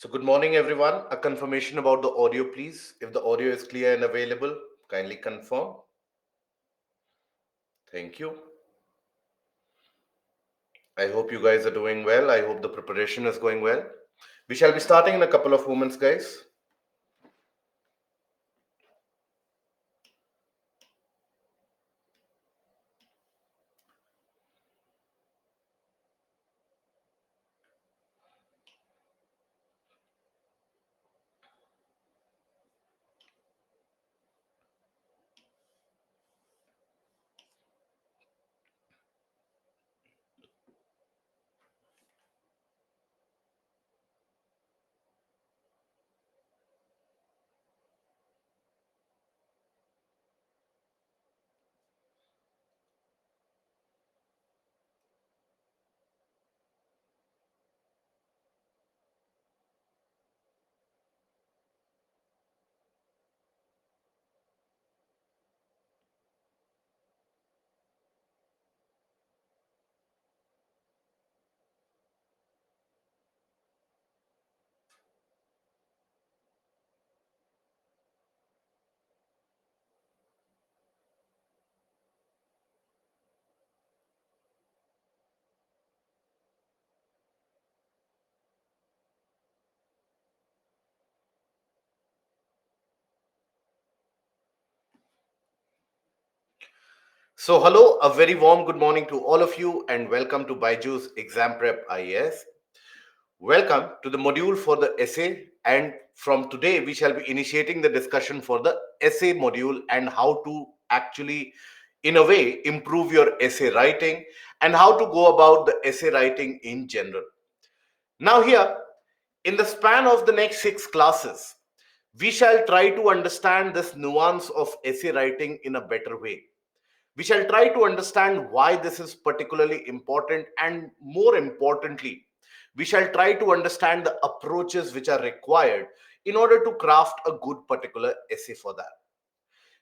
So good morning, everyone. A confirmation about the audio, please. If the audio is clear and available, kindly confirm. Thank you. I hope you guys are doing well. I hope the preparation is going well. We shall be starting in a couple of moments, guys. So hello, a very warm good morning to all of you and welcome to Baiju's Exam Prep IAS. Welcome to the module for the essay, and from today we shall be initiating the discussion for the essay module and how to actually, in a way, improve your essay writing and how to go about the essay writing in general. Now, here, in the span of the next 6 classes, we shall try to understand this nuance of essay writing in a better way. We shall try to understand why this is particularly important, and more importantly, we shall try to understand the approaches which are required in order to craft a good particular essay for that.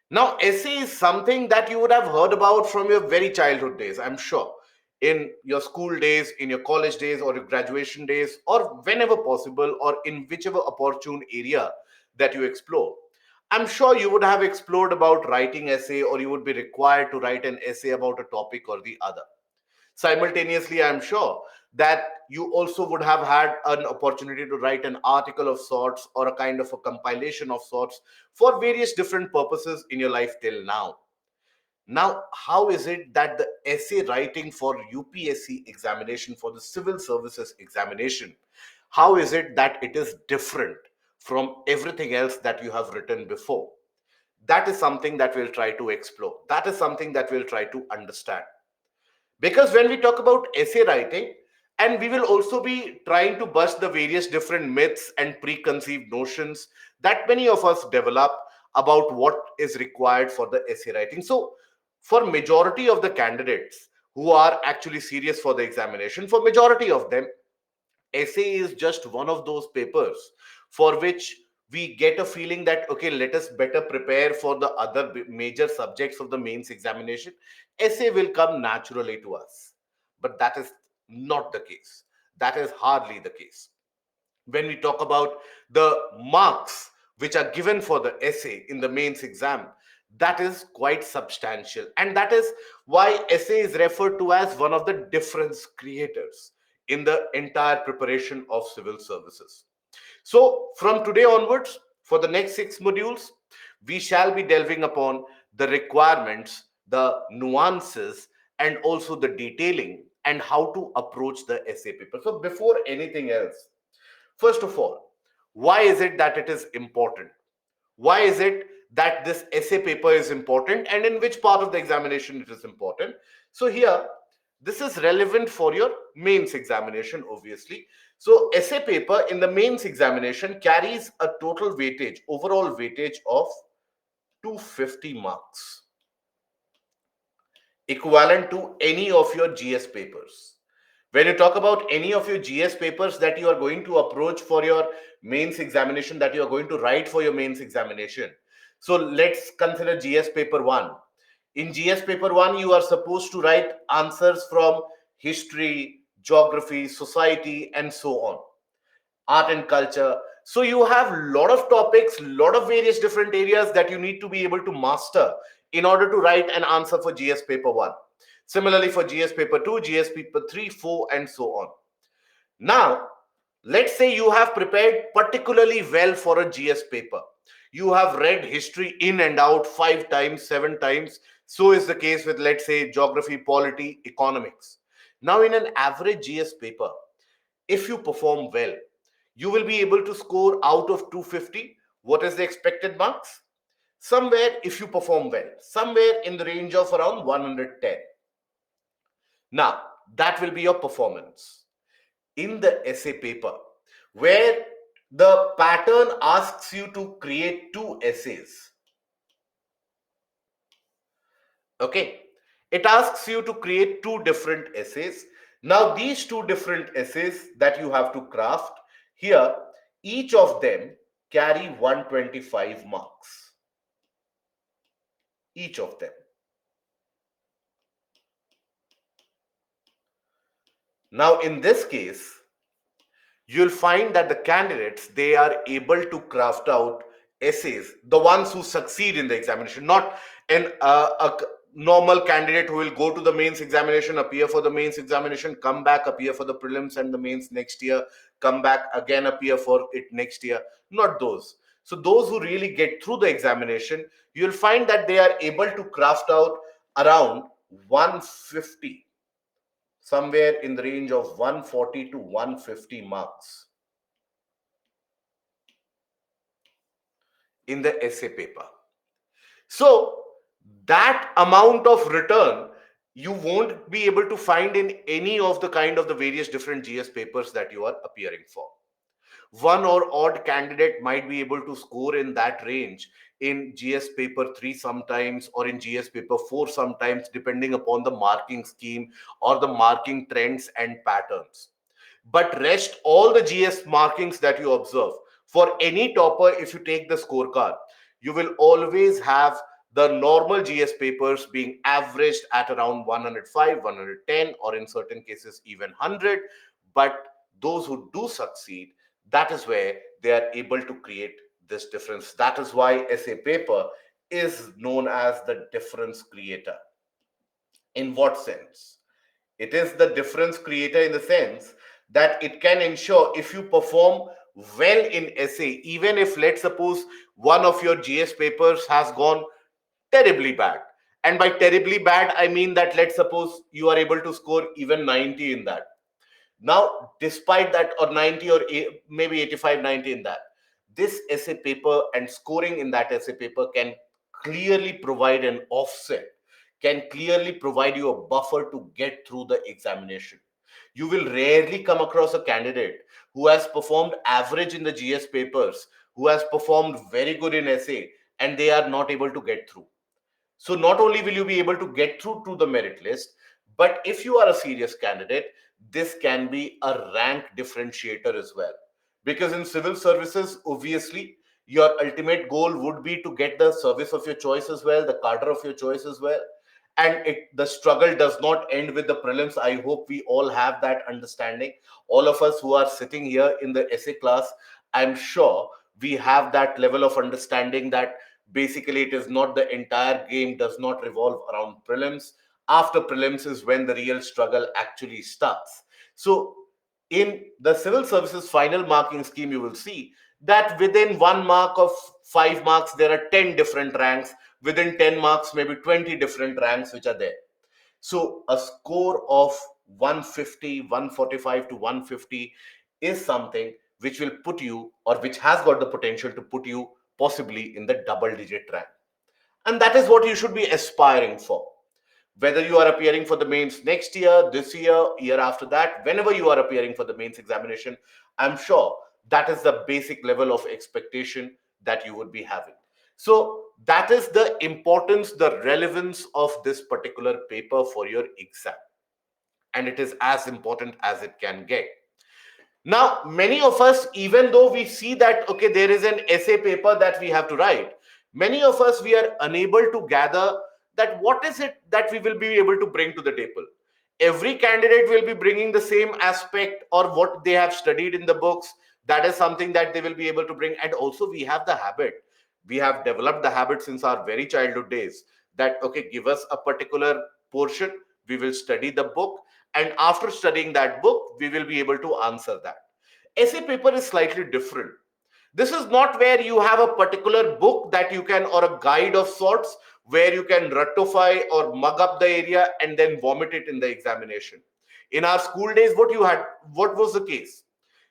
Now, essay is something that you would have heard about from your very childhood days, I'm sure, in your school days, in your college days, or your graduation days, or whenever possible, or in whichever opportune area that you explore. I'm sure you would have explored about writing essay, or you would be required to write an essay about a topic or the other. Simultaneously, I'm sure that you also would have had an opportunity to write an article of sorts or a kind of a compilation of sorts for various different purposes in your life till now. Now, how is it that the essay writing for UPSC examination, for the civil services examination, how is it that it is different from everything else that you have written before? That is something that we'll try to explore. That is something that we'll try to understand. Because when we talk about essay writing, and we will also be trying to bust the various different myths and preconceived notions that many of us develop about what is required for the essay writing. So for majority of the candidates who are actually serious for the examination, for majority of them, essay is just one of those papers for which we get a feeling that, okay, let us better prepare for the other major subjects of the mains examination. Essay will come naturally to us, but that is not the case. That is hardly the case. When we talk about the marks which are given for the essay in the mains exam, that is quite substantial, and that is why essay is referred to as one of the difference creators in the entire preparation of civil services. So from today onwards, for the next 6 modules, we shall be delving upon the requirements, the nuances, and also the detailing and how to approach the essay paper. So before anything else, first of all, why is it that it is important? Why is it that this essay paper is important, and in which part of the examination it is important? So here, this is relevant for your mains examination, obviously. So essay paper in the mains examination carries a total weightage, overall weightage of 250 marks, equivalent to any of your GS papers. When you talk about any of your GS papers that you are going to approach for your mains examination, that you are going to write for your mains examination. So let's consider GS paper 1. In GS paper 1, you are supposed to write answers from history, geography, society, and so on. art and culture. So you have a lot of topics, lot of various different areas that you need to be able to master in order to write an answer for GS paper 1. Similarly for GS paper 2, GS paper 3, 4 and so on. Now, let's say you have prepared particularly well for a GS paper. You have read history in and out 5 times, 7 times. So is the case with, let's say, geography, polity, economics. Now, in an average GS paper, if you perform well, you will be able to score out of 250. What is the expected marks? Somewhere, if you perform well, somewhere in the range of around 110. Now, that will be your performance. In the essay paper, where the pattern asks you to create two essays. Okay, it asks you to create two different essays. Now, these two different essays that you have to craft here, each of them carry 125 marks. Each of them. Now, in this case, you'll find that the candidates, they are able to craft out essays, the ones who succeed in the examination, not a normal candidate who will go to the mains examination, appear for the mains examination, come back, appear for the prelims and the mains next year, come back again, appear for it next year. Not those. So those who really get through the examination, you'll find that they are able to craft out around 150, somewhere in the range of 140 to 150 marks in the essay paper. So that amount of return you won't be able to find in any of the kind of the various different GS papers that you are appearing for. One or odd candidate might be able to score in that range in GS paper 3 sometimes, or in GS paper 4 sometimes, depending upon the marking scheme or the marking trends and patterns. But rest all the GS markings that you observe, for any topper, if you take the scorecard, you will always have the normal GS papers being averaged at around 105, 110, or in certain cases even 100. But those who do succeed, that is where they are able to create this difference. That is why essay paper is known as the difference creator. In what sense? It is the difference creator in the sense that it can ensure, if you perform well in essay, even if, let's suppose, one of your GS papers has gone terribly bad. And by terribly bad, I mean that, let's suppose, you are able to score even 90 in that. Now, despite that, or 90, or maybe 85, 90 in that, this essay paper and scoring in that essay paper can clearly provide an offset, can clearly provide you a buffer to get through the examination. You will rarely come across a candidate who has performed average in the GS papers, who has performed very good in essay, and they are not able to get through. So not only will you be able to get through to the merit list, but if you are a serious candidate, this can be a rank differentiator as well. Because in civil services, obviously, your ultimate goal would be to get the service of your choice as well, the cadre of your choice as well. And the struggle does not end with the prelims. I hope we all have that understanding. All of us who are sitting here in the essay class, I'm sure we have that level of understanding that basically it is not, the entire game does not revolve around prelims. After prelims is when the real struggle actually starts. So in the civil services final marking scheme, you will see that within 1 mark of 5 marks, there are 10 different ranks. Within 10 marks, maybe 20 different ranks which are there. So a score of 150, 145 to 150 is something which will put you, or which has got the potential to put you possibly in the double digit rank. And that is what you should be aspiring for. Whether you are appearing for the mains next year, this year, year after that, whenever you are appearing for the mains examination, I'm sure that is the basic level of expectation that you would be having. So that is the importance, the relevance of this particular paper for your exam. And it is as important as it can get. Now, many of us, even though we see that, okay, there is an essay paper that we have to write, many of us, we are unable to gather that what is it that we will be able to bring to the table. Every candidate will be bringing the same aspect or what they have studied in the books. That is something that they will be able to bring. And also, we have the habit, we have developed the habit since our very childhood days, that okay, give us a particular portion, we will study the book, and after studying that book we will be able to answer that. Essay paper is slightly different. This is not where you have a particular book that you can, or a guide of sorts, where you can ratify or mug up the area and then vomit it in the examination. In our school days, what was the case?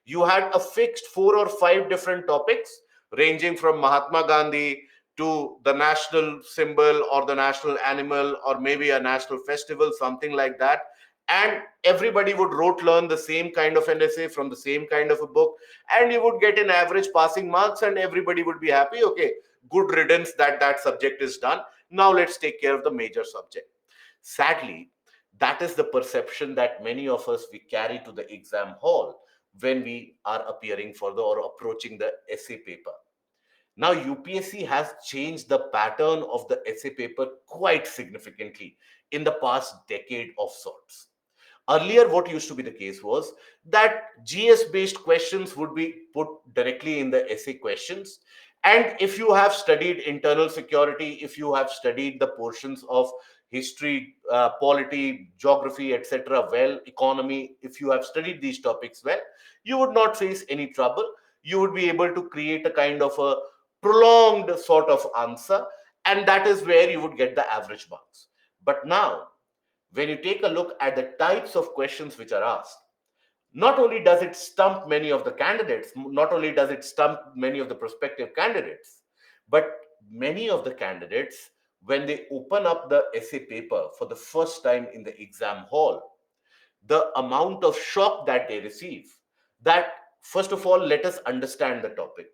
You had a fixed 4 or 5 different topics, ranging from Mahatma Gandhi to the national symbol or the national animal or maybe a national festival, something like that. And everybody would rote learn the same kind of an essay from the same kind of a book, and you would get an average passing marks, and everybody would be happy. Okay, good riddance, that subject is done. Now let's take care of the major subject. Sadly, that is the perception that many of us we carry to the exam hall when we are appearing for the or approaching the essay paper. Now UPSC has changed the pattern of the essay paper quite significantly in the past decade of sorts. Earlier, what used to be the case was that GS based questions would be put directly in the essay questions. And if you have studied internal security, if you have studied the portions of history, polity, geography, etc., well, economy, if you have studied these topics well, you would not face any trouble. You would be able to create a kind of a prolonged sort of answer, and that is where you would get the average marks. But now, when you take a look at the types of questions which are asked, not only does it stump many of the candidates, not only does it stump many of the prospective candidates, but many of the candidates, when they open up the essay paper for the first time in the exam hall, the amount of shock that they receive, that first of all, let us understand the topic.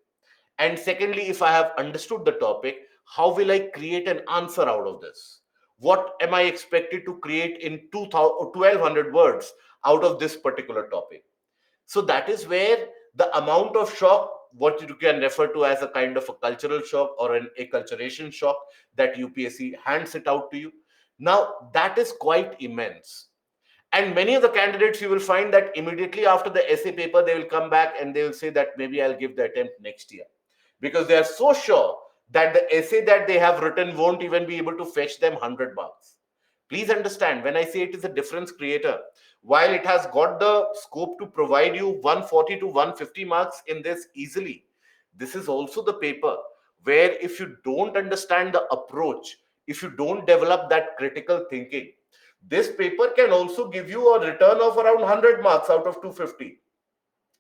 And secondly, if I have understood the topic, how will I create an answer out of this? What am I expected to create in 1200 words out of this particular topic? So that is where the amount of shock, what you can refer to as a kind of a cultural shock or an acculturation shock, that UPSC hands it out to you. Now, that is quite immense. And many of the candidates, you will find that immediately after the essay paper, they will come back and they will say that maybe I'll give the attempt next year, because they are so sure that the essay that they have written won't even be able to fetch them 100 marks. Please understand, when I say it is a difference creator, while it has got the scope to provide you 140 to 150 marks in this easily, this is also the paper where if you don't understand the approach, if you don't develop that critical thinking, this paper can also give you a return of around 100 marks out of 250.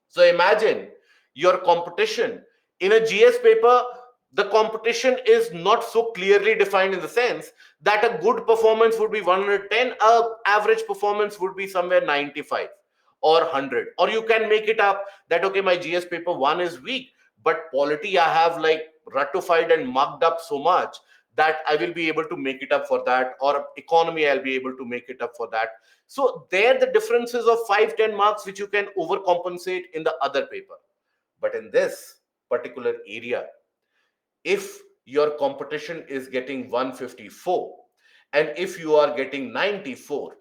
So imagine your competition in a GS paper. The competition is not so clearly defined in the sense that a good performance would be 110, a average performance would be somewhere 95 or 100. Or you can make it up that okay, my GS paper 1 is weak, but polity I have like ratified and mugged up so much that I will be able to make it up for that, or economy I'll be able to make it up for that. So there the differences of 5-10 marks which you can overcompensate in the other paper. But in this particular area, if your competition is getting 154 and if you are getting 94,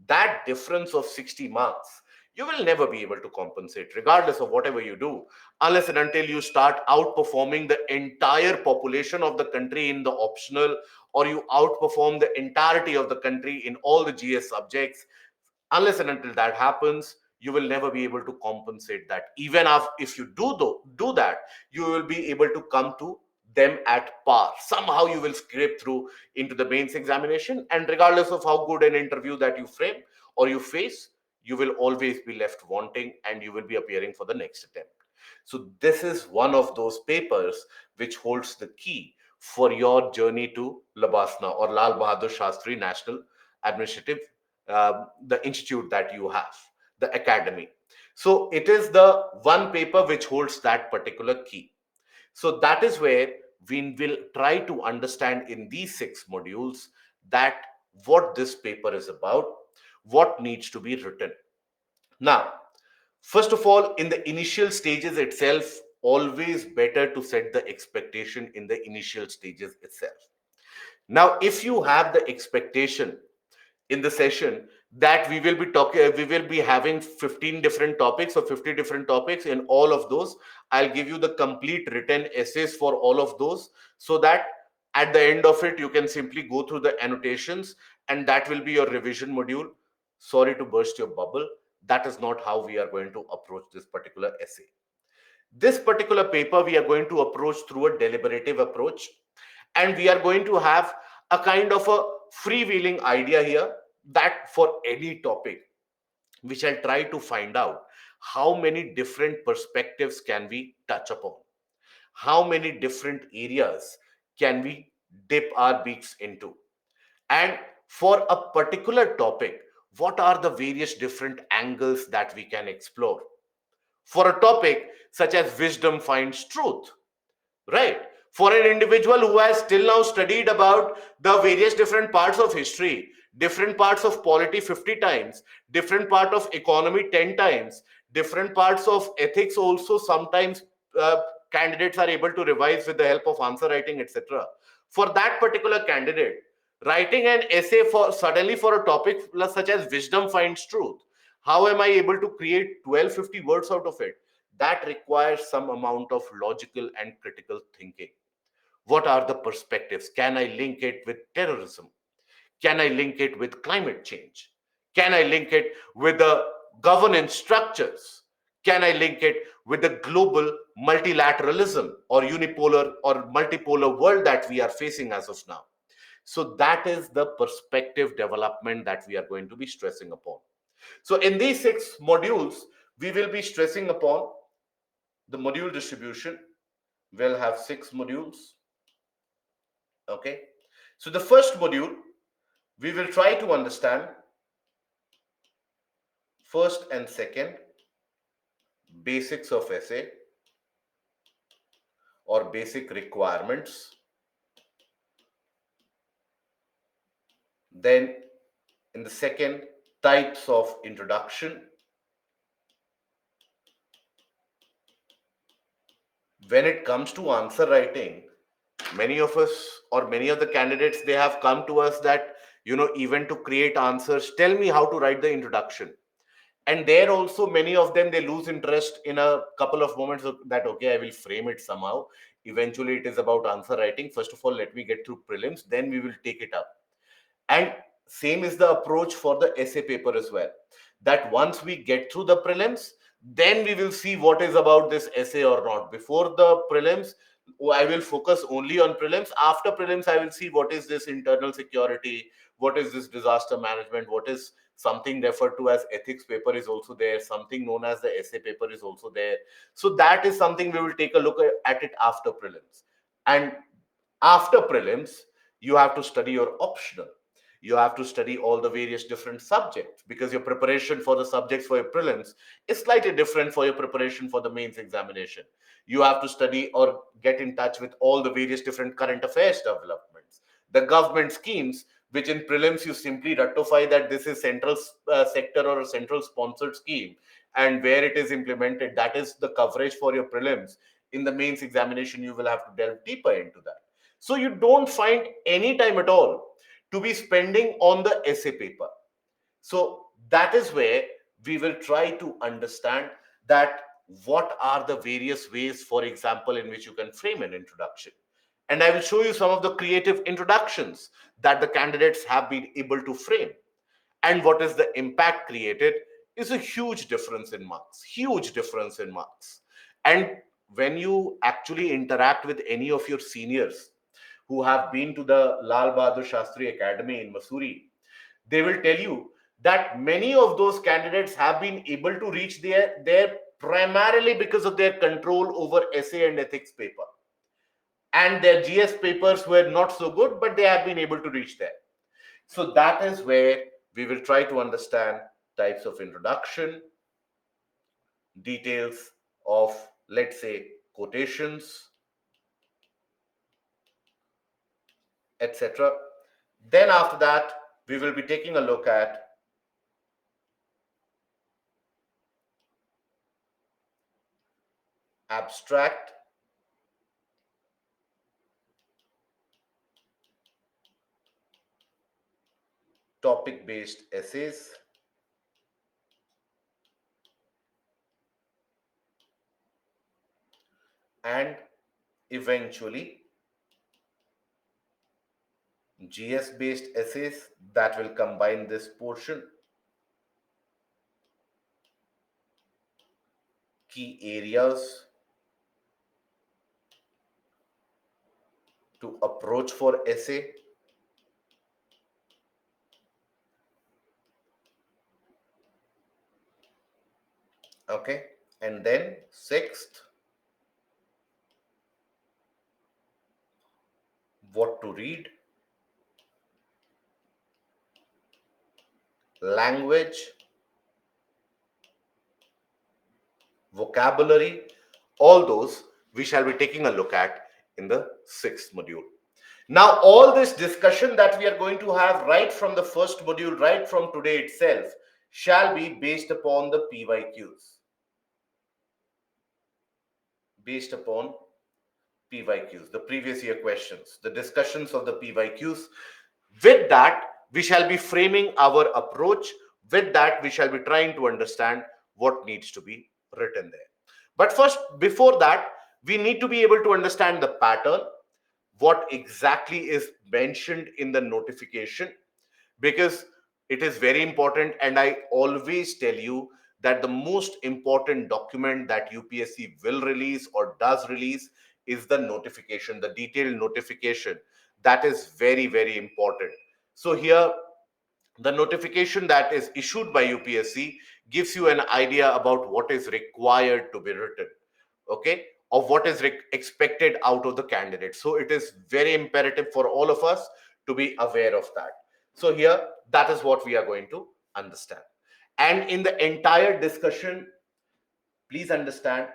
that difference of 60 marks, you will never be able to compensate regardless of whatever you do, unless and until you start outperforming the entire population of the country in the optional, or you outperform the entirety of the country in all the GS subjects. Unless and until that happens, you will never be able to compensate that. Even if you do that, you will be able to come to them at par. Somehow you will scrape through into the mains examination, and regardless of how good an interview that you frame or you face, you will always be left wanting and you will be appearing for the next attempt. So this is one of those papers which holds the key for your journey to Labasna or Lal Bahadur Shastri National Administrative, the institute that you have, the academy. So it is the one paper which holds that particular key. So that is where we will try to understand in these 6 modules that what this paper is about, what needs to be written. Now, first of all, in the initial stages itself, always better to set the expectation in the initial stages itself. Now, if you have the expectation in the session that we will be having 15 different topics or 50 different topics. In all of those, I'll give you the complete written essays for all of those, so that at the end of it you can simply go through the annotations, and that will be your revision module. Sorry to burst your bubble, that is not how we are going to approach this particular essay. This particular paper we are going to approach through a deliberative approach, and we are going to have a kind of a freewheeling idea here, that for any topic we shall try to find out how many different perspectives can we touch upon, how many different areas can we dip our beaks into, and for a particular topic, what are the various different angles that we can explore. For a topic such as wisdom finds truth, right? For an individual who has till now studied about the various different parts of history, different parts of polity 50 times, different part of economy 10 times, different parts of ethics also, sometimes candidates are able to revise with the help of answer writing, etc. For that particular candidate, writing an essay for suddenly for a topic such as wisdom finds truth, how am I able to create 1250 words out of it? That requires some amount of logical and critical thinking. What are the perspectives? Can I link it with terrorism? Can I link it with climate change? Can I link it with the governance structures? Can I link it with the global multilateralism or unipolar or multipolar world that we are facing as of now? So, that is the perspective development that we are going to be stressing upon. So, in these 6 modules, we will be stressing upon the module distribution. We'll have 6 modules. Okay. So the first module, we will try to understand first and second basics of essay or basic requirements. Then in the second, types of introduction. When it comes to answer writing, many of us or many of the candidates, they have come to us that, even to create answers, tell me how to write the introduction. And there also many of them, they lose interest in a couple of moments that, okay, I will frame it somehow. Eventually it is about answer writing. First of all, let me get through prelims, then we will take it up. And same is the approach for the essay paper as well, that once we get through the prelims, then we will see what is about this essay or not. Before the prelims, I will focus only on prelims. After prelims, I will see what is this internal security, what is this disaster management, what is something referred to as ethics paper is also there, something known as the essay paper is also there. So that is something we will take a look at it after prelims. And after prelims, you have to study your optional, you have to study all the various different subjects, because your preparation for the subjects for your prelims is slightly different for your preparation for the mains examination. You have to study or get in touch with all the various different current affairs developments, the government schemes, which in prelims you simply ratify that this is central sector or a central sponsored scheme, and where it is implemented, that is the coverage for your prelims. In the mains examination, you will have to delve deeper into that. So you don't find any time at all to be spending on the essay paper. So that is where we will try to understand that what are the various ways, for example, in which you can frame an introduction. And I will show you some of the creative introductions that the candidates have been able to frame. And what is the impact created is a huge difference in marks, huge difference in marks. And when you actually interact with any of your seniors who have been to the Lal Bahadur Shastri Academy in Mussoorie, they will tell you that many of those candidates have been able to reach there primarily because of their control over essay and ethics paper. And their GS papers were not so good, but they have been able to reach there. So that is where we will try to understand types of introduction, details of, let's say, quotations, etc. Then after that, we will be taking a look at abstract, topic-based essays, and eventually GS based essays that will combine this portion, key areas to approach for essay, okay, and then sixth, what to read, language, vocabulary, all those we shall be taking a look at in the sixth module. Now, all this discussion that we are going to have right from the first module, right from today itself, shall be based upon the PYQs. Based upon PYQs, the previous year questions, the discussions of the PYQs. With that, we shall be framing our approach. With that, we shall be trying to understand what needs to be written there. But first, before that, we need to be able to understand the pattern, what exactly is mentioned in the notification, because it is very important. And I always tell you that the most important document that UPSC will release or does release is the notification, the detailed notification. That is very, very important. So here, the notification that is issued by UPSC gives you an idea about what is required to be written, okay, of what is expected out of the candidate. So it is very imperative for all of us to be aware of that. So here, that is what we are going to understand. And in the entire discussion, please understand,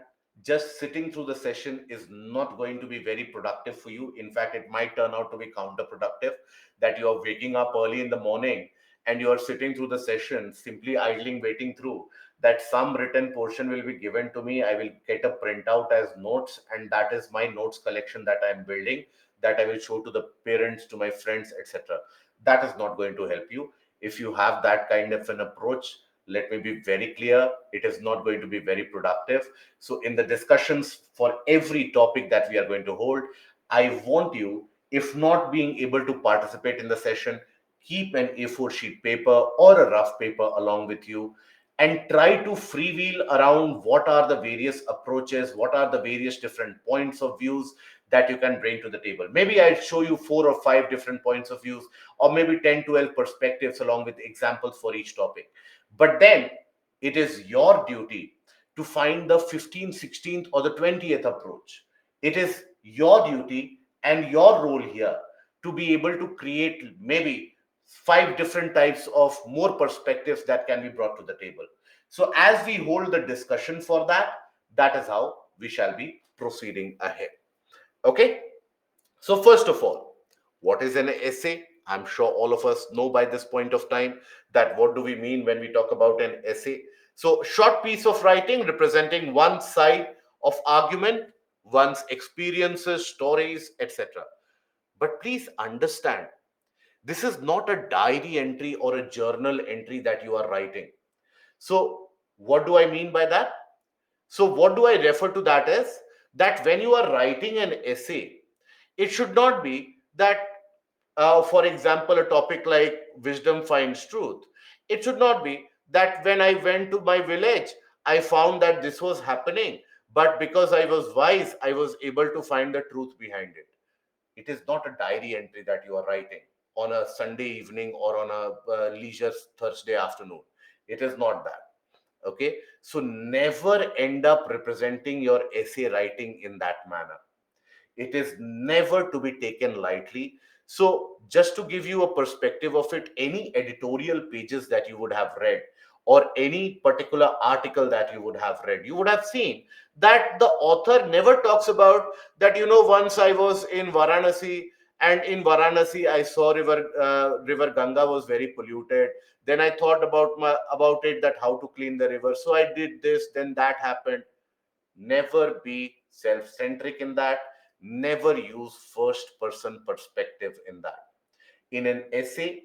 just sitting through the session is not going to be very productive for you. In fact, it might turn out to be counterproductive, that you are waking up early in the morning and you are sitting through the session, simply idling, waiting through, that some written portion will be given to me. I will get a printout as notes, and that is my notes collection that I am building, that I will show to the parents, to my friends, etc. That is not going to help you. If you have that kind of an approach, let me be very clear, it is not going to be very productive. So in the discussions for every topic that we are going to hold, I want you, if not being able to participate in the session, keep an A4 sheet paper or a rough paper along with you, and try to freewheel around what are the various approaches, what are the various different points of views that you can bring to the table. Maybe I'll show you 4 or 5 different points of views, or maybe 10, 12 perspectives along with examples for each topic. But then it is your duty to find the 15th, 16th, or the 20th approach. It is your duty and your role here to be able to create maybe 5 different types of more perspectives that can be brought to the table. So, as we hold the discussion for that, that is how we shall be proceeding ahead. Okay. So, first of all, what is an essay? I'm sure all of us know by this point of time that what do we mean when we talk about an essay. So, short piece of writing representing one side of argument, one's experiences, stories, etc. But please understand, this is not a diary entry or a journal entry that you are writing. So, what do I mean by that? So, what do I refer to that as? That when you are writing an essay, it should not be that, for example, a topic like wisdom finds truth. It should not be that when I went to my village, I found that this was happening, but because I was wise, I was able to find the truth behind it. It is not a diary entry that you are writing on a Sunday evening or on a leisure Thursday afternoon. It is not that. Okay. So never end up representing your essay writing in that manner. It is never to be taken lightly. So, just to give you a perspective of it, any editorial pages that you would have read, or any particular article that you would have read, you would have seen that the author never talks about that, once I was in Varanasi, and in Varanasi I saw river Ganga was very polluted. Then I thought about it, that how to clean the river. So I did this, then that happened. Never be self centric in that. Never use first person perspective in that. In an essay,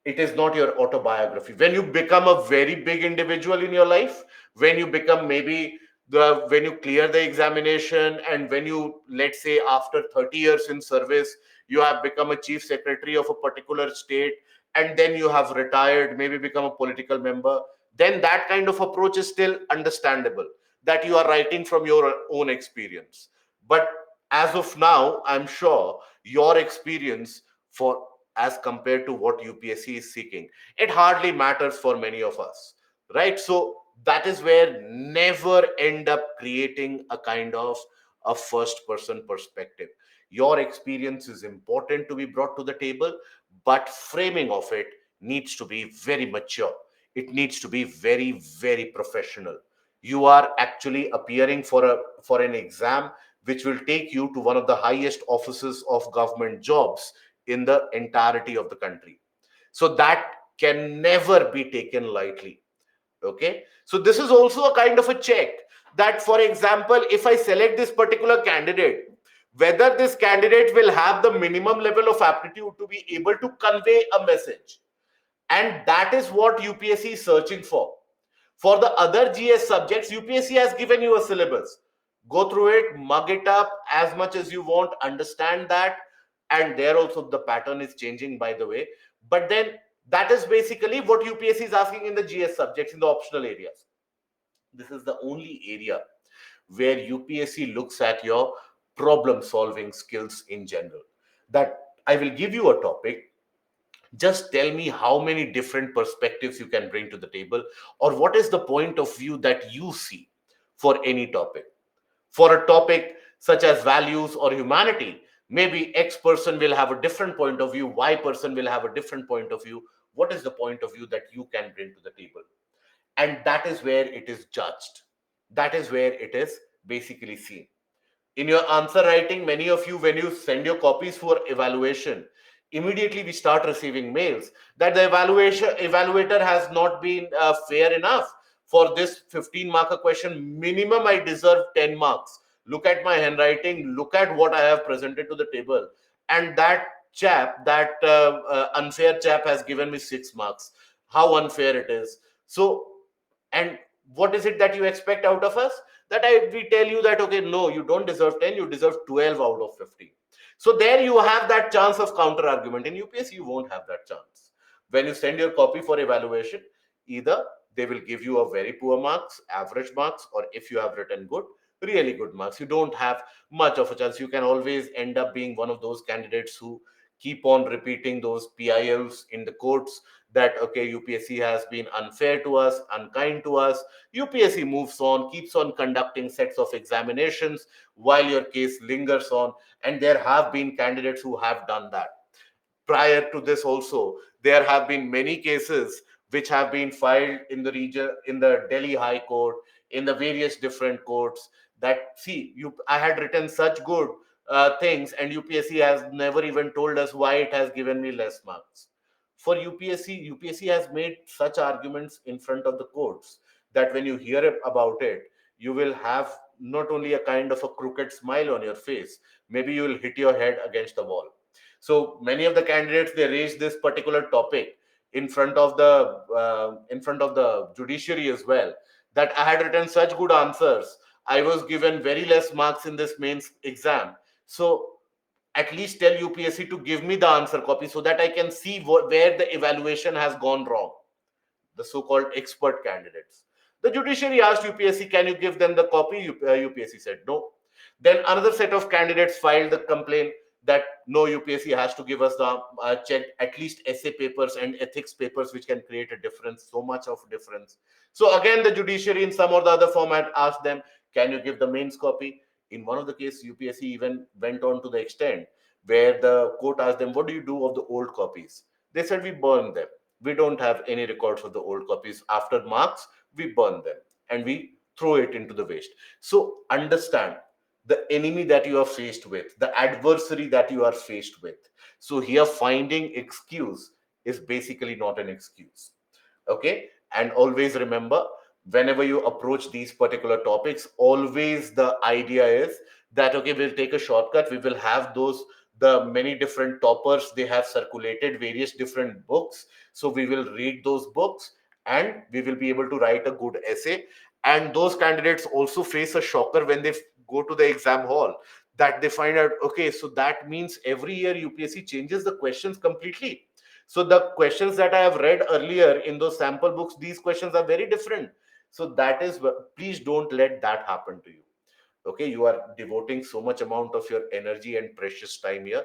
it is not your autobiography. When you become a very big individual in your life, when you become maybe when you clear the examination, and when you, let's say, after 30 years in service, you have become a chief secretary of a particular state, and then you have retired, maybe become a political member, then that kind of approach is still understandable, that you are writing from your own experience. But as of now, I'm sure your experience, for as compared to what UPSC is seeking, it hardly matters for many of us, right? So that is where never end up creating a kind of a first person perspective. Your experience is important to be brought to the table, but framing of it needs to be very mature. It needs to be very, very professional. You are actually appearing for an exam which will take you to one of the highest offices of government jobs in the entirety of the country. So that can never be taken lightly. Okay, so this is also a kind of a check, that for example, if I select this particular candidate, whether this candidate will have the minimum level of aptitude to be able to convey a message. And that is what UPSC is searching for. For the other GS subjects, UPSC has given you a syllabus. Go through it, mug it up as much as you want, understand that. And there also the pattern is changing, by the way. But then that is basically what UPSC is asking in the GS subjects, in the optional areas. This is the only area where UPSC looks at your problem solving skills in general. That I will give you a topic, just tell me how many different perspectives you can bring to the table, or what is the point of view that you see for any topic. For a topic such as values or humanity, maybe X person will have a different point of view, Y person will have a different point of view. What is the point of view that you can bring to the table? And that is where it is judged. That is where it is basically seen. In your answer writing, many of you, when you send your copies for evaluation, immediately we start receiving mails that the evaluation evaluator has not been fair enough. For this 15 marker question, minimum I deserve 10 marks. Look at my handwriting, look at what I have presented to the table, and that chap, that unfair chap, has given me 6 marks. How unfair it is. So, and what is it that you expect out of us? That we tell you that, okay, no, you don't deserve 10, you deserve 12 out of 15. So there you have that chance of counter argument. In UPS you won't have that chance. When you send your copy for evaluation, either they will give you a very poor marks, average marks, or if you have written good, really good marks. You don't have much of a chance. You can always end up being one of those candidates who keep on repeating those PILs in the courts, that, okay, UPSC has been unfair to us, unkind to us. UPSC moves on, keeps on conducting sets of examinations while your case lingers on. And there have been candidates who have done that. Prior to this also, there have been many cases which have been filed in the region, in the Delhi High Court, in the various different courts, that, see, I had written such good things, and UPSC has never even told us why it has given me less marks. For UPSC has made such arguments in front of the courts that when you hear about it, you will have not only a kind of a crooked smile on your face, maybe you will hit your head against the wall. So many of the candidates, they raised this particular topic in front of the judiciary as well, that I had written such good answers, I was given very less marks in this mains exam. So at least tell UPSC to give me the answer copy so that I can see where the evaluation has gone wrong. The so-called expert candidates. The judiciary asked UPSC, can you give them the copy? UPSC said no. Then another set of candidates filed the complaint that no, UPSC has to give us the check at least essay papers and ethics papers, which can create a difference, so much of difference. So again, the judiciary in some or the other format asked them, can you give the mains copy? In one of the cases, UPSC even went on to the extent where the court asked them, what do you do of the old copies? They said, we burn them. We don't have any records of the old copies. After marks, we burn them and we throw it into the waste. So understand the enemy that you are faced with, the adversary that you are faced with. So here, finding excuse is basically not an excuse. Okay, and always remember, whenever you approach these particular topics, always the idea is that, okay, we'll take a shortcut, we will have those, the many different toppers, they have circulated various different books, so we will read those books and we will be able to write a good essay. And those candidates also face a shocker when they go to the exam hall, that they find out, okay, so that means every year UPSC changes the questions completely. So the questions that I have read earlier in those sample books, these questions are very different. So that is, please don't let that happen to you. Okay, you are devoting so much amount of your energy and precious time here.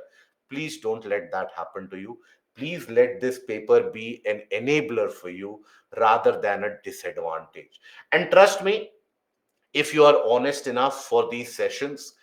Please don't let that happen to you. Please let this paper be an enabler for you rather than a disadvantage. And trust me, if you are honest enough for these sessions,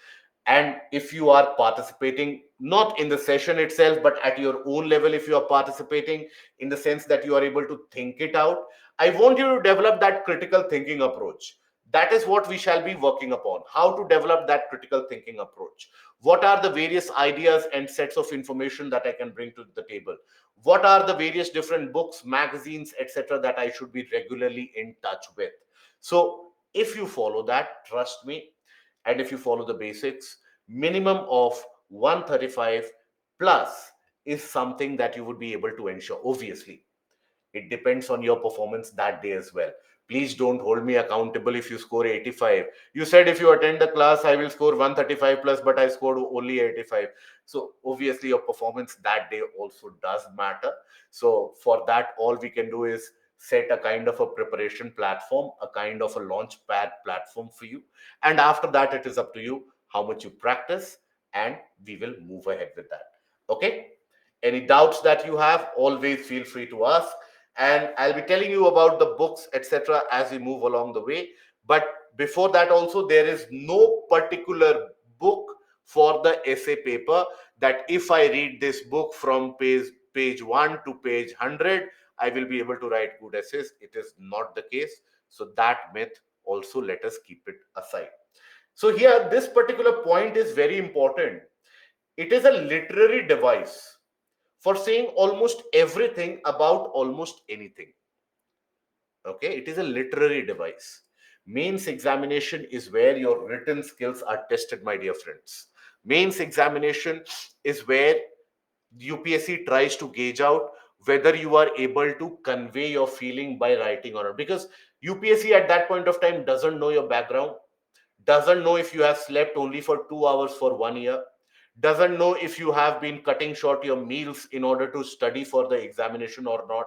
and if you are participating not in the session itself but at your own level, if you are participating in the sense that you are able to think it out, I want you to develop that critical thinking approach. That is what we shall be working upon, how to develop that critical thinking approach. What are the various ideas and sets of information that I can bring to the table? What are the various different books, magazines, etc., that I should be regularly in touch with? So if you follow that, trust me, and if you follow the basics, minimum of 135 plus is something that you would be able to ensure. Obviously, it depends on your performance that day as well. Please don't hold me accountable if you score 85. You said if you attend the class, I will score 135 plus, but I scored only 85. So obviously, your performance that day also does matter. So for that, all we can do is set a kind of a preparation platform, a kind of a launch pad platform for you. And after that, it is up to you how much you practice, and we will move ahead with that. Okay? Any doubts that you have, always feel free to ask, and I'll be telling you about the books, etc., as we move along the way. But before that, also, there is no particular book for the essay paper that if I read this book from page 1 to page 100, I will be able to write good essays. It is not the case. So that myth also, let us keep it aside. So here, this particular point is very important. It is a literary device for saying almost everything about almost anything. Okay, it is a literary device. Mains examination is where your written skills are tested, my dear friends. Mains examination is where UPSC tries to gauge out whether you are able to convey your feeling by writing or not. Because UPSC at that point of time doesn't know your background, doesn't know if you have slept only for 2 hours for 1 year, doesn't know if you have been cutting short your meals in order to study for the examination or not,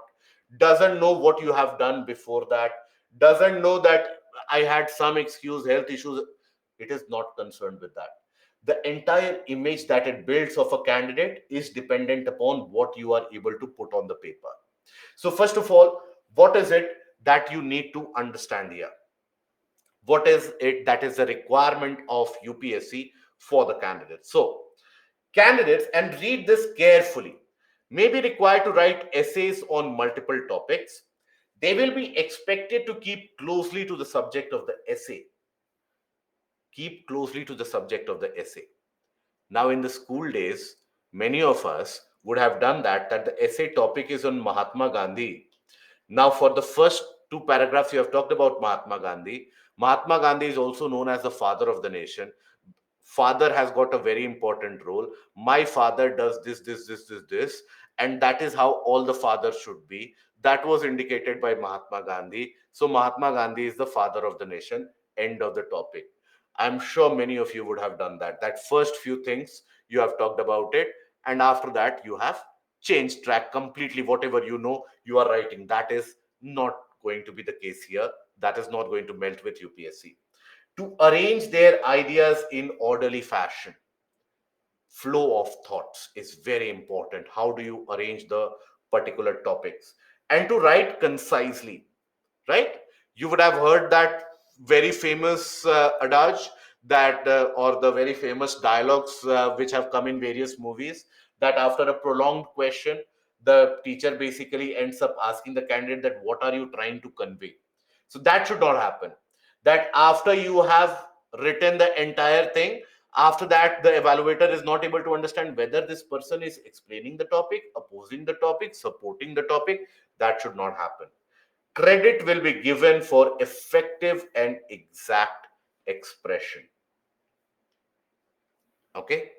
doesn't know what you have done before that, doesn't know that I had some excuse, health issues. It is not concerned with that. The entire image that it builds of a candidate is dependent upon what you are able to put on the paper. So, first of all, what is it that you need to understand here? What is it that is a requirement of UPSC for the candidates? So, candidates, and read this carefully, may be required to write essays on multiple topics. They will be expected to keep closely to the subject of the essay. Keep closely to the subject of the essay. Now, in the school days, many of us would have done that the essay topic is on Mahatma Gandhi. Now, for the first two paragraphs, you have talked about Mahatma Gandhi. Mahatma Gandhi is also known as the father of the nation. Father has got a very important role. My father does this, and that is how all the fathers should be. That was indicated by Mahatma Gandhi. So, Mahatma Gandhi is the father of the nation. End of the topic. I'm sure many of you would have done that. That first few things you have talked about it, and after that, you have changed track completely. Whatever you know, you are writing. That is not going to be the case here. That is not going to melt with UPSC. To arrange their ideas in orderly fashion, flow of thoughts is very important. How do you arrange the particular topics? And to write concisely, right? You would have heard that very famous adage, that or the very famous dialogues which have come in various movies, that after a prolonged question, the teacher basically ends up asking the candidate that what are you trying to convey. So that should not happen. That after you have written the entire thing, after that the evaluator is not able to understand whether this person is explaining the topic, opposing the topic, supporting the topic. That should not happen. Credit will be given for effective and exact expression. Okay?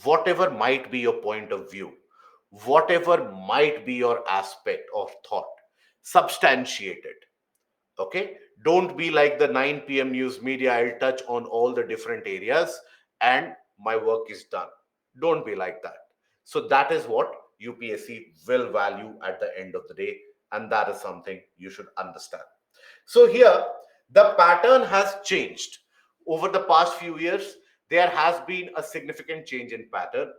Whatever might be your point of view, whatever might be your aspect of thought, substantiate it. Okay, don't be like the 9 p.m. news media. I'll touch on all the different areas and my work is done. Don't be like that. So that is what UPSC will value at the end of the day, and that is something you should understand. So here the pattern has changed over the past few years. There has been a significant change in pattern.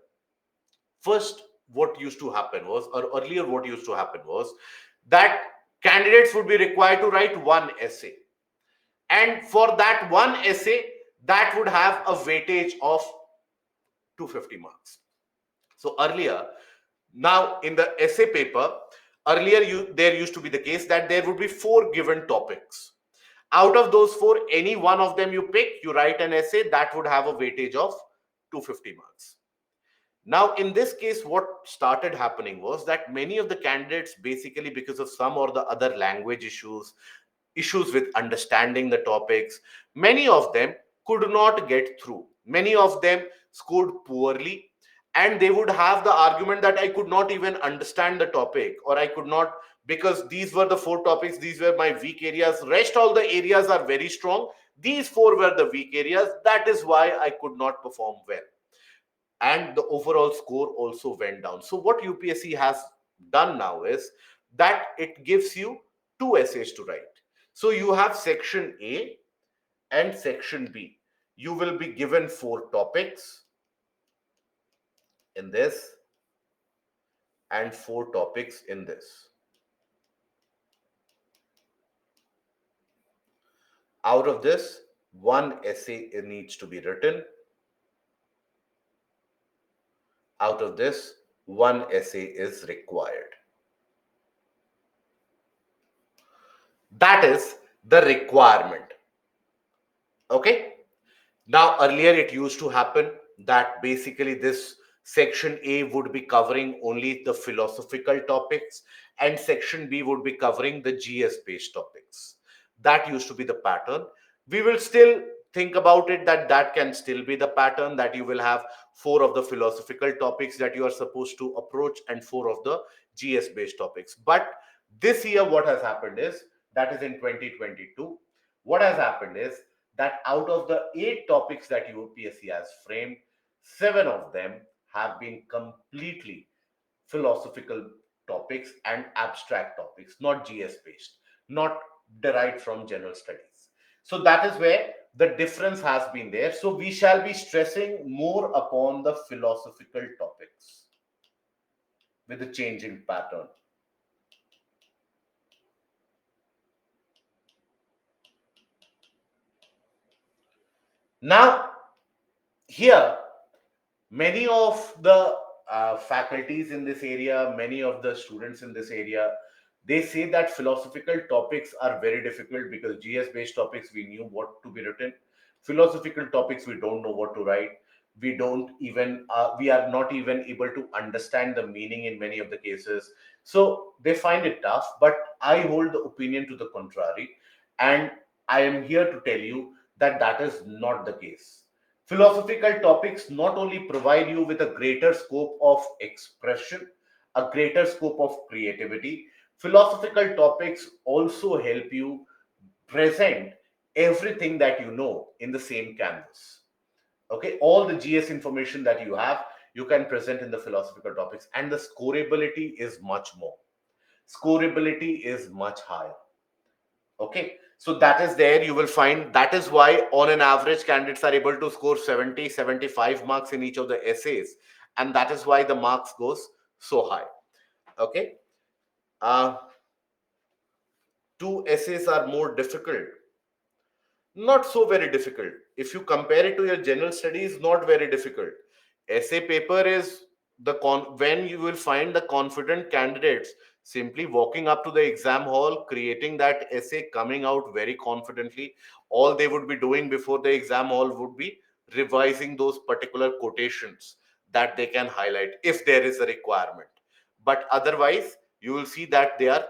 First, what used to happen was, or earlier what used to happen was, that candidates would be required to write one essay, and for that one essay, that would have a weightage of 250 marks. So earlier, now in the essay paper, earlier there used to be the case that there would be four given topics. Out of those four, any one of them you pick, you write an essay that would have a weightage of 250 marks. Now, in this case, what started happening was that many of the candidates, basically because of some or the other language issues, issues with understanding the topics, many of them could not get through. Many of them scored poorly, and they would have the argument that I could not even understand the topic, or I could not, because these were the four topics, these were my weak areas. Rest all the areas are very strong. These four were the weak areas. That is why I could not perform well, and the overall score also went down. So what UPSC has done now is that it gives you two essays to write. So you have section A and section B. You will be given four topics in this and four topics in this. Out of this, one essay needs to be written. Out of this, one essay is required. That is the requirement. Okay. Now, earlier it used to happen that basically this section A would be covering only the philosophical topics, and section B would be covering the GS based topics. That used to be the pattern. We will still think about it that that can still be the pattern, that you will have four of the philosophical topics that you are supposed to approach and four of the GS based topics. But this year, what has happened is, that is in 2022, what has happened is that out of the eight topics that UPSC has framed, seven of them have been completely philosophical topics and abstract topics, not GS based, not derived from general studies. So that is where the difference has been there. So we shall be stressing more upon the philosophical topics with the changing pattern. Now, here, many of the faculties in this area, many of the students in this area, they say that philosophical topics are very difficult because GS based topics we knew what to be written. Philosophical topics we don't know what to write. We don't even, we are not even able to understand the meaning in many of the cases. So they find it tough, but I hold the opinion to the contrary. And I am here to tell you that that is not the case. Philosophical topics not only provide you with a greater scope of expression, a greater scope of creativity, philosophical topics also help you present everything that you know in the same canvas. Okay, all the GS information that you have, you can present in the philosophical topics, and the scoreability is much more. Scoreability is much higher. Okay, so that is there. You will find that is why on an average candidates are able to score 70, 75 marks in each of the essays, and that is why the marks goes so high. Okay, uh, two essays are more difficult, not so very difficult. If you compare it to your general studies, not very difficult. Essay paper is when you will find the confident candidates simply walking up to the exam hall, creating that essay, coming out very confidently. All they would be doing before the exam hall would be revising those particular quotations that they can highlight if there is a requirement. But otherwise, you will see that they are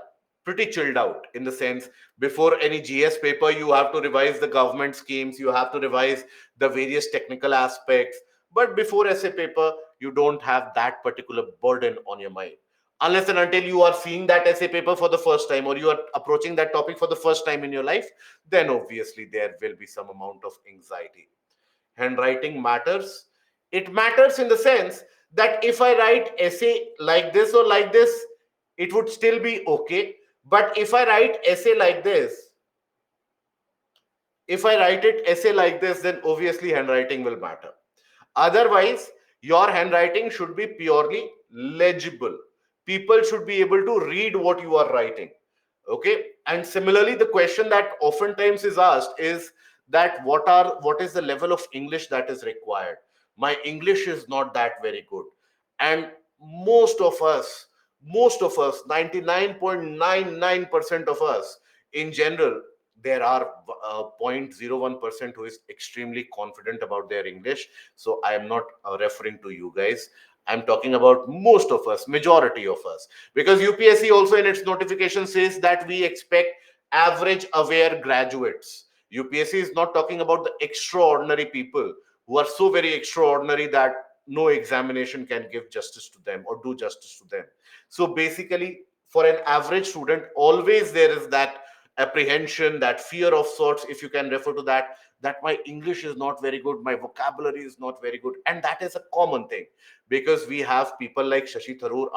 pretty chilled out, in the sense, before any GS paper you have to revise the government schemes, you have to revise the various technical aspects, but before essay paper you don't have that particular burden on your mind. unless and until you are seeing that essay paper for the first time, or you are approaching that topic for the first time in your life, then obviously there will be some amount of anxiety. Handwriting matters. It matters in the sense that if I write essay like this or like this, it would still be okay. But if I write essay like this, if I write it essay like this, then obviously handwriting will matter. Otherwise, your handwriting should be purely legible. People should be able to read what you are writing. Okay. And similarly, the question that oftentimes is asked is that what is the level of English that is required? My English is not that very good. And most of us, 99.99% of us in general, there are 0.01% who is extremely confident about their English. So I am not referring to you guys. I'm talking about most of us, majority of us, because UPSC also in its notification says that we expect average aware graduates. UPSC is not talking about the extraordinary people who are so very extraordinary that no examination can give justice to them or do justice to them. So basically, for an average student, always there is that apprehension, that fear of sorts, if you can refer to that, that my English is not very good, my vocabulary is not very good. And that is a common thing, because we have people like Shashi Tharoor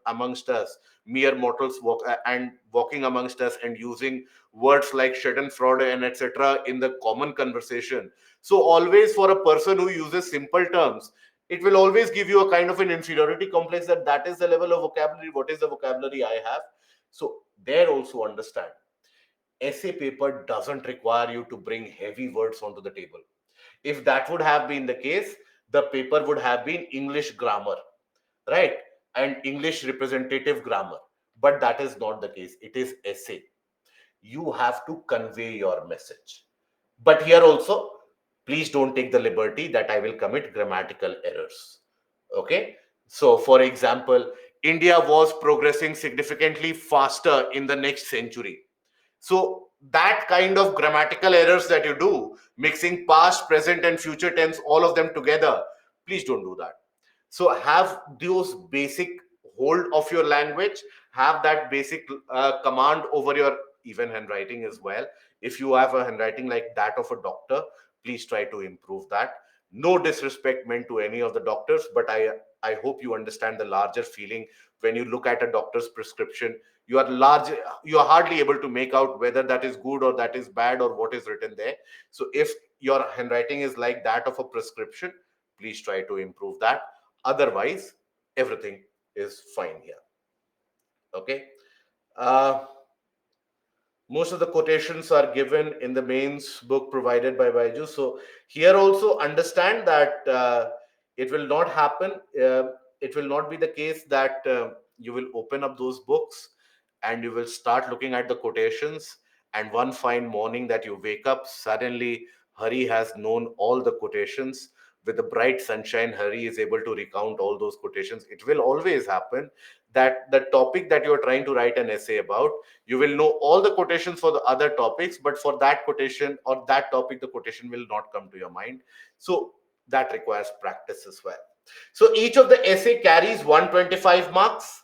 amongst us, mere mortals walking amongst us and using words like schadenfreude and etc. in the common conversation. So always for a person who uses simple terms, it will always give you a kind of an inferiority complex, that that is the level of vocabulary, what is the vocabulary I have. So there also understand, essay paper doesn't require you to bring heavy words onto the table. If that would have been the case, the paper would have been English grammar, right? And English representative grammar. But that is not the case. It is essay. You have to convey your message. But here also, please don't take the liberty that I will commit grammatical errors. Okay. So, for example, India was progressing significantly faster in the next century. So that kind of grammatical errors that you do, mixing past, present, and future tense, all of them together, please don't do that. So have those basic hold of your language, have that basic command over your even handwriting as well. If you have a handwriting like that of a doctor, please try to improve that. No disrespect meant to any of the doctors, but I hope you understand the larger feeling. When you look at a doctor's prescription, you are large, you are hardly able to make out whether that is good or that is bad or what is written there. So if your handwriting is like that of a prescription, please try to improve that. Otherwise, everything is fine here. Okay. uh, most of the quotations are given in the mains book provided by Baiju. So here also understand that it will not happen. It will not be the case that you will open up those books and you will start looking at the quotations. And one fine morning that you wake up, suddenly Hari has known all the quotations. With the bright sunshine, Hari is able to recount all those quotations. It will always happen that the topic that you are trying to write an essay about, you will know all the quotations for the other topics, but for that quotation or that topic, the quotation will not come to your mind. So that requires practice as well. So each of the essay carries 125 marks,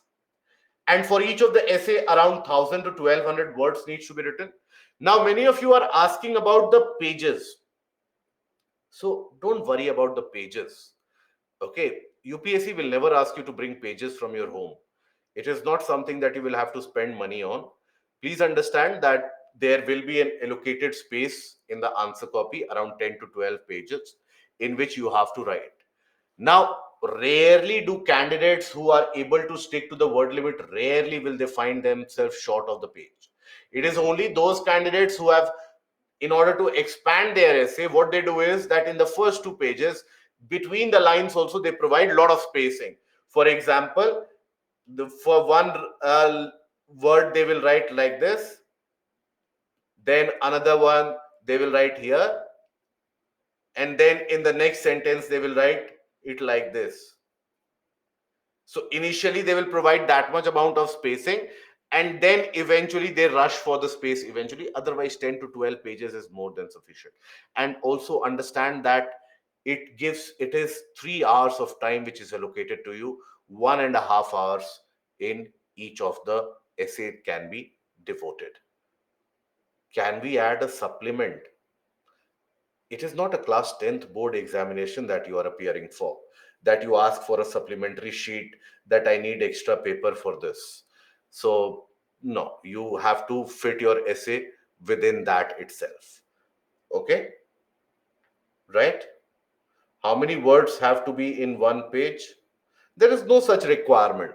and for each of the essay around 1000 to 1200 words needs to be written. Now many of you are asking about the pages, so don't worry about the pages. Okay, UPSC will never ask you to bring pages from your home. It is not something that you will have to spend money on. Please understand that there will be an allocated space in the answer copy around 10 to 12 pages in which you have to write. Now, rarely do candidates who are able to stick to the word limit, rarely will they find themselves short of the page. It is only those candidates who have, in order to expand their essay, what they do is that in the first two pages, between the lines also, they provide a lot of spacing. For example, for one word, they will write like this. Then another one, they will write here. And then in the next sentence, they will write it like this. So initially they will provide that much amount of spacing, and then eventually they rush for the space eventually. Otherwise 10 to 12 pages is more than sufficient. And also understand that it is 3 hours of time which is allocated to you, 1.5 hours in each of the essay can be devoted. Can we add a supplement? It is not a class 10th board examination that you are appearing for, that you ask for a supplementary sheet, that I need extra paper for this. So, no, you have to fit your essay within that itself. Okay, right? How many words have to be in one page? There is no such requirement.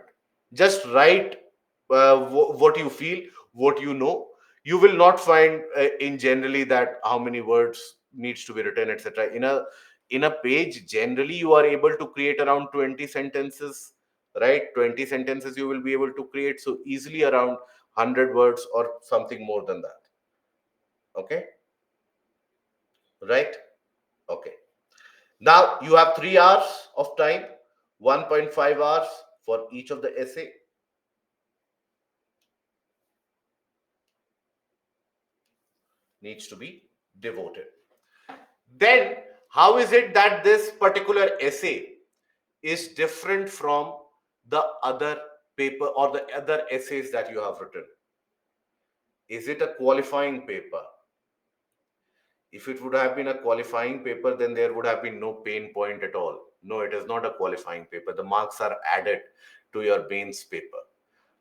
Just write what you feel, what you know. You will not find in generally that how many words needs to be written, etc. In a page, generally you are able to create around 20 sentences, right? 20 sentences you will be able to create, so easily around 100 words or something more than that. Okay, right? Okay. Now you have 3 hours of time, 1.5 hours for each of the essay needs to be devoted. Then, how is it that this particular essay is different from the other paper or the other essays that you have written? Is it a qualifying paper? If it would have been a qualifying paper, then there would have been no pain point at all. No, it is not a qualifying paper. The marks are added to your mains paper.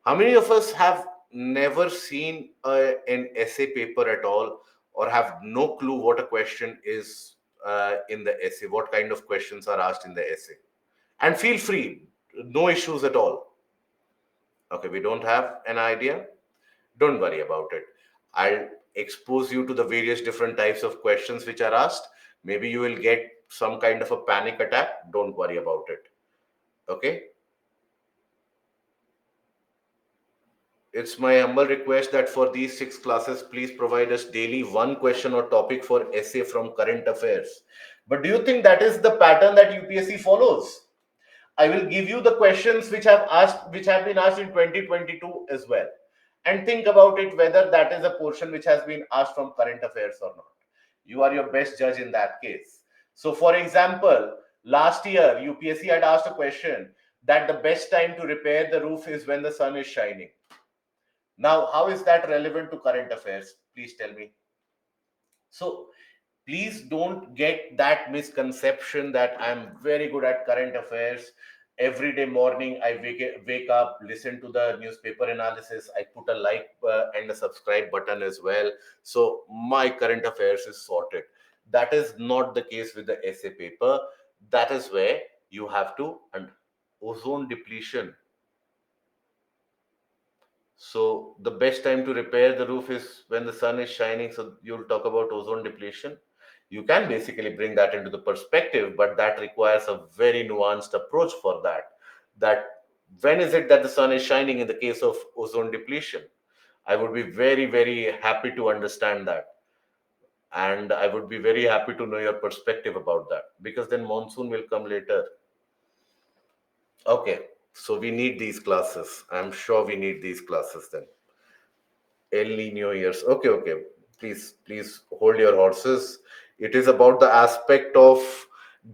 How many of us have never seen an essay paper at all, or have no clue what a question is in the essay, what kind of questions are asked in the essay? And feel free, no issues at all. Okay, we don't have an idea. Don't worry about it. I'll expose you to the various different types of questions which are asked. Maybe you will get some kind of a panic attack. Don't worry about it. Okay. It's my humble request that for these 6 classes, please provide us daily one question or topic for essay from current affairs. But do you think that is the pattern that UPSC follows? I will give you the questions which have been asked in 2022 as well. And think about it whether that is a portion which has been asked from current affairs or not. You are your best judge in that case. So, for example, last year UPSC had asked a question that the best time to repair the roof is when the sun is shining. Now, how is that relevant to current affairs? Please tell me. So, please don't get that misconception that I'm very good at current affairs. Every day morning, I wake up, listen to the newspaper analysis. I put a like and a subscribe button as well. So, my current affairs is sorted. That is not the case with the essay paper. That is where you have to, and ozone depletion. So the best time to repair the roof is when the sun is shining. So you'll talk about ozone depletion. You can basically bring that into the perspective, but that requires a very nuanced approach for that. That when is it that the sun is shining in the case of ozone depletion? I would be very, very happy to understand that. And I would be very happy to know your perspective about that because then monsoon will come later. Okay, so we need these classes. I'm sure we need these classes then. El Nino years. Okay, okay. Please hold your horses. It is about the aspect of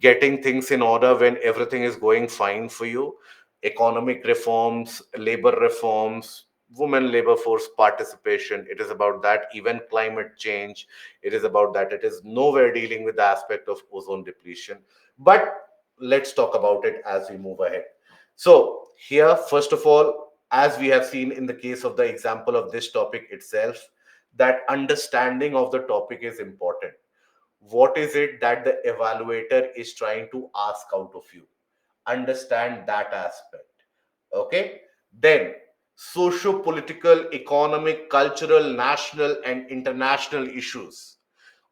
getting things in order when everything is going fine for you. Economic reforms, labor reforms, women labor force participation. It is about that. Even climate change. It is about that. It is nowhere dealing with the aspect of ozone depletion. But let's talk about it as we move ahead. So, here, first of all, as we have seen in the case of the example of this topic itself, that understanding of the topic is important. What is it that the evaluator is trying to ask out of you? Understand that aspect. Okay. Then, socio political, economic, cultural, national, and international issues,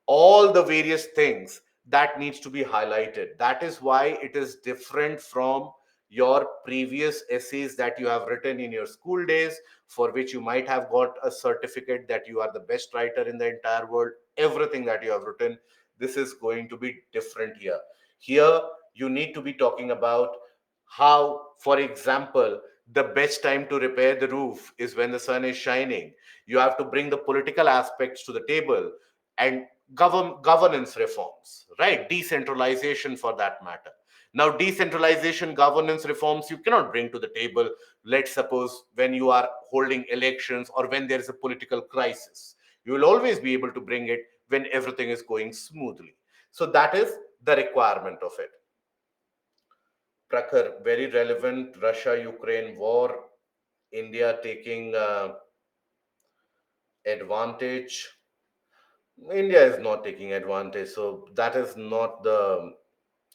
all the various things that needs to be highlighted. That is why it is different from your previous essays that you have written in your school days, for which you might have got a certificate that you are the best writer in the entire world. Everything that you have written, this is going to be different here. Here you need to be talking about how, for example, the best time to repair the roof is when the sun is shining. You have to bring the political aspects to the table, and governance reforms, right? Decentralization for that matter. Now, decentralization governance reforms you cannot bring to the table, let's suppose, when you are holding elections or when there is a political crisis. You will always be able to bring it when everything is going smoothly. So that is the requirement of it. Prakhar, very relevant. Russia Ukraine war, India taking advantage. India is not taking advantage, so that is not the.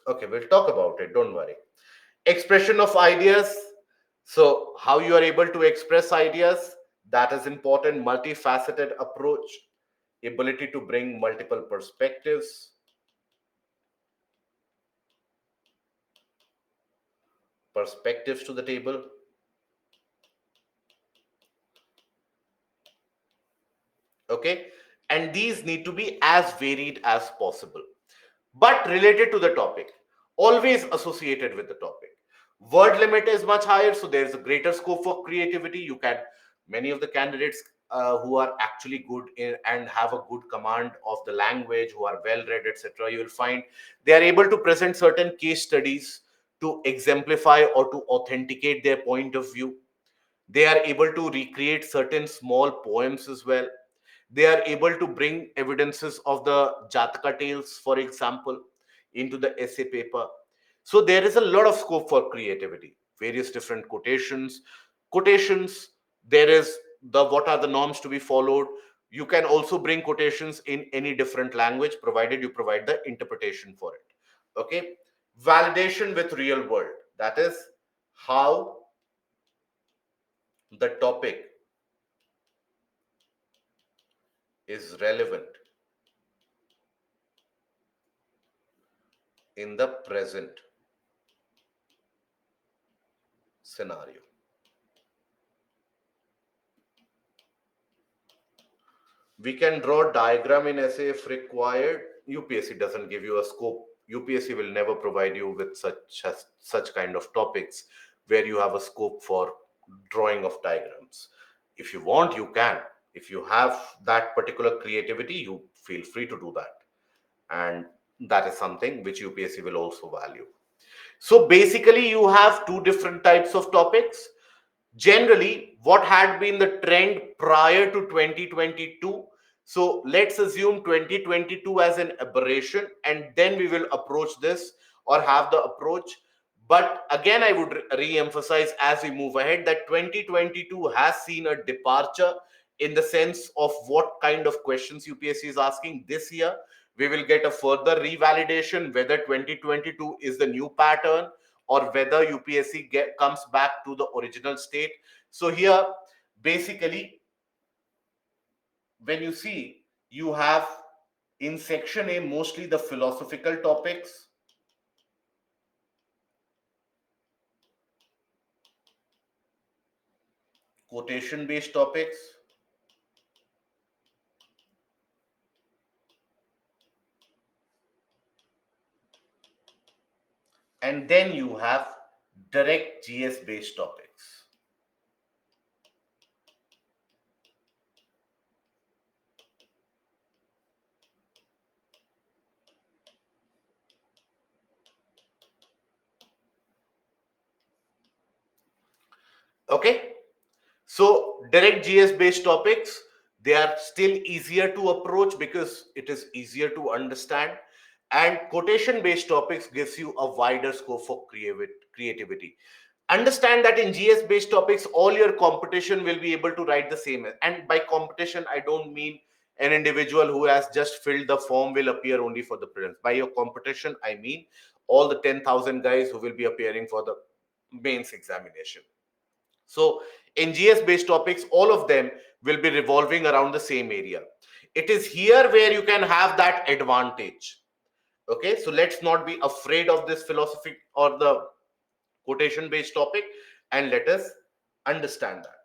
Okay, we'll talk about it, don't worry. Expression of ideas. So, how you are able to express ideas, that is important. Multifaceted approach, ability to bring multiple perspectives to the table. Okay, and these need to be as varied as possible, but related to the topic, always associated with the topic. Word limit is much higher, so there's a greater scope for creativity. You can, many of the candidates who are actually good in and have a good command of the language, who are well read, etc., you will find they are able to present certain case studies to exemplify or to authenticate their point of view. They are able to recreate certain small poems as well. They are able to bring evidences of the Jataka tales, for example, into the essay paper. So there is a lot of scope for creativity, various different quotations. There is the what are the norms to be followed. You can also bring quotations in any different language, provided you provide the interpretation for it. Okay. Validation with real world, that is how the topic is relevant in the present scenario. We can draw diagram in essay if required. UPSC doesn't give you a scope. UPSC will never provide you with such kind of topics where you have a scope for drawing of diagrams. If you want, you can. If you have that particular creativity, you feel free to do that, and that is something which UPSC will also value. So basically, you have two different types of topics. Generally, what had been the trend prior to 2022? So let's assume 2022 as an aberration, and then we will approach this or have the approach. But again, I would re-emphasize as we move ahead that 2022 has seen a departure in the sense of what kind of questions UPSC is asking this year. We will get a further revalidation whether 2022 is the new pattern or whether UPSC comes back to the original state. So here, basically, when you see, you have in section A mostly the philosophical topics, quotation based topics, and then you have direct GS based topics. Okay, so direct GS based topics, they are still easier to approach because it is easier to understand, and quotation based topics gives you a wider scope for creativity. Understand that in GS based topics, all your competition will be able to write the same. And by competition, I don't mean an individual who has just filled the form will appear only for the prelims. By your competition, I mean all the 10,000 guys who will be appearing for the mains examination. So in GS based topics, all of them will be revolving around the same area. It is here where you can have that advantage. Okay, so let's not be afraid of this philosophy or the quotation based topic, and let us understand that.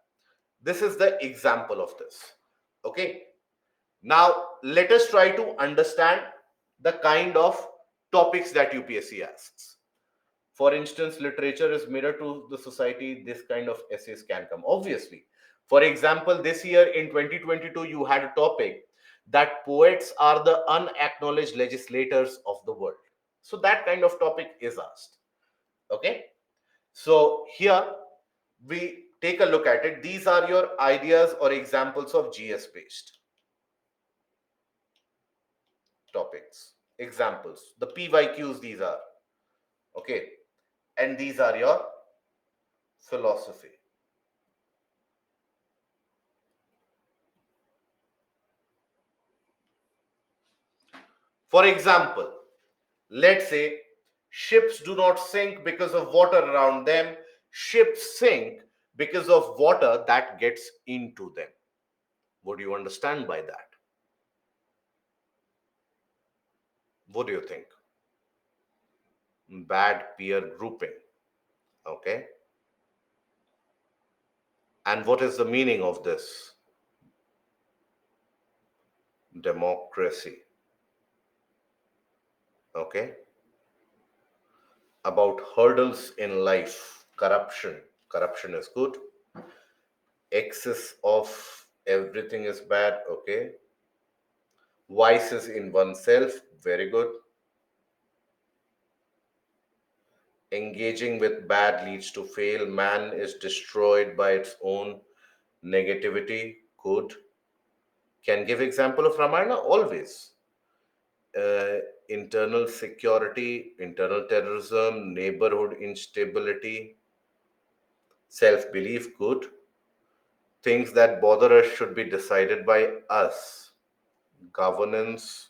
This is the example of this. Okay, now let us try to understand the kind of topics that UPSC asks. For instance, literature is mirror to the society. This kind of essays can come, obviously. For example, this year in 2022, you had a topic that poets are the unacknowledged legislators of the world. So that kind of topic is asked. Okay, so here we take a look at it. These are your ideas or examples of GS based topics. Examples, the PYQs, these are. Okay, and these are your philosophy. For example, let's say ships do not sink because of water around them, ships sink because of water that gets into them. What do you understand by that? What do you think? Bad peer grouping. Okay, and what is the meaning of this? Democracy. Okay, about hurdles in life. Corruption is good. Excess of everything is bad. Okay, vices in oneself. Very good. Engaging with bad leads to fail. Man is destroyed by its own negativity. Good. Can give example of Ramayana always. uh, Internal security, internal terrorism, neighborhood instability, self belief. Good. Things that bother us should be decided by us. Governance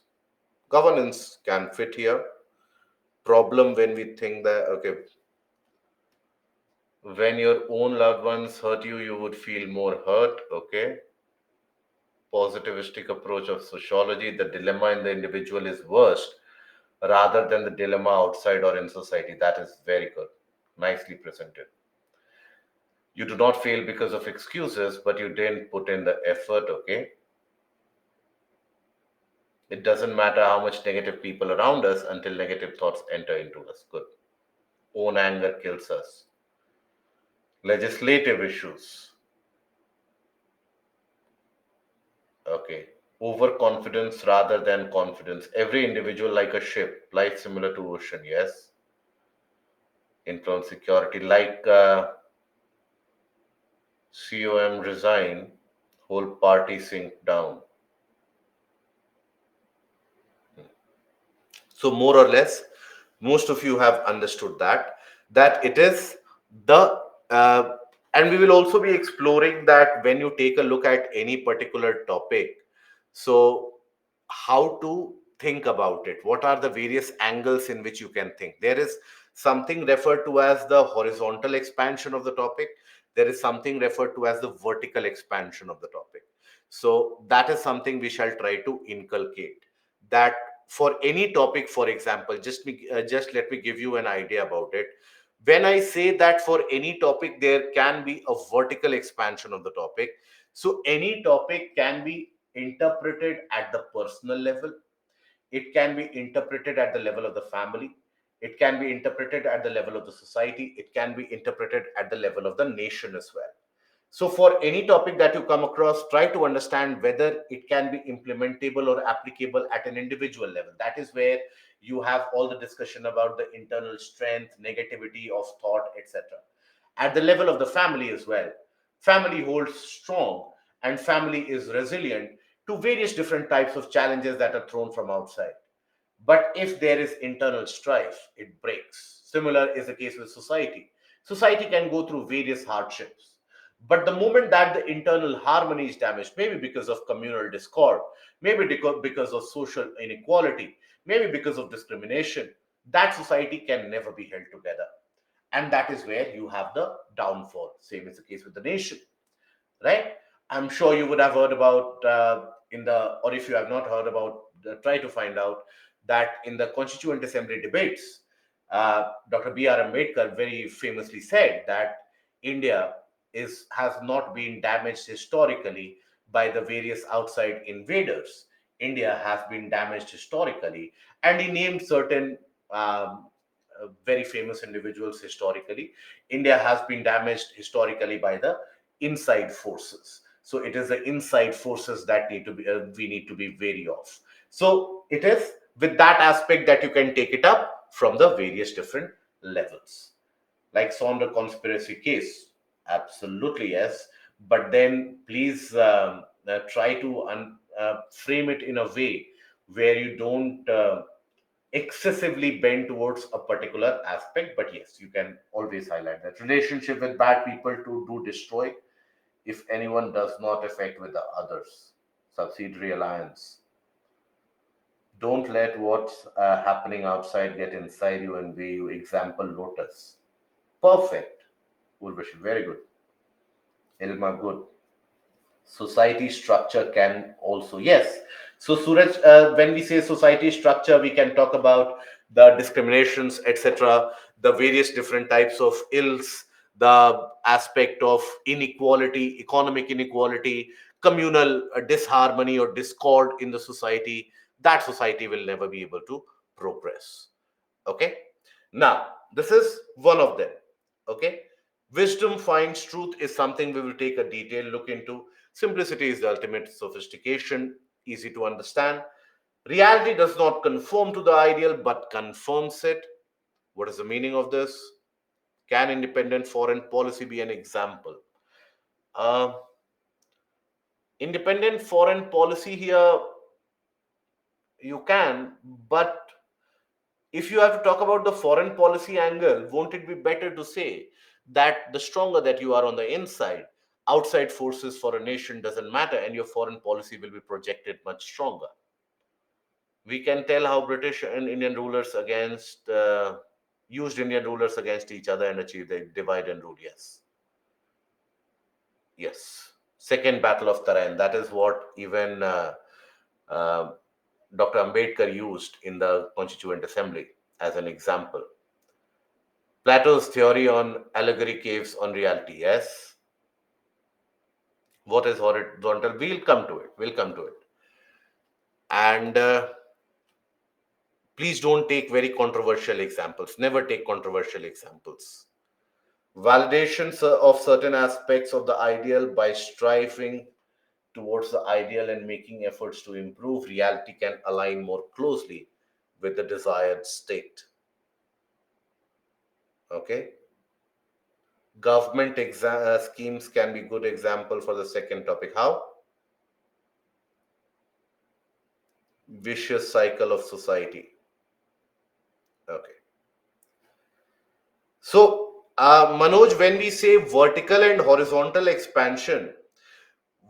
can fit here. Problem when we think that, okay, when your own loved ones hurt you, you would feel more hurt. Okay. Positivistic approach of sociology, the dilemma in the individual is worst rather than the dilemma outside or in society. That is very good. Nicely presented. You do not fail because of excuses, but you didn't put in the effort. Okay. It doesn't matter how much negative people around us until negative thoughts enter into us. Good. Own anger kills us. Legislative issues. Okay. Overconfidence rather than confidence. Every individual like a ship, life similar to ocean. Yes. Influence security, like COM resign, whole party sink down. So more or less, most of you have understood that it is the uh, and we will also be exploring that when you take a look at any particular topic. So how to think about it? What are the various angles in which you can think? There is something referred to as the horizontal expansion of the topic. There is something referred to as the vertical expansion of the topic. So that is something we shall try to inculcate, that for any topic. For example, just let me give you an idea about it. When I say that for any topic there can be a vertical expansion of the topic, so any topic can be interpreted at the personal level, it can be interpreted at the level of the family, it can be interpreted at the level of the society, it can be interpreted at the level of the nation as well. So, for any topic that you come across, try to understand whether it can be implementable or applicable at an individual level. That is where you have all the discussion about the internal strength, negativity of thought, etc. At the level of the family as well, family holds strong and family is resilient to various different types of challenges that are thrown from outside. But if there is internal strife, it breaks. Similar is the case with society. Society can go through various hardships. But the moment that the internal harmony is damaged, maybe because of communal discord, maybe because of social inequality, maybe because of discrimination, that society can never be held together. And that is where you have the downfall. Same is the case with the nation, right? I'm sure you would have heard about or if you have not heard about, try to find out that in the Constituent Assembly debates, Dr. B.R. Ambedkar very famously said that India has not been damaged historically by the various outside invaders. India has been damaged historically, and he named certain very famous individuals historically. India has been damaged historically by the inside forces. So it is the inside forces that need to be we need to be wary of. So it is with that aspect that you can take it up from the various different levels. like Sonder conspiracy case. Absolutely, yes. But then please try to frame it in a way where you don't excessively bend towards a particular aspect. But yes, you can always highlight that relationship with bad people to do destroy if anyone does not affect with the others. Subsidiary alliance. Don't let what's happening outside get inside you and weigh you. Example, Lotus. Perfect. Urvashi, very good. Ilma, good. Society structure can also, yes. So Suraj, when we say society structure, we can talk about the discriminations, etc., the various different types of ills, the aspect of inequality, economic inequality, communal disharmony or discord in the society. That society will never be able to progress. Okay. Now, this is one of them. Okay. Wisdom finds truth is something we will take a detailed look into. Simplicity is the ultimate sophistication, easy to understand. Reality does not conform to the ideal but confirms it. What is the meaning of this? Can independent foreign policy be an example? Uh, Independent foreign policy here, you can, but if you have to talk about the foreign policy angle, won't it be better to say that the stronger that you are on the inside, outside forces for a nation doesn't matter and your foreign policy will be projected much stronger? We can tell how British and Indian rulers against used Indian rulers against each other and achieved the divide and rule. Yes, yes. Second Battle of Tarain. That is what even uh, Dr. Ambedkar used in the Constituent Assembly as an example. Plato's theory on allegory caves on reality. Yes. What is horizontal? We'll come to it. We'll come to it. And please don't take very controversial examples. Never take controversial examples. Validations of certain aspects of the ideal by striving towards the ideal and making efforts to improve reality can align more closely with the desired state. Okay. Government schemes can be good example for the second topic. How? Vicious cycle of society. Okay. So, Manoj, when we say vertical and horizontal expansion,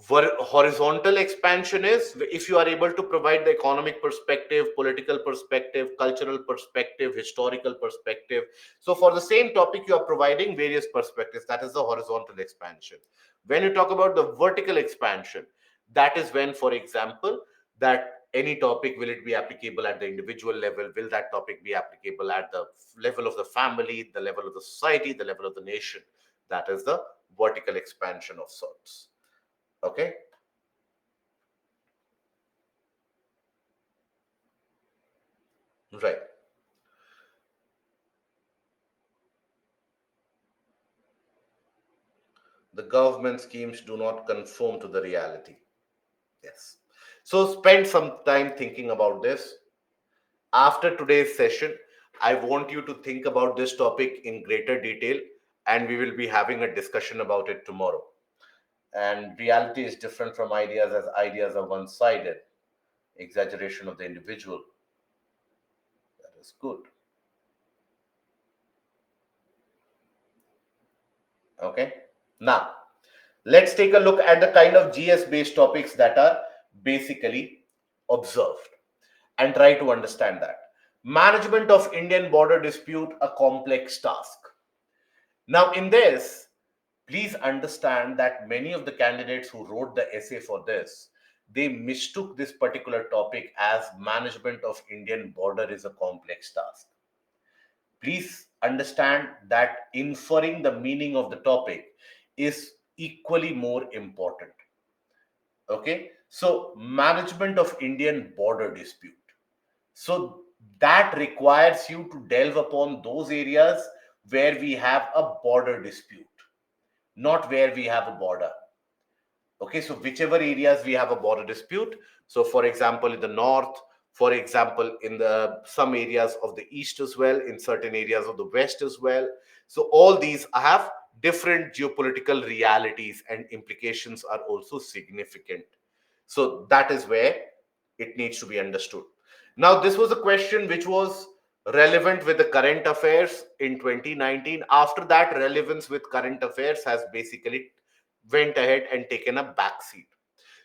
horizontal expansion is if you are able to provide the economic perspective, political perspective, cultural perspective, historical perspective. So for the same topic you are providing various perspectives. That is the horizontal expansion. When you talk about the vertical expansion, that is when, for example, that any topic, will it be applicable at the individual level, will that topic be applicable at the level of the family, the level of the society, the level of the nation. That is the vertical expansion of sorts. Okay. Right. The government schemes do not conform to the reality. Yes. So spend some time thinking about this. After today's session, I want you to think about this topic in greater detail, and we will be having a discussion about it tomorrow. And reality is different from ideas, as ideas are one sided. Exaggeration of the individual. That is good. Okay. Now, let's take a look at the kind of GS based topics that are basically observed and try to understand that. Management of Indian border dispute, a complex task. Now, in this, please understand that many of the candidates who wrote the essay for this, they mistook this particular topic as management of Indian border is a complex task. Please understand that inferring the meaning of the topic is equally more important. Okay, so management of Indian border dispute. So that requires you to delve upon those areas where we have a border dispute, not where we have a border. Okay, so whichever areas we have a border dispute. So, for example, in the north, For example, in the some areas of the east as well, in certain areas of the west as well. So all these have different geopolitical realities, and implications are also significant. So that is where it needs to be understood. Now, this was a question which was relevant with the current affairs in 2019. After that, relevance with current affairs has basically went ahead and taken a backseat.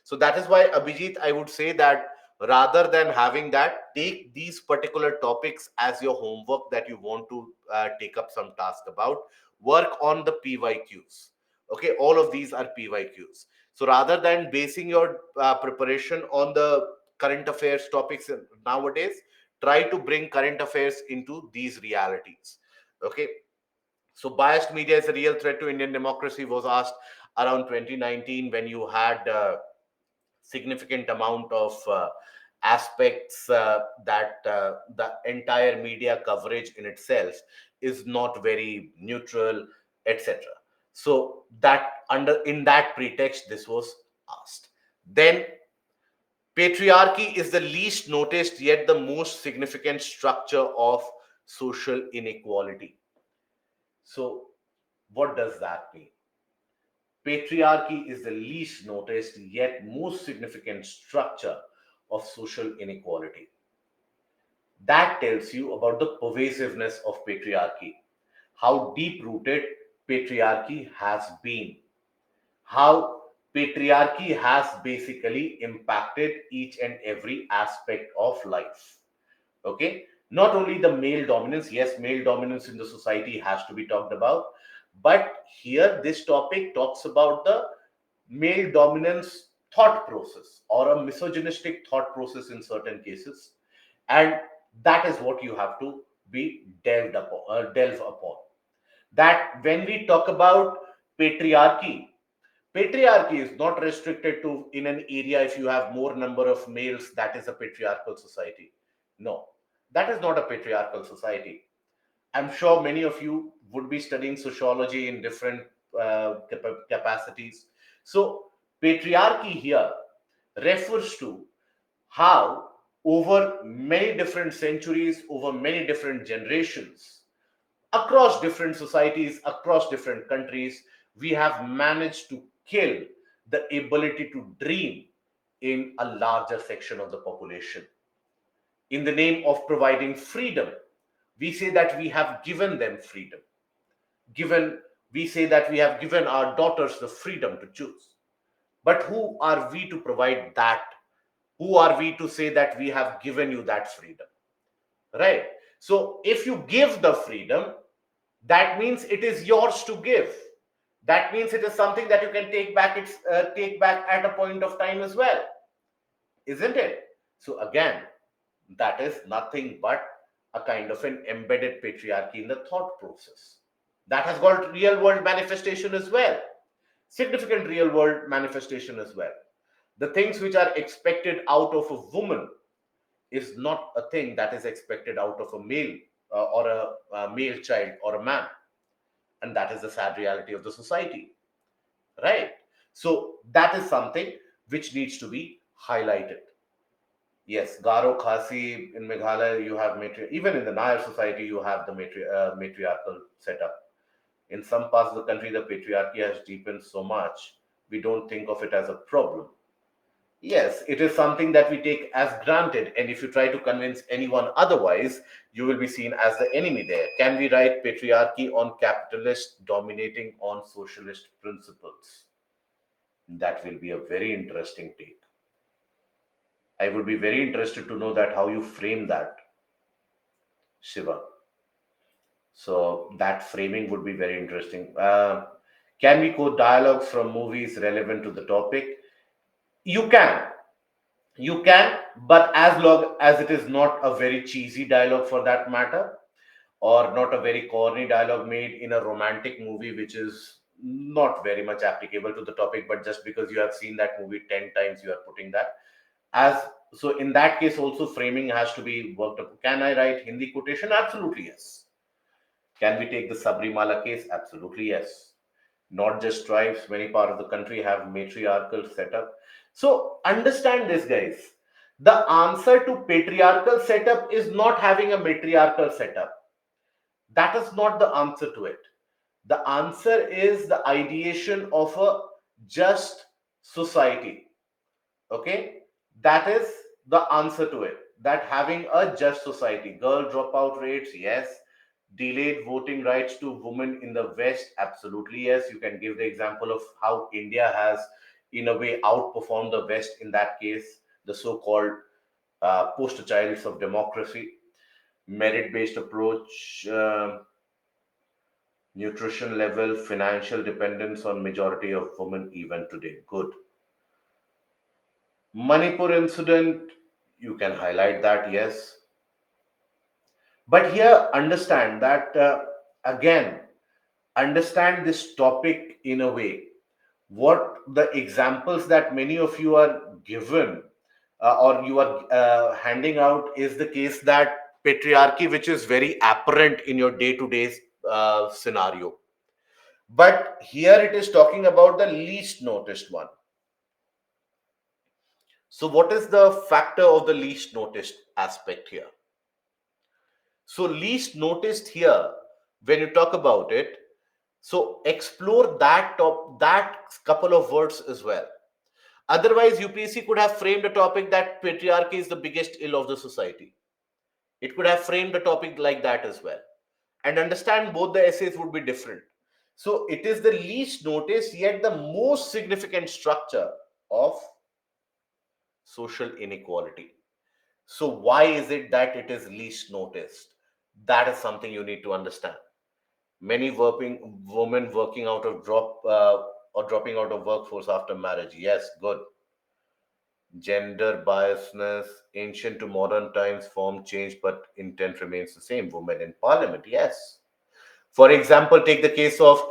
So that is why, Abhijit, I would say that rather than having that, take these particular topics as your homework that you want to take up some task about. Work on the PYQs. Okay, all of these are PYQs. So rather than basing your preparation on the current affairs topics nowadays, try to bring current affairs into these realities. Okay, so biased media is a real threat to Indian democracy was asked around 2019, when you had significant amount of aspects that the entire media coverage in itself is not very neutral, etc. So that under in that pretext this was asked. Then, patriarchy is the least noticed yet the most significant structure of social inequality. So what does that mean? Patriarchy is the least noticed yet most significant structure of social inequality. That tells you about the pervasiveness of patriarchy, how deep rooted patriarchy has been, how patriarchy has basically impacted each and every aspect of life. Okay, not only the male dominance, yes, male dominance in the society has to be talked about, but here this topic talks about the male dominance thought process or a misogynistic thought process in certain cases, and that is what you have to be delve upon. That when we talk about patriarchy, patriarchy is not restricted to in an area. If you have more number of males, that is a patriarchal society. No, that is not a patriarchal society. I'm sure many of you would be studying sociology in different capacities. So, patriarchy here refers to how, over many different centuries, over many different generations, across different societies, across different countries, we have managed to kill the ability to dream in a larger section of the population. In the name of providing freedom, we say that we have given them freedom. Given, we say that we have given our daughters the freedom to choose. But who are we to provide that? Who are we to say that we have given you that freedom? Right? So if you give the freedom, that means it is yours to give. That means it is something that you can take back at a point of time as well, isn't it? So again, that is nothing but a kind of an embedded patriarchy in the thought process that has got real world manifestation as well, significant real world manifestation as well. The things which are expected out of a woman is not a thing that is expected out of a male, or a male child or a man. And that is the sad reality of the society, right? So that is something which needs to be highlighted. Yes, Garo Khasi in Meghalaya, you have even in the Nair society, you have the matriarchal setup. In some parts of the country, the patriarchy has deepened so much, we don't think of it as a problem. Yes, it is something that we take as granted, and if you try to convince anyone otherwise, you will be seen as the enemy there. Can we write patriarchy on capitalist dominating on socialist principles? That will be a very interesting take. I would be very interested to know that how you frame that, Shiva. So that framing would be very interesting. Can we quote dialogues from movies relevant to the topic? You can, you can, but as long as it is not a very cheesy dialogue for that matter, or not a very corny dialogue made in a romantic movie, which is not very much applicable to the topic, but just because you have seen that movie 10 times, you are putting that as. So in that case also, framing has to be worked up. Can I write Hindi quotation? Absolutely yes. Can we take the Sabrimala case? Absolutely yes. Not just tribes, many part of the country have matriarchal setup. So understand this, guys. The answer to patriarchal setup is not having a matriarchal setup. That is not the answer to it. The answer is the ideation of a just society. Okay, that is the answer to it. That having a just society, girl dropout rates, yes. Delayed voting rights to women in the West, absolutely yes. You can give the example of how India has, in a way, outperformed the West in that case, the so-called poster childs of democracy, merit-based approach, nutrition level, financial dependence on majority of women even today. Good. Manipur incident, you can highlight that, yes. But here, understand that again, understand this topic in a way. What the examples that many of you are given or you are handing out is the case that patriarchy, which is very apparent in your day to day scenario. But here it is talking about the least noticed one. So, what is the factor of the least noticed aspect here? So, least noticed here, when you talk about it, so explore that couple of words as well. Otherwise, UPSC could have framed a topic that patriarchy is the biggest ill of the society. It could have framed a topic like that as well. And understand both the essays would be different. So, it is the least noticed yet the most significant structure of social inequality. So, why is it that it is least noticed? That is something you need to understand. Many working women working out of or dropping out of workforce after marriage. Yes, good. Gender biasness, ancient to modern times, form change, but intent remains the same. Women in parliament. Yes. For example, take the case of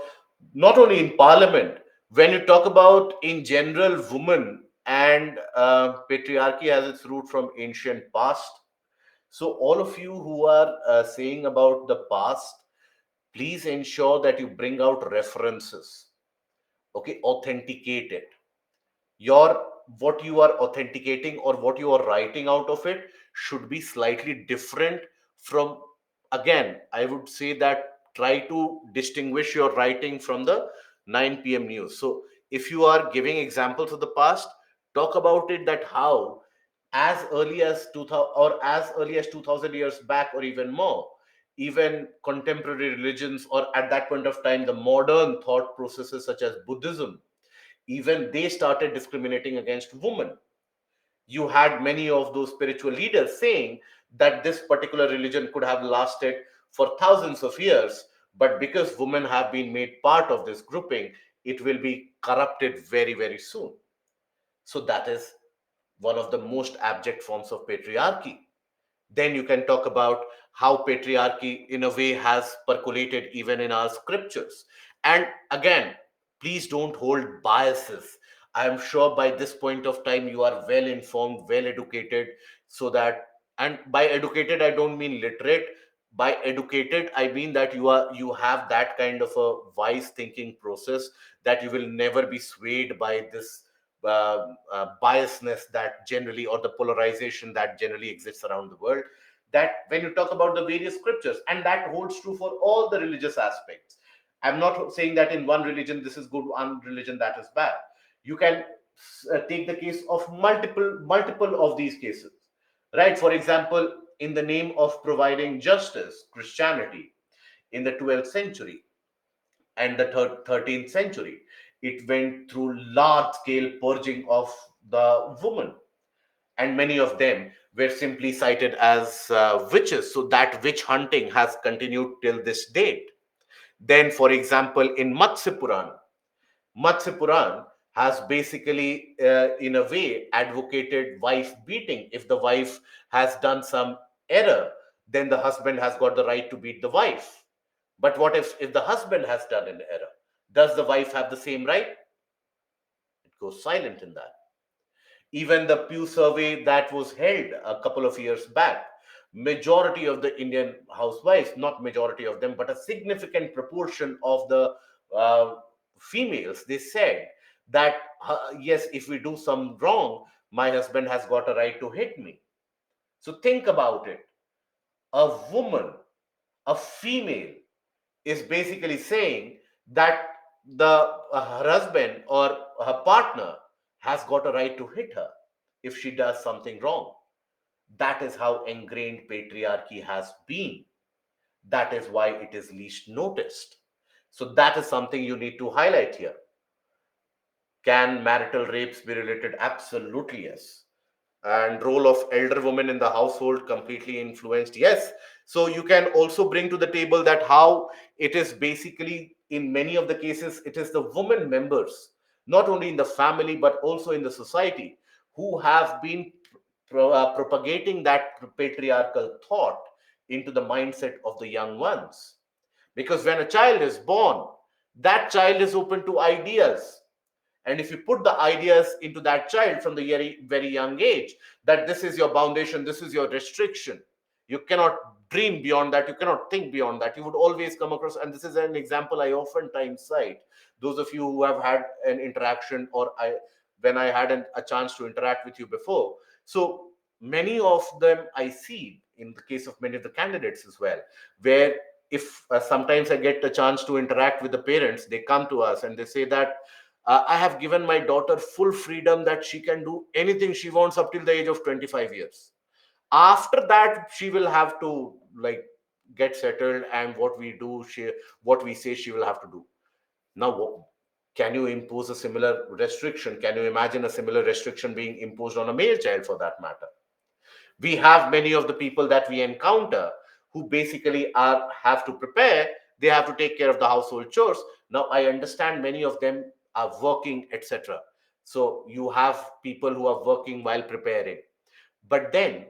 not only in parliament, when you talk about in general women and patriarchy has its root from ancient past. So, all of you who are saying about the past, please ensure that you bring out references. Okay, authenticate it. Your what you are authenticating or what you are writing out of it should be slightly different from, again, I would say that try to distinguish your writing from the 9 p.m. news. So, if you are giving examples of the past, talk about it that how as early as 2000 or as early as 2000 years back or even more, even contemporary religions or at that point of time the modern thought processes such as Buddhism, even they started discriminating against women. You had many of those spiritual leaders saying that this particular religion could have lasted for thousands of years, but because women have been made part of this grouping, it will be corrupted very, very soon. So that is one of the most abject forms of patriarchy. Then you can talk about how patriarchy in a way has percolated even in our scriptures. And again, please don't hold biases. I am sure by this point of time you are well informed, well educated, so that, and by educated I don't mean literate. By educated I mean that you have that kind of a wise thinking process, that you will never be swayed by this biasness that generally, or the polarization that generally exists around the world. That when you talk about the various scriptures, and that holds true for all the religious aspects. I'm not saying that in one religion this is good, one religion that is bad. You can take the case of multiple of these cases, right? For example, in the name of providing justice, Christianity in the 12th century and the 13th century, it went through large scale purging of the women, and many of them were simply cited as witches. So that witch hunting has continued till this date. Then, for example, in Matsya Puran has basically, in a way, advocated wife beating. If the wife has done some error, then the husband has got the right to beat the wife. But what if the husband has done an error? Does the wife have the same right? It goes silent in that. Even the Pew survey that was held a couple of years back, majority of the Indian housewives, not majority of them, but a significant proportion of the uh, females, they said that yes, if we do some wrong, My husband has got a right to hit me. So think about it. A woman, a female, is basically saying that her husband or her partner has got a right to hit her if she does something wrong. That is how ingrained patriarchy has been. That is why it is least noticed. So that is something you need to highlight here. Can marital rapes be related? Absolutely, yes. And role of elder women in the household completely influenced, yes. So you can also bring to the table that how it is basically in many of the cases it is the women members, not only in the family but also in the society, who have been propagating that patriarchal thought into the mindset of the young ones. Because when a child is born, that child is open to ideas, and if you put the ideas into that child from the very, very young age, that this is your foundation, this is your restriction, you cannot dream beyond that, you cannot think beyond that, you would always come across, and this is an example I oftentimes cite. Those of you who have had an interaction, or when I had a chance to interact with you before. So many of them I see in the case of many of the candidates as well, where if sometimes I get a chance to interact with the parents, they come to us and they say that I have given my daughter full freedom that she can do anything she wants up till the age of 25 years. After that, she will have to like get settled, and what we say she will have to do. Now, can you impose a similar restriction? Can you imagine a similar restriction being imposed on a male child for that matter? We have many of the people that we encounter who basically are have to prepare, they have to take care of the household chores. Now I understand many of them are working, etc. So you have people who are working while preparing, but then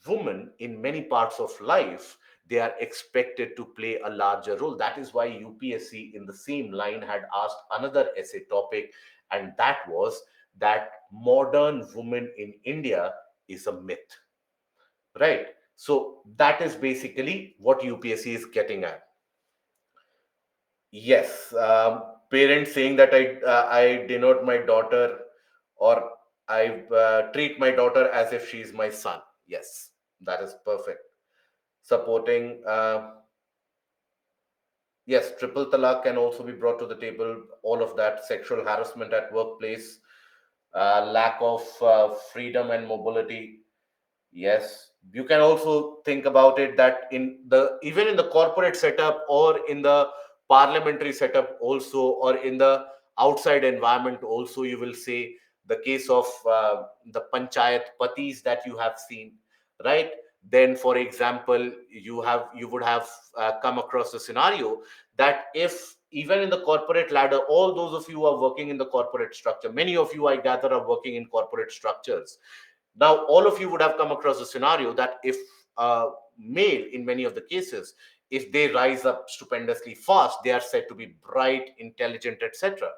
women in many parts of life, they are expected to play a larger role. That is why UPSC in the same line had asked another essay topic, and that was that modern woman in India is a myth. Right. So that is basically what UPSC is getting at. Yes. Parents saying that I denote my daughter, or I treat my daughter as if she is my son. Yes, that is perfect. Supporting. Yes, triple talaq can also be brought to the table. All of that, sexual harassment at workplace, lack of freedom and mobility. Yes, you can also think about it that in the even in the corporate setup, or in the parliamentary setup also, or in the outside environment also, you will say the case of the panchayat patis that you have seen, right? Then, for example, you would have come across a scenario that if even in the corporate ladder, all those of you who are working in the corporate structure, many of you I gather are working in corporate structures. Now, all of you would have come across a scenario that if a male, in many of the cases, if they rise up stupendously fast, they are said to be bright, intelligent, etc.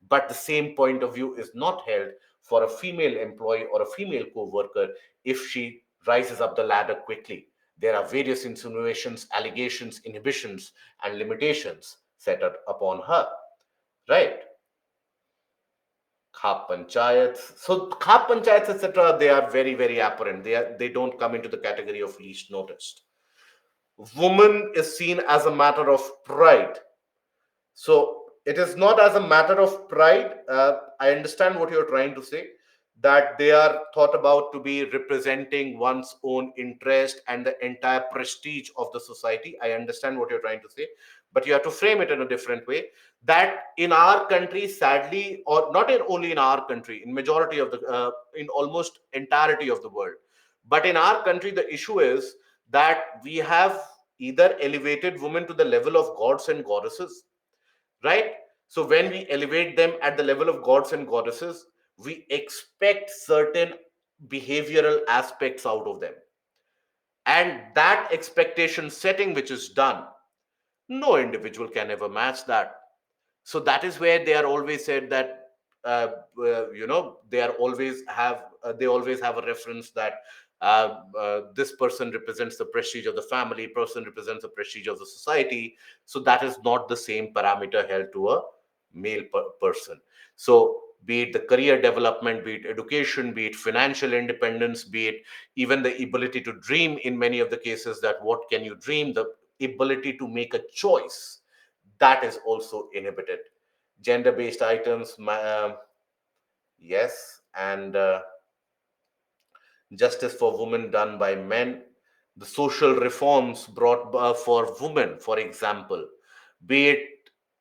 But the same point of view is not held for a female employee or a female co worker if she rises up the ladder quickly. There are various insinuations, allegations, inhibitions, and limitations set upon her, right? Khap panchayats. So khap panchayats, etc., they are very, very apparent. They don't come into the category of least noticed. Woman is seen as a matter of pride. So it is not as a matter of pride. I understand what you're trying to say, that they are thought about to be representing one's own interest and the entire prestige of the society. I understand what you're trying to say, but you have to frame it in a different way. That in our country, sadly, or not in only in our country, in majority of the, in almost entirety of the world, but in our country, the issue is that we have either elevated women to the level of gods and goddesses, right? So when we elevate them at the level of gods and goddesses, we expect certain behavioral aspects out of them. And that expectation setting, which is done, no individual can ever match that. So that is where they are always said that, they always have a reference that this person represents the prestige of the family, person represents the prestige of the society. So that is not the same parameter held to a male person. So be it the career development, be it education, be it financial independence, be it even the ability to dream in many of the cases, that what can you dream, the ability to make a choice, that is also inhibited. Gender based items, yes, and justice for women done by men, the social reforms brought for women, for example, be it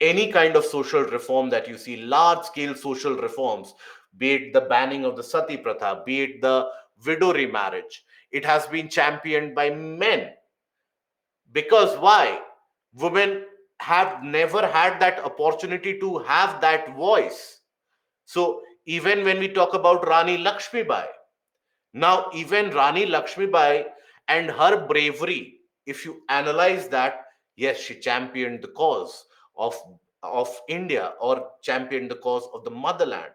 any kind of social reform that you see, large scale social reforms, be it the banning of the sati pratha, be it the widow remarriage, it has been championed by men. Because why? Women have never had that opportunity to have that voice. So even when we talk about Rani Lakshmibai, now, even Rani Lakshmibai and her bravery, if you analyze that, yes, she championed the cause of, of India, or championed the cause of the motherland.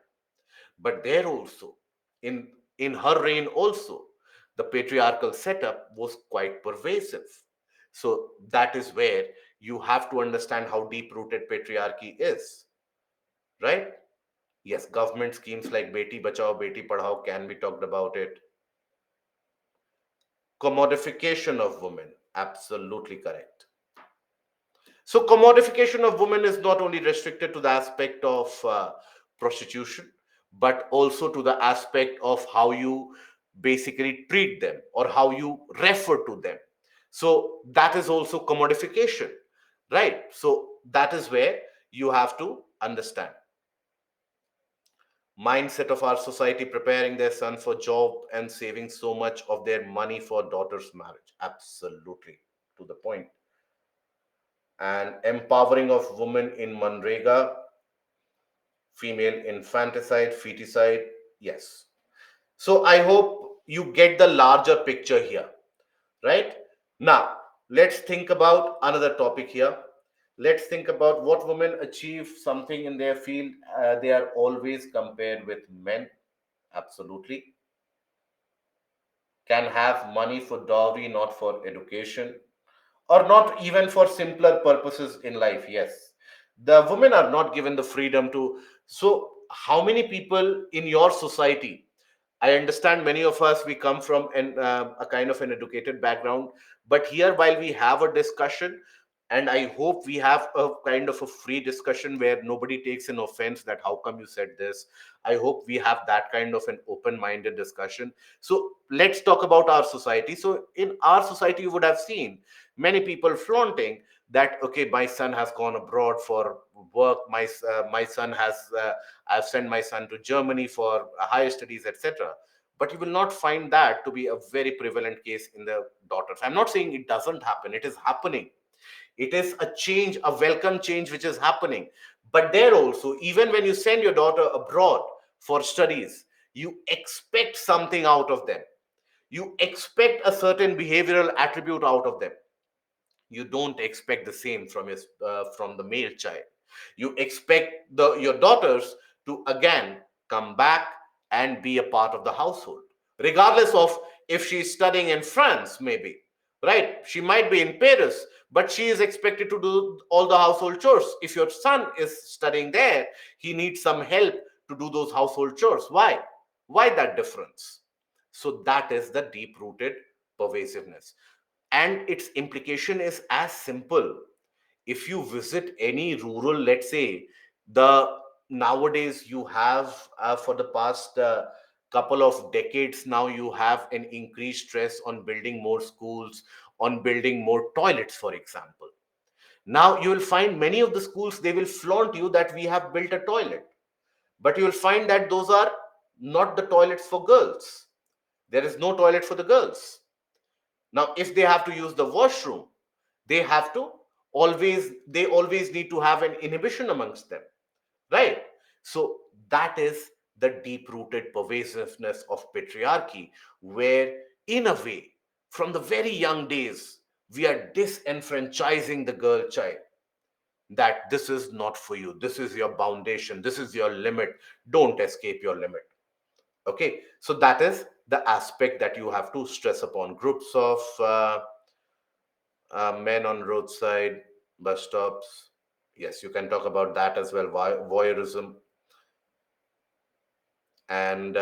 But there also, in, in her reign also, the patriarchal setup was quite pervasive. So that is where you have to understand how deep rooted patriarchy is, right? Yes, government schemes like Beti Bachao, Beti Padhao can be talked about it. Commodification of women, absolutely correct. So commodification of women is not only restricted to the aspect of prostitution, but also to the aspect of how you basically treat them or how you refer to them. So that is also commodification, right? So that is where you have to understand mindset of our society, preparing their son for job and saving so much of their money for daughter's marriage, absolutely to the point. And empowering of women in Manrega, female infanticide, feticide, yes. So I hope you get the larger picture here, right? Now let's think about another topic here. Let's think about what women achieve something in their field, they are always compared with men, absolutely. Can have money for dowry, not for education, or not even for simpler purposes in life. Yes, the women are not given the freedom to. So how many people in your society, I understand many of us, we come from a kind of an educated background, but here while we have a discussion, and I hope we have a kind of a free discussion where nobody takes an offense that how come you said this. I hope we have that kind of an open minded discussion. So let's talk about our society. So in our society, you would have seen many people flaunting that, okay, my son has gone abroad for work, my son has I've sent my son to Germany for higher studies, etc. But you will not find that to be a very prevalent case in the daughters. I'm not saying it doesn't happen, it is happening. It is a change, a welcome change which is happening. But there also, even when you send your daughter abroad for studies, you expect something out of them. You expect a certain behavioral attribute out of them. You don't expect the same from the male child. You expect your daughters to again come back and be a part of the household, regardless of if she's studying in France, maybe, right? She might be in Paris, but she is expected to do all the household chores. If your son is studying there, he needs some help to do those household chores. Why that difference? So that is the deep rooted pervasiveness, and its implication is as simple. If you visit any rural, let's say, the nowadays you have for the past couple of decades now, you have an increased stress on building more schools, on building more toilets, for example. Now you will find many of the schools, they will flaunt you that we have built a toilet, but you will find that those are not the toilets for girls. There is no toilet for the girls. Now if they have to use the washroom, they have to they always need to have an inhibition amongst them, right? So that is the deep rooted pervasiveness of patriarchy, where in a way, from the very young days, we are disenfranchising the girl child, that this is not for you, this is your foundation, this is your limit, don't escape your limit. Okay, so that is the aspect that you have to stress upon. Groups of men on roadside bus stops, yes, you can talk about that as well. Voyeurism, And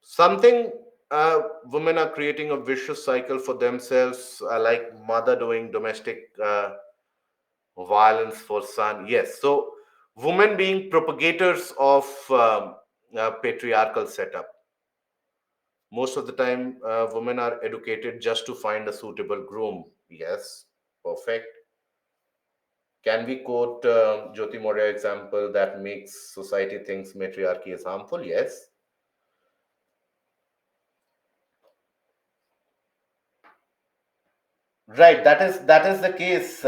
something women are creating a vicious cycle for themselves, like mother doing domestic violence for son. Yes, so women being propagators of patriarchal setup. Most of the time, women are educated just to find a suitable groom. Yes, perfect. Can we quote Jyoti Maurya example that makes society thinks matriarchy is harmful? Yes. Right, that is the case.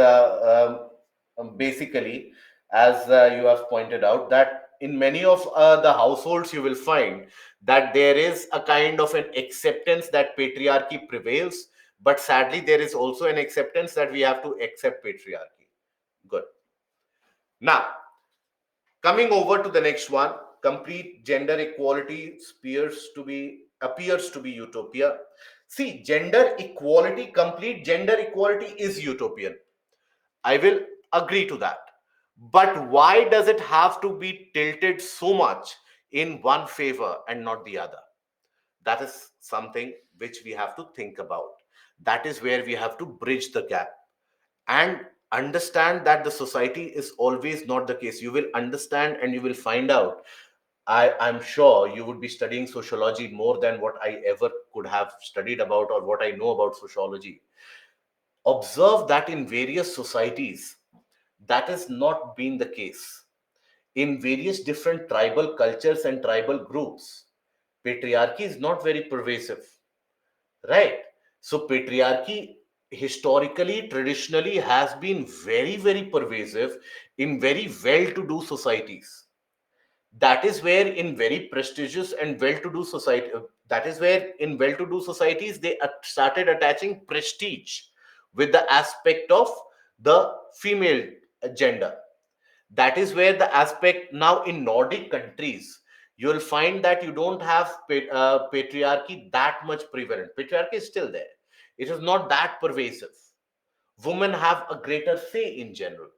Basically, as you have pointed out, that in many of the households you will find that there is a kind of an acceptance that patriarchy prevails, but sadly there is also an acceptance that we have to accept patriarchy. Good. Now, coming over to the next one, complete gender equality appears to be utopia. See, gender equality, complete gender equality is utopian. I will agree to that. But why does it have to be tilted so much in one favor and not the other? That is something which we have to think about. That is where we have to bridge the gap and understand that the society is always not the case. You will understand and you will find out. I'm sure you would be studying sociology more than what I ever could have studied about or what I know about sociology. Observe that in various societies, that has not been the case. In various different tribal cultures and tribal groups, patriarchy is not very pervasive, right? So, patriarchy historically, traditionally has been very, very pervasive in very well to do societies. That is where in very prestigious and well-to-do society, that is where in well-to-do societies they started attaching prestige with the aspect of the female gender. That is where the aspect now in Nordic countries, you will find that you don't have patriarchy that much prevalent. Patriarchy is still there, it is not that pervasive. Women have a greater say in general,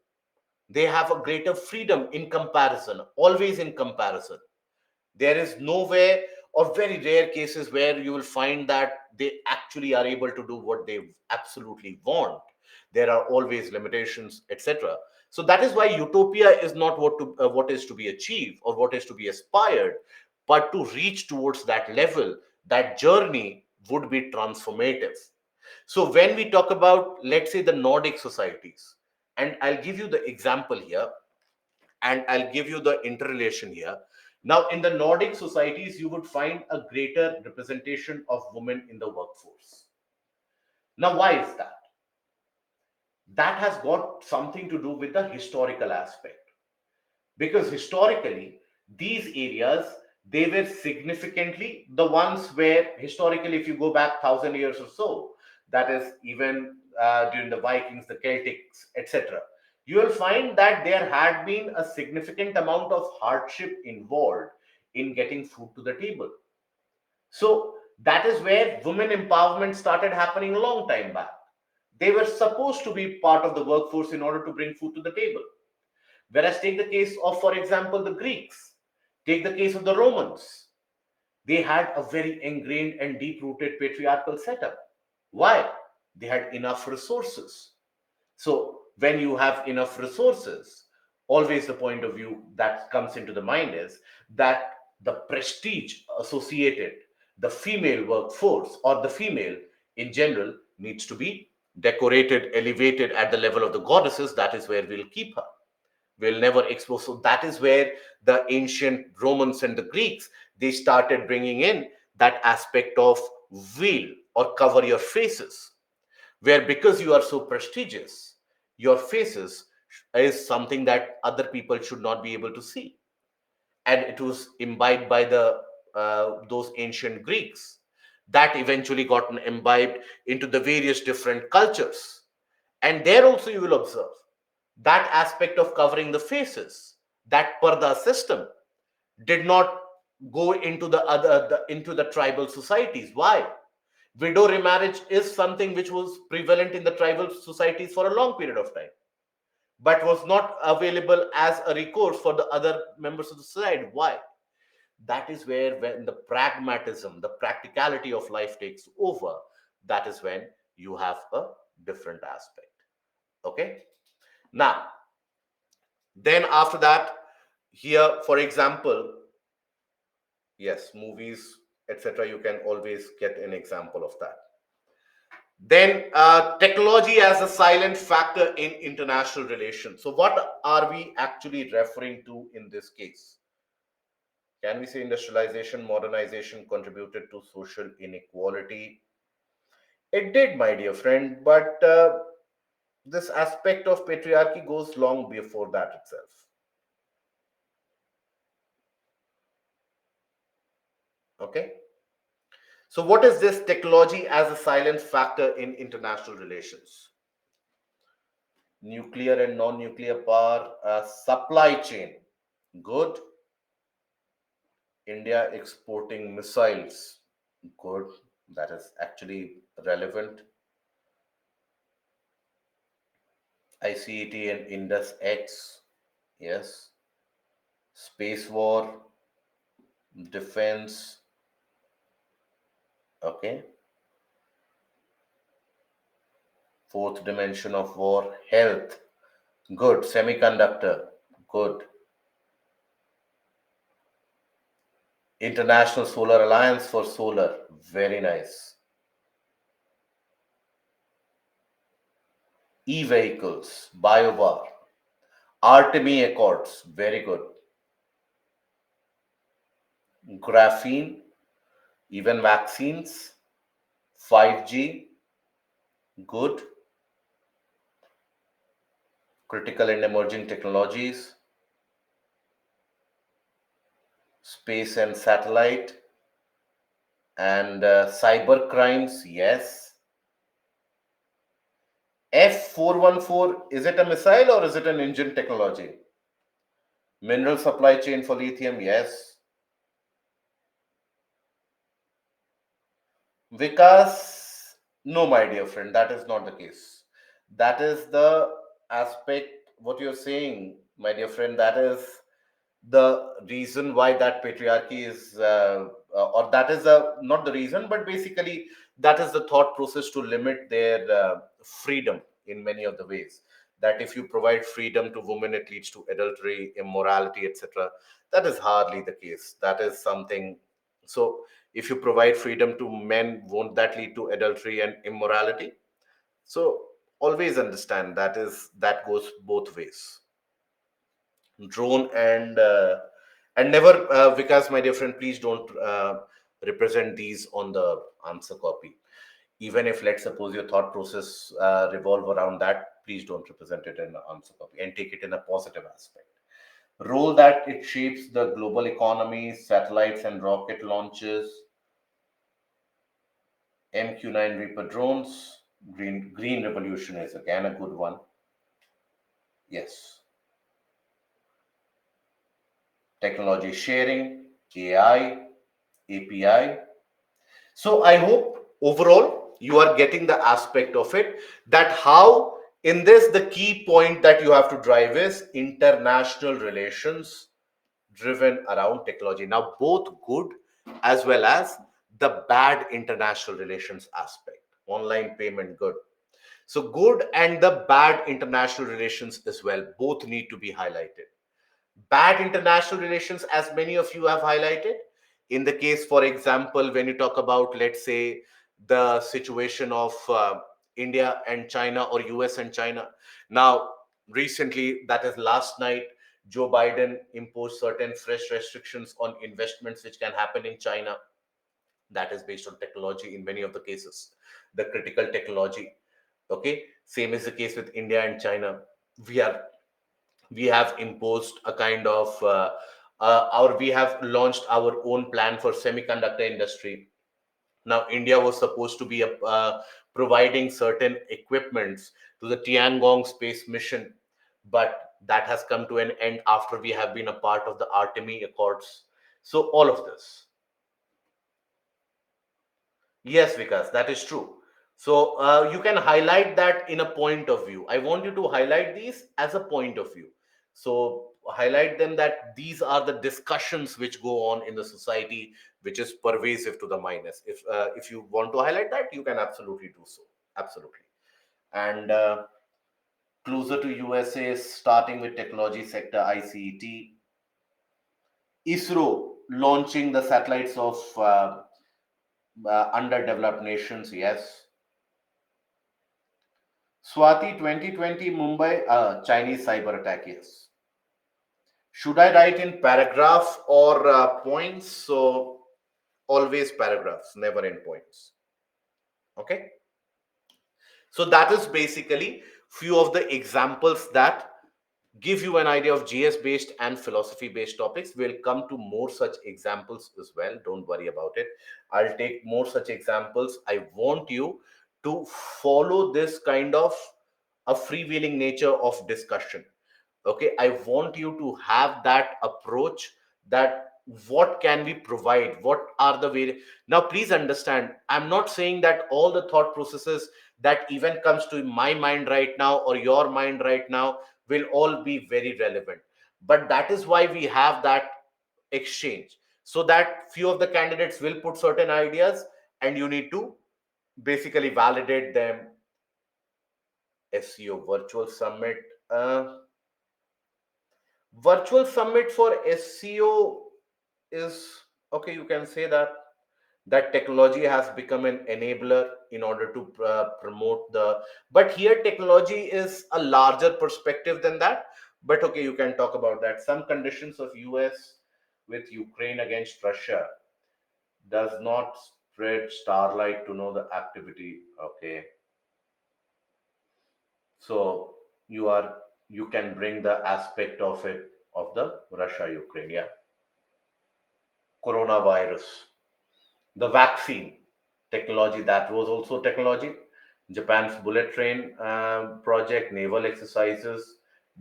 they have a greater freedom in comparison, always in comparison. There is nowhere or very rare cases where you will find that they actually are able to do what they absolutely want. There are always limitations, etc. So that is why utopia is not what is to be achieved or what is to be aspired, but to reach towards that level. That journey would be transformative. So when we talk about, let's say, the Nordic societies, and I'll give you the example here, and I'll give you the interrelation here. Now, in the Nordic societies, you would find a greater representation of women in the workforce. Now, why is that? That has got something to do with the historical aspect, because historically these areas, they were significantly the ones where historically, if you go back 1,000 years or so, that is even during the Vikings, the Celtics, etc., you will find that there had been a significant amount of hardship involved in getting food to the table. So that is where women empowerment started happening a long time back. They were supposed to be part of the workforce in order to bring food to the table. Whereas, take the case of, for example, the Greeks, take the case of the Romans. They had a very ingrained and deep rooted patriarchal setup. Why? They had enough resources. So, when you have enough resources, always the point of view that comes into the mind is that the prestige associated, the female workforce or the female in general, needs to be decorated, elevated at the level of the goddesses. That is where we'll keep her, will never expose. So that is where the ancient Romans and the Greeks, they started bringing in that aspect of veil or cover your faces, where because you are so prestigious, your faces is something that other people should not be able to see. And it was imbibed by the those ancient Greeks, that eventually gotten imbibed into the various different cultures. And there also you will observe that aspect of covering the faces, that parda system did not go into into the tribal societies. Why? Widow remarriage is something which was prevalent in the tribal societies for a long period of time. but was not available as a recourse for the other members of the society. Why? That is where, when the pragmatism, the practicality of life takes over, that is when you have a different aspect. Okay. Now, then after that, here, for example, yes, movies, etc., you can always get an example of that. Then technology as a silent factor in international relations. So what are we actually referring to in this case? Can we say industrialization, modernization contributed to social inequality? It did, my dear friend, but this aspect of patriarchy goes long before that itself. Okay. So, what is this technology as a silent factor in international relations? Nuclear and non nuclear power, supply chain. Good. India exporting missiles. Good. That is actually relevant. ICET and Indus X. Yes. Space war, defense. Okay. Fourth dimension of war, health. Good. Semiconductor. Good. International Solar Alliance for solar. Very nice. E-vehicles, biobar. Artemy Accords. Very good. Graphene, even vaccines. 5G. Good. Critical and emerging technologies. Space and satellite. And cyber crimes. Yes. F414, is it a missile or is it an engine technology? Mineral supply chain for lithium, yes. Vikas, no, my dear friend, that is not the case. That is the aspect, what you're saying, my dear friend, that is the reason why that patriarchy is, or that is not the reason, but basically that is the thought process to limit their freedom in many of the ways. That if you provide freedom to women, it leads to adultery, immorality, etc. That is hardly the case. That is something. So, if you provide freedom to men, won't that lead to adultery and immorality? So, always understand that goes both ways. Drone and never, Vikas, my dear friend, please don't represent these on the answer copy. Even if, let's suppose, your thought process revolve around that, please don't represent it in the answer copy and take it in a positive aspect. Role that it shapes the global economy, satellites and rocket launches. MQ-9 Reaper drones. Green revolution is again a good one. Yes. Technology sharing, AI, API. So I hope overall you are getting the aspect of it, that how in this the key point that you have to drive is international relations driven around technology. Now, both good as well as the bad international relations aspect. Online payment, good. So, good and the bad international relations as well, both need to be highlighted. Bad international relations, as many of you have highlighted, in the case, for example, when you talk about, let's say, the situation of India and China, or US and China. Now, recently, that is last night, Joe Biden imposed certain fresh restrictions on investments which can happen in China. That is based on technology in many of the cases, the critical technology. Okay, same is the case with India and China. We are we have imposed a kind of our we have launched our own plan for semiconductor industry. Now, India was supposed to be providing certain equipments to the Tiangong space mission, but that has come to an end after we have been a part of the Artemy Accords. So, all of this. Yes, Vikas, that is true. So you can highlight that in a point of view. I want you to highlight these as a point of view. So highlight them that these are the discussions which go on in the society, which is pervasive to the minus. If you want to highlight that, you can absolutely do so. Absolutely. And closer to USA, starting with technology sector, ICET, ISRO launching the satellites of underdeveloped nations. Yes. Swati 2020 Mumbai, Chinese cyber attack. Yes. Should I write in paragraph or points? So always paragraphs, never in points. Okay. So that is basically few of the examples that give you an idea of GS based and philosophy based topics. We'll come to more such examples as well. Don't worry about it. I'll take more such examples. I want you to follow this kind of a freewheeling nature of discussion. Okay, I want you to have that approach, that what can we provide, what are the way. Now please understand, I'm not saying that all the thought processes that even comes to my mind right now or your mind right now will all be very relevant, but that is why we have that exchange, so that few of the candidates will put certain ideas and you need to basically validate them. SEO virtual summit, uh, virtual summit for SEO is okay. You can say that technology has become an enabler in order to promote the. But here, technology is a larger perspective than that. But okay, you can talk about that. Some conditions of US with Ukraine against Russia does not spread starlight to know the activity. Okay, so you can bring the aspect of it of the Russia Ukraine. Yeah, coronavirus, the vaccine technology, that was also technology. Japan's bullet train project, naval exercises,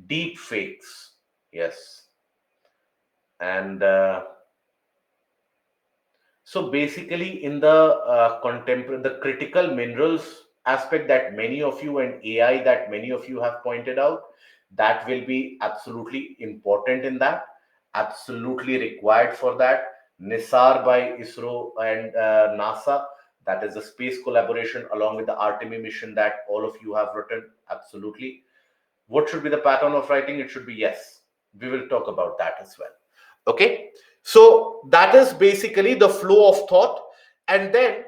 deep fakes. Yes. And so basically, in the contemporary, the critical minerals aspect that many of you, and AI that many of you have pointed out, that will be absolutely important in that, absolutely required for that. NISAR by ISRO and NASA, that is a space collaboration along with the Artemis mission that all of you have written, absolutely. What should be the pattern of writing? It should be yes. We will talk about that as well. Okay. So that is basically the flow of thought. And then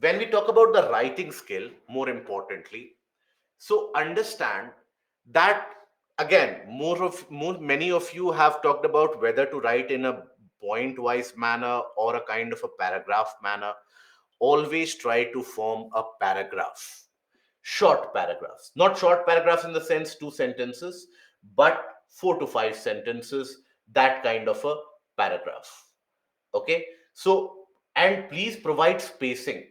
when we talk about the writing skill, more importantly, so understand that again, many of you have talked about whether to write in a point wise manner or a kind of a paragraph manner. Always try to form a paragraph, short paragraphs, not short paragraphs in the sense two sentences, but 4 to 5 sentences, that kind of a paragraph. Okay, so and please provide spacing.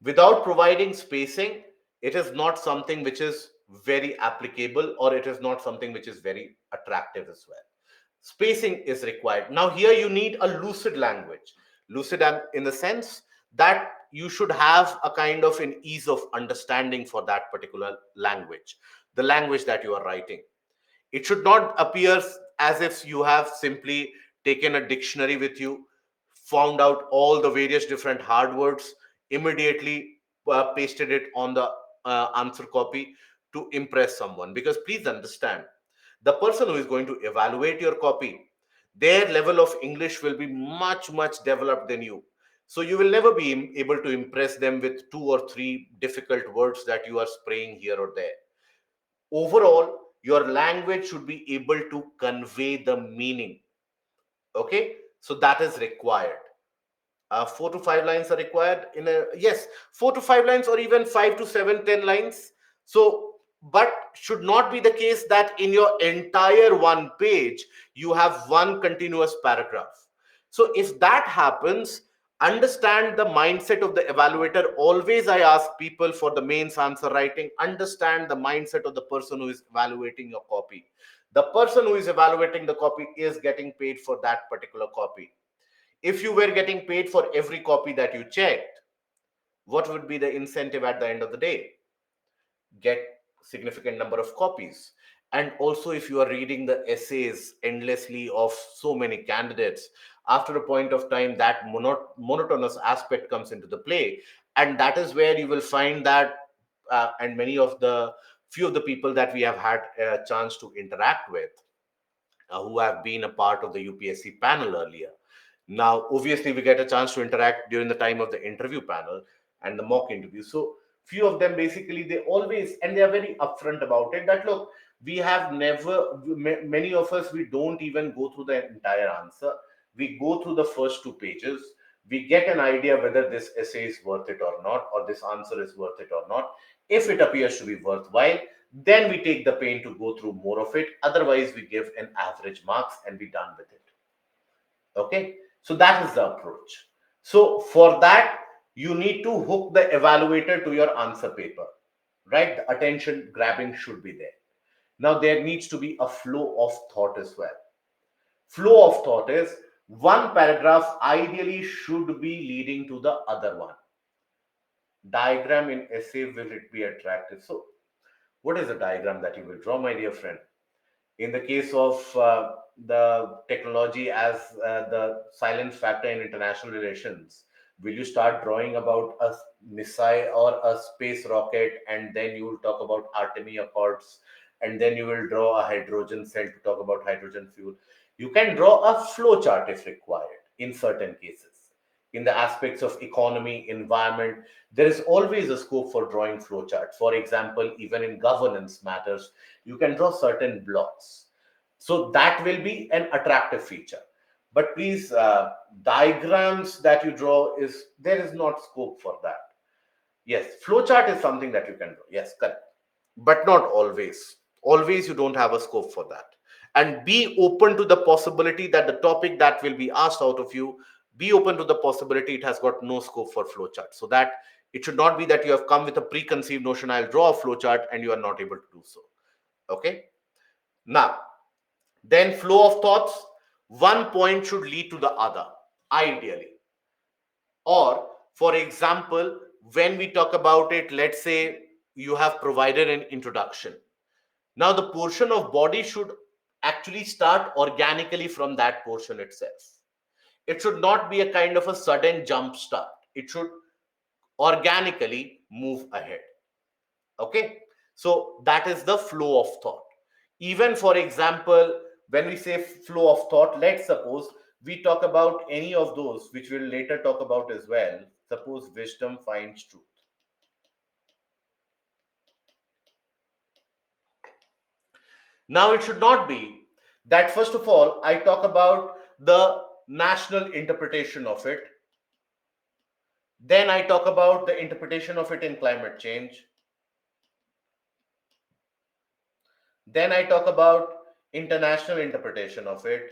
Without providing spacing, it is not something which is very applicable, or it is not something which is very attractive as well. Spacing is required. Now here you need a lucid language, lucid in the sense that you should have a kind of an ease of understanding for that particular language, the language that you are writing. It should not appear as if you have simply taken a dictionary with you, found out all the various different hard words, immediately pasted it on the answer copy to impress someone. Because please understand, the person who is going to evaluate your copy, their level of English will be much, much developed than you. So you will never be able to impress them with 2 or 3 difficult words that you are spraying here or there. Overall, your language should be able to convey the meaning. Okay, so that is required. 4 to 5 lines are required in a, yes, 4 to 5 lines, or even 5 to 7, 10 lines. So but should not be the case that in your entire one page you have one continuous paragraph. So if that happens, understand the mindset of the evaluator. Always I ask people for the mains answer writing, understand the mindset of the person who is evaluating your copy. The person who is evaluating the copy is getting paid for that particular copy. If you were getting paid for every copy that you checked, What would be the incentive at the end of the day? Get significant number of copies. And also, if you are reading the essays endlessly of so many candidates, after a point of time, that monotonous aspect comes into the play. And that is where you will find that, and many of the few of the people that we have had a chance to interact with, who have been a part of the UPSC panel earlier. Now, obviously, we get a chance to interact during the time of the interview panel and the mock interview. So, few of them basically, they always, and they are very upfront about it, that look, we have never, many of us, we don't even go through the entire answer. We go through the first two pages. We get an idea whether this essay is worth it or not, or this answer is worth it or not. If it appears to be worthwhile, then we take the pain to go through more of it. Otherwise, we give an average marks and be done with it. Okay, so that is the approach. So for that, you need to hook the evaluator to your answer paper, right? The attention grabbing should be there. Now there needs to be a flow of thought as well. Flow of thought is one paragraph ideally should be leading to the other one. Diagram in essay, will it be attractive? So what is the diagram that you will draw, my dear friend? In the case of the technology as the silent factor in international relations, will you start drawing about a missile or a space rocket, and then you will talk about Artemis Accords, and then you will draw a hydrogen cell to talk about hydrogen fuel? You can draw a flow chart if required in certain cases. In the aspects of economy, environment, there is always a scope for drawing flow chart. For example, even in governance matters, you can draw certain blocks. So that will be an attractive feature. But please, diagrams that you draw, is there is not scope for that. Yes, flowchart is something that you can draw. Yes, correct. But not always. Always you don't have a scope for that. And be open to the possibility that the topic that will be asked out of you, be open to the possibility it has got no scope for flowchart. So that it should not be that you have come with a preconceived notion, I'll draw a flowchart, and you are not able to do so. Okay. Now, then flow of thoughts, one point should lead to the other, ideally. Or, for example, when we talk about it, let's say you have provided an introduction. Now, the portion of body should actually start organically from that portion itself. It should not be a kind of a sudden jump start. It should organically move ahead. Okay, so that is the flow of thought. Even for example, when we say flow of thought, let's suppose we talk about any of those which we'll later talk about as well. Suppose wisdom finds truth. Now it should not be that first of all I talk about the national interpretation of it, then I talk about the interpretation of it in climate change, then I talk about international interpretation of it,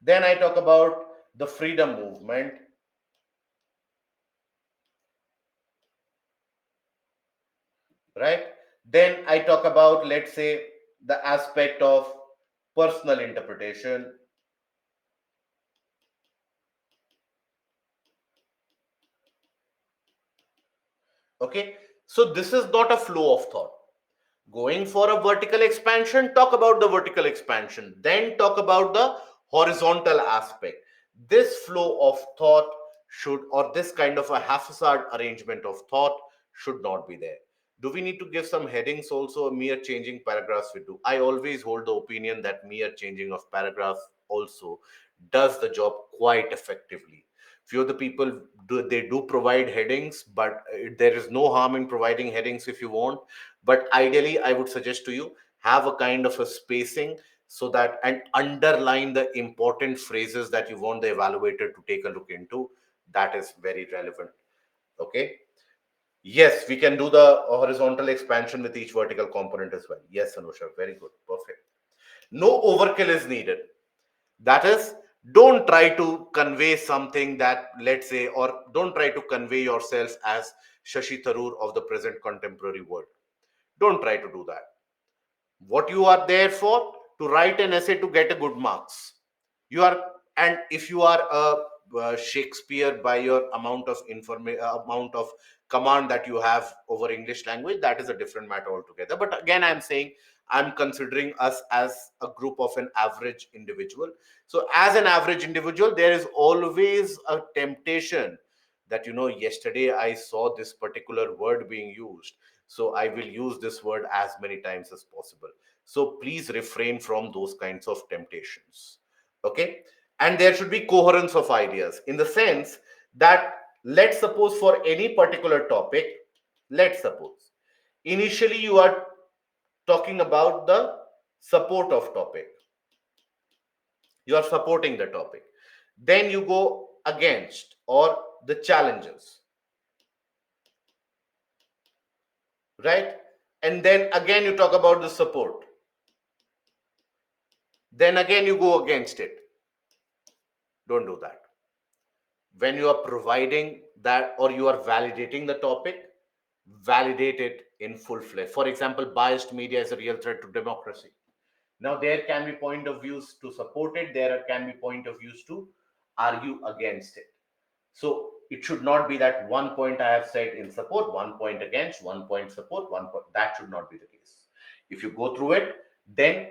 then I talk about the freedom movement, right? Then I talk about, let's say, the aspect of personal interpretation. Okay, so this is not a flow of thought. Going for a vertical expansion, talk about the vertical expansion, then talk about the horizontal aspect. This flow of thought should, or this kind of a haphazard arrangement of thought should not be there. Do we need to give some headings also? Mere changing paragraphs we do. I always hold the opinion that mere changing of paragraphs also does the job quite effectively. Few of the people do, they do provide headings, but there is no harm in providing headings if you want. But ideally I would suggest to you, have a kind of a spacing, so that, and underline the important phrases that you want the evaluator to take a look into. That is very relevant. Okay, yes, we can do the horizontal expansion with each vertical component as well. Yes, Anusha, very good, perfect. No overkill is needed. That is, don't try to convey something that, let's say, or don't try to convey yourself as Shashi Tharoor of the present contemporary world. Don't try to do that. What you are there for, to write an essay to get a good marks. You are, and if you are a Shakespeare by your amount of command that you have over English language. That is a different matter altogether. But again, I'm saying I'm considering us as a group of an average individual. So as an average individual, there is always a temptation that, yesterday I saw this particular word being used, so I will use this word as many times as possible. So please refrain from those kinds of temptations. Okay. And there should be coherence of ideas, in the sense that, let's suppose for any particular topic, let's suppose initially you are talking about the support of topic, you are supporting the topic, then you go against or the challenges, right? And then again you talk about the support, then again you go against it. Don't do that. When you are providing that or you are validating the topic, validate it in full fledged. For example, biased media is a real threat to democracy. Now there can be point of views to support it, there can be point of views to argue against it. So it should not be that one point I have said in support, one point against, one point support, one point. That should not be the case. If you go through it, then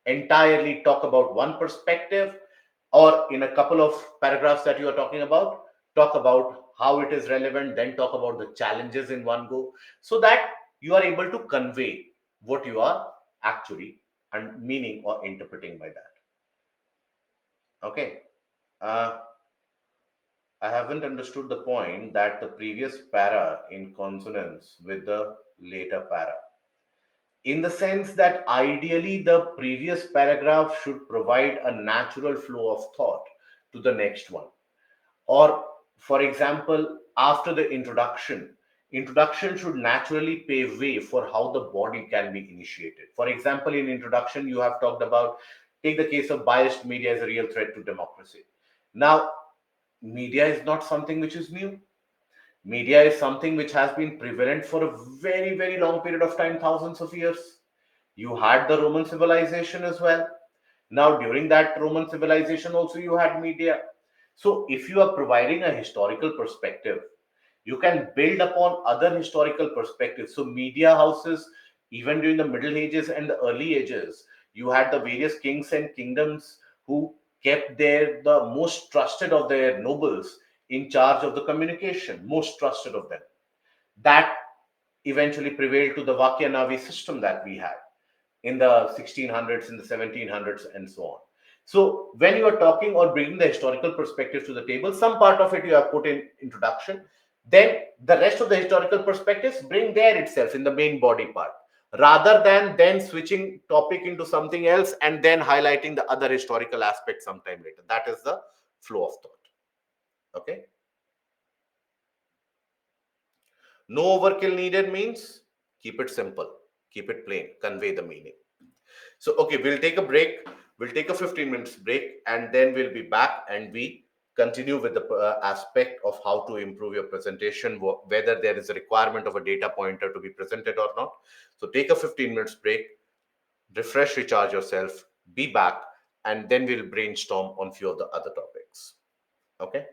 entirely talk about one perspective, or in a couple of paragraphs that you are talking about, talk about how it is relevant, then talk about the challenges in one go, so that you are able to convey what you are actually and meaning or interpreting by that. Okay. uh, I haven't understood the point that the previous para in consonance with the later para, in the sense that ideally the previous paragraph should provide a natural flow of thought to the next one. Or for example, after the introduction should naturally pave way for how the body can be initiated. For example, in introduction you have talked about, take the case of biased media as a real threat to democracy. Now, media is not something which is new. Media is something which has been prevalent for a very, very long period of time, thousands of years. You had the Roman civilization as well. Now, during that Roman civilization, also you had media. So, if you are providing a historical perspective, you can build upon other historical perspectives. So, media houses, even during the Middle Ages and the early ages, you had the various kings and kingdoms who kept the most trusted of their nobles in charge of the communication, most trusted of them. That eventually prevailed to the Vakya Navi system that we had in the 1600s, in the 1700s, and so on. So, when you are talking or bringing the historical perspective to the table, some part of it you have put in introduction, then the rest of the historical perspectives bring there itself in the main body part, rather than then switching topic into something else and then highlighting the other historical aspect sometime later. That is the flow of thought. Okay. No overkill needed means keep it simple, keep it plain, convey the meaning. So, okay, we'll take a break. We'll take a 15 minutes break, and then we'll be back and we continue with the aspect of how to improve your presentation, whether there is a requirement of a data pointer to be presented or not. So, take a 15 minutes break, refresh, recharge yourself, be back, and then we'll brainstorm on few of the other topics. Okay.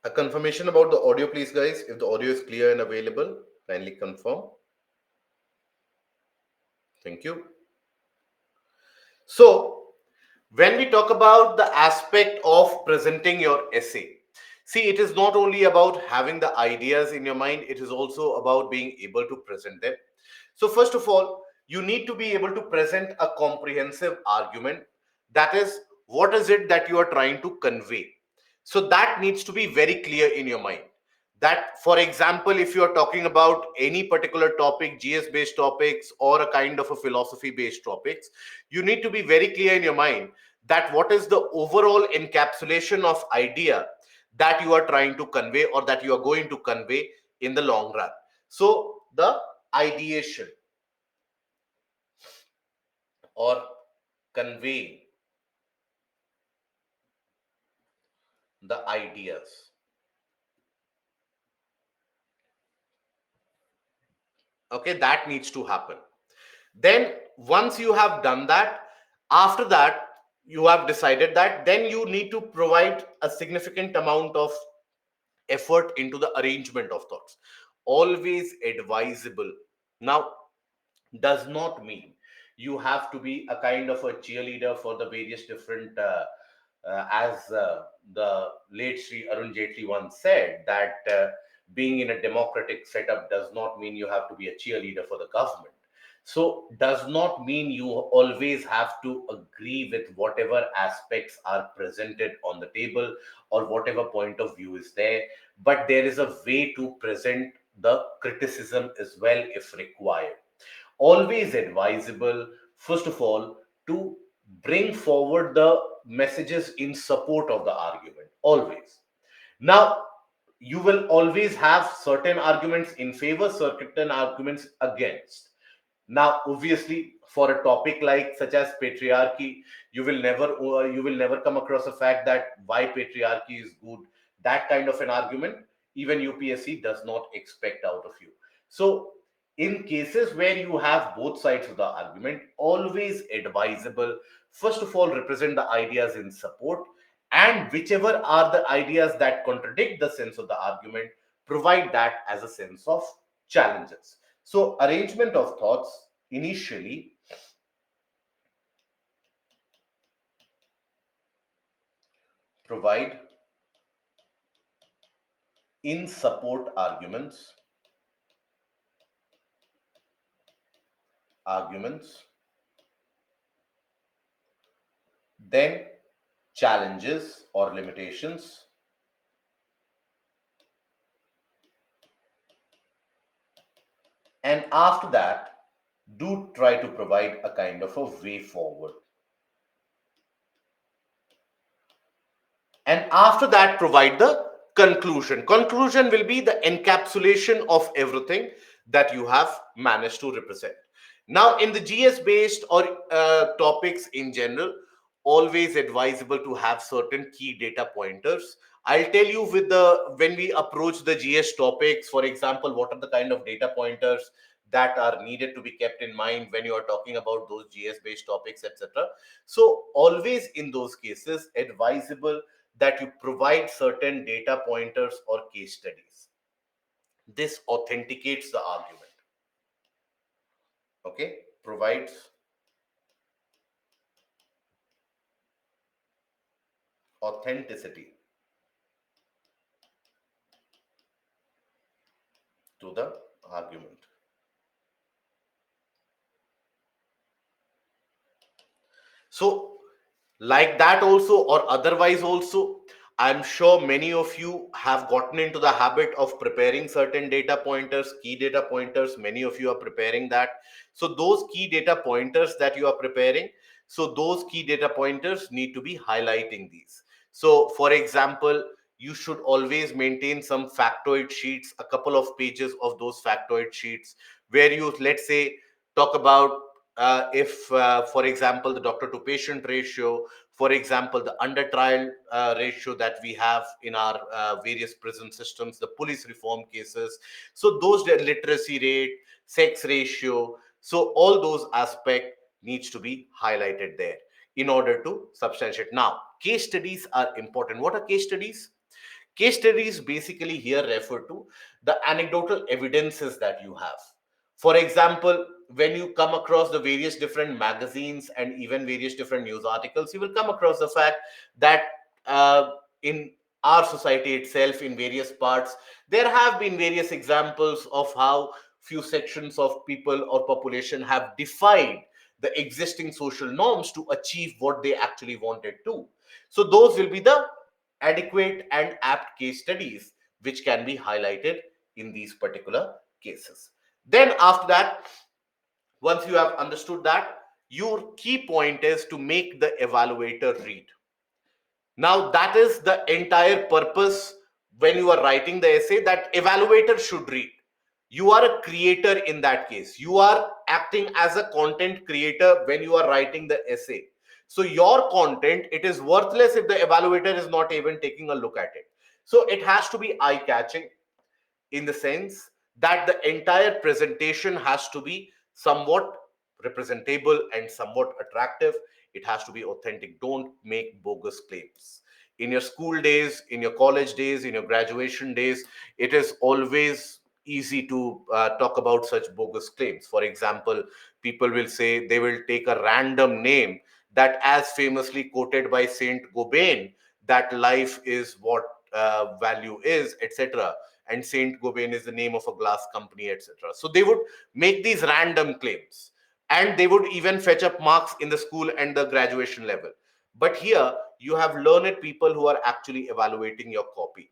A confirmation about the audio, please, guys. If the audio is clear and available, kindly confirm. Thank you. So, when we talk about the aspect of presenting your essay, see, it is not only about having the ideas in your mind, it is also about being able to present them. So, first of all, you need to be able to present a comprehensive argument. That is, what is it that you are trying to convey? So, that needs to be very clear in your mind. That, for example, if you are talking about any particular topic, GS based topics, or a kind of a philosophy based topics, you need to be very clear in your mind that what is the overall encapsulation of idea that you are trying to convey or that you are going to convey in the long run. So, the ideation or conveying the ideas. Okay, that needs to happen. Then, once you have done that, after that, you have decided that, then you need to provide a significant amount of effort into the arrangement of thoughts. Always advisable. Now, does not mean you have to be a kind of a cheerleader for the various different as the late Sri Arun Jaitley once said that being in a democratic setup does not mean you have to be a cheerleader for the government. So does not mean you always have to agree with whatever aspects are presented on the table or whatever point of view is there, but there is a way to present the criticism as well if required. Always advisable, first of all, to bring forward the messages in support of the argument. Always. Now, you will always have certain arguments in favor, certain arguments against. Now, obviously, for a topic like such as patriarchy, you will never come across the fact that why patriarchy is good. That kind of an argument, even UPSC does not expect out of you. So, in cases where you have both sides of the argument, always advisable. First of all, represent the ideas in support, and whichever are the ideas that contradict the sense of the argument, provide that as a sense of challenges. So, arrangement of thoughts initially provide in support arguments, then challenges or limitations, and after that, do try to provide a kind of a way forward. And after that, provide the conclusion will be the encapsulation of everything that you have managed to represent. Now, in the GS based or topics in general, always advisable to have certain key data pointers. I'll tell you with the when we approach the GS topics, for example, what are the kind of data pointers that are needed to be kept in mind when you are talking about those GS based topics, etc. So always in those cases advisable that you provide certain data pointers or case studies. This authenticates the argument. Okay, provides authenticity to the argument. So, like that also, or otherwise also, I'm sure many of you have gotten into the habit of preparing certain data pointers, key data pointers. Many of you are preparing that. So, those key data pointers that you are preparing, so those key data pointers need to be highlighting these. So, for example, you should always maintain some factoid sheets, a couple of pages of those factoid sheets, where you, let's say, talk about if, for example, the doctor to patient ratio, for example, the under trial ratio that we have in our various prison systems, the police reform cases. So those literacy rate, sex ratio, so all those aspect needs to be highlighted there in order to substantiate. Now, case studies are important. What are case studies? Case studies basically here refer to the anecdotal evidences that you have. For example, when you come across the various different magazines and even various different news articles, you will come across the fact that in our society itself, in various parts, there have been various examples of how few sections of people or population have defied the existing social norms to achieve what they actually wanted to. So those will be the adequate and apt case studies which can be highlighted in these particular cases. Then after that, once you have understood that, your key point is to make the evaluator read. Now, that is the entire purpose when you are writing the essay, that evaluator should read. You are a creator in that case. You are acting as a content creator when you are writing the essay. So your content, it is worthless if the evaluator is not even taking a look at it. So it has to be eye catching, in the sense that the entire presentation has to be somewhat representable and somewhat attractive. It has to be authentic. Don't make bogus claims. In your school days, in your college days, in your graduation days, it is always easy to talk about such bogus claims. For example, people will say, they will take a random name that, as famously quoted by Saint Gobain, that life is what value is, etc., and Saint Gobain is the name of a glass company, etc. So they would make these random claims, and they would even fetch up marks in the school and the graduation level. But here you have learned people who are actually evaluating your copy.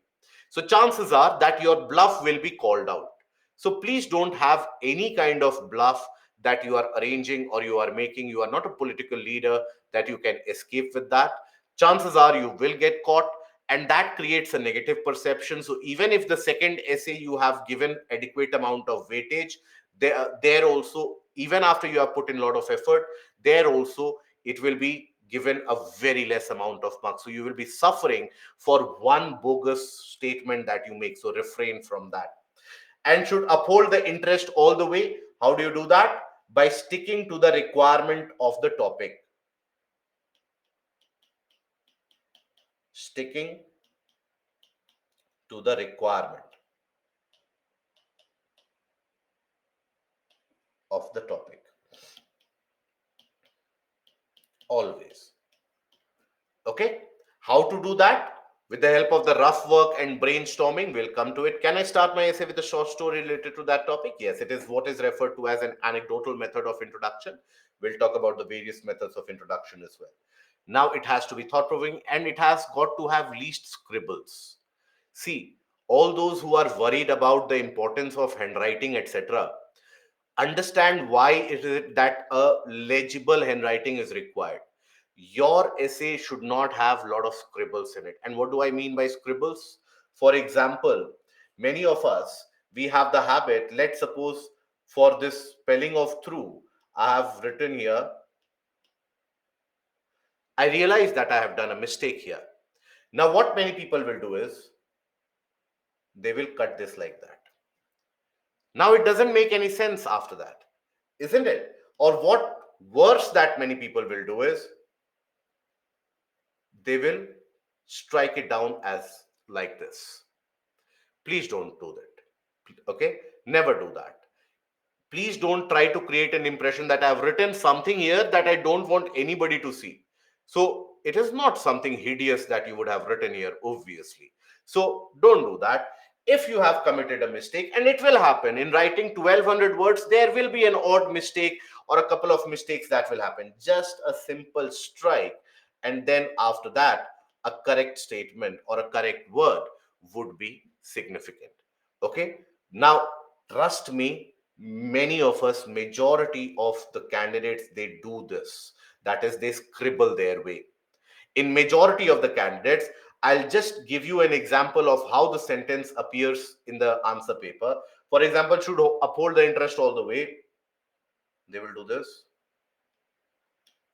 So chances are that your bluff will be called out. So please don't have any kind of bluff that you are arranging or you are making. You are not a political leader that you can escape with that. Chances are you will get caught, and that creates a negative perception. So even if the second essay you have given adequate amount of weightage, there also, even after you have put in a lot of effort, there also it will be given a very less amount of marks. So you will be suffering for one bogus statement that you make. So refrain from that, and should uphold the interest all the way. How do you do that? By sticking to the requirement of the topic. Sticking to the requirement of the topic, always. Okay, how to do that? With the help of the rough work and brainstorming, we'll come to it. Can I start my essay with a short story related to that topic? Yes, it is what is referred to as an anecdotal method of introduction. We'll talk about the various methods of introduction as well. Now it has to be thought provoking, and it has got to have least scribbles. See, all those who are worried about the importance of handwriting, etc., understand why it is that a legible handwriting is required. Your essay should not have a lot of scribbles in it. And what do I mean by scribbles? For example, many of us, we have the habit, let's suppose for this spelling of through, I have written here, I realize that I have done a mistake here. Now, what many people will do is they will cut this like that. Now, it doesn't make any sense after that, isn't it? Or what worse that many people will do is they will strike it down as like this. Please don't do that. Okay? Never do that. Please don't try to create an impression that I've written something here that I don't want anybody to see. So it is not something hideous that you would have written here, obviously. So don't do that. If you have committed a mistake, and it will happen in writing 1200 words, there will be an odd mistake or a couple of mistakes that will happen. Just a simple strike, and then after that, a correct statement or a correct word would be significant. Okay? Now, trust me, many of us, majority of the candidates, they do this. That is, they scribble their way. In majority of the candidates, I'll just give you an example of how the sentence appears in the answer paper. For example, should uphold the interest all the way, they will do this,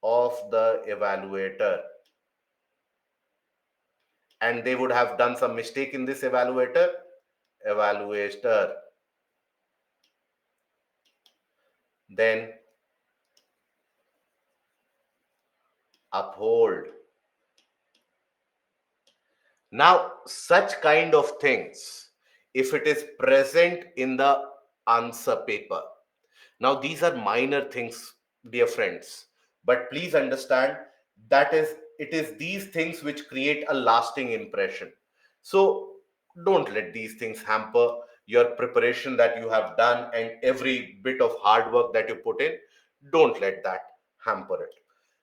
of the evaluator, and they would have done some mistake in this evaluator, then uphold Now, such kind of things, if it is present in the answer paper, now these are minor things, dear friends, but please understand that is it is these things which create a lasting impression. So don't let these things hamper your preparation that you have done and every bit of hard work that you put in. Don't let that hamper it.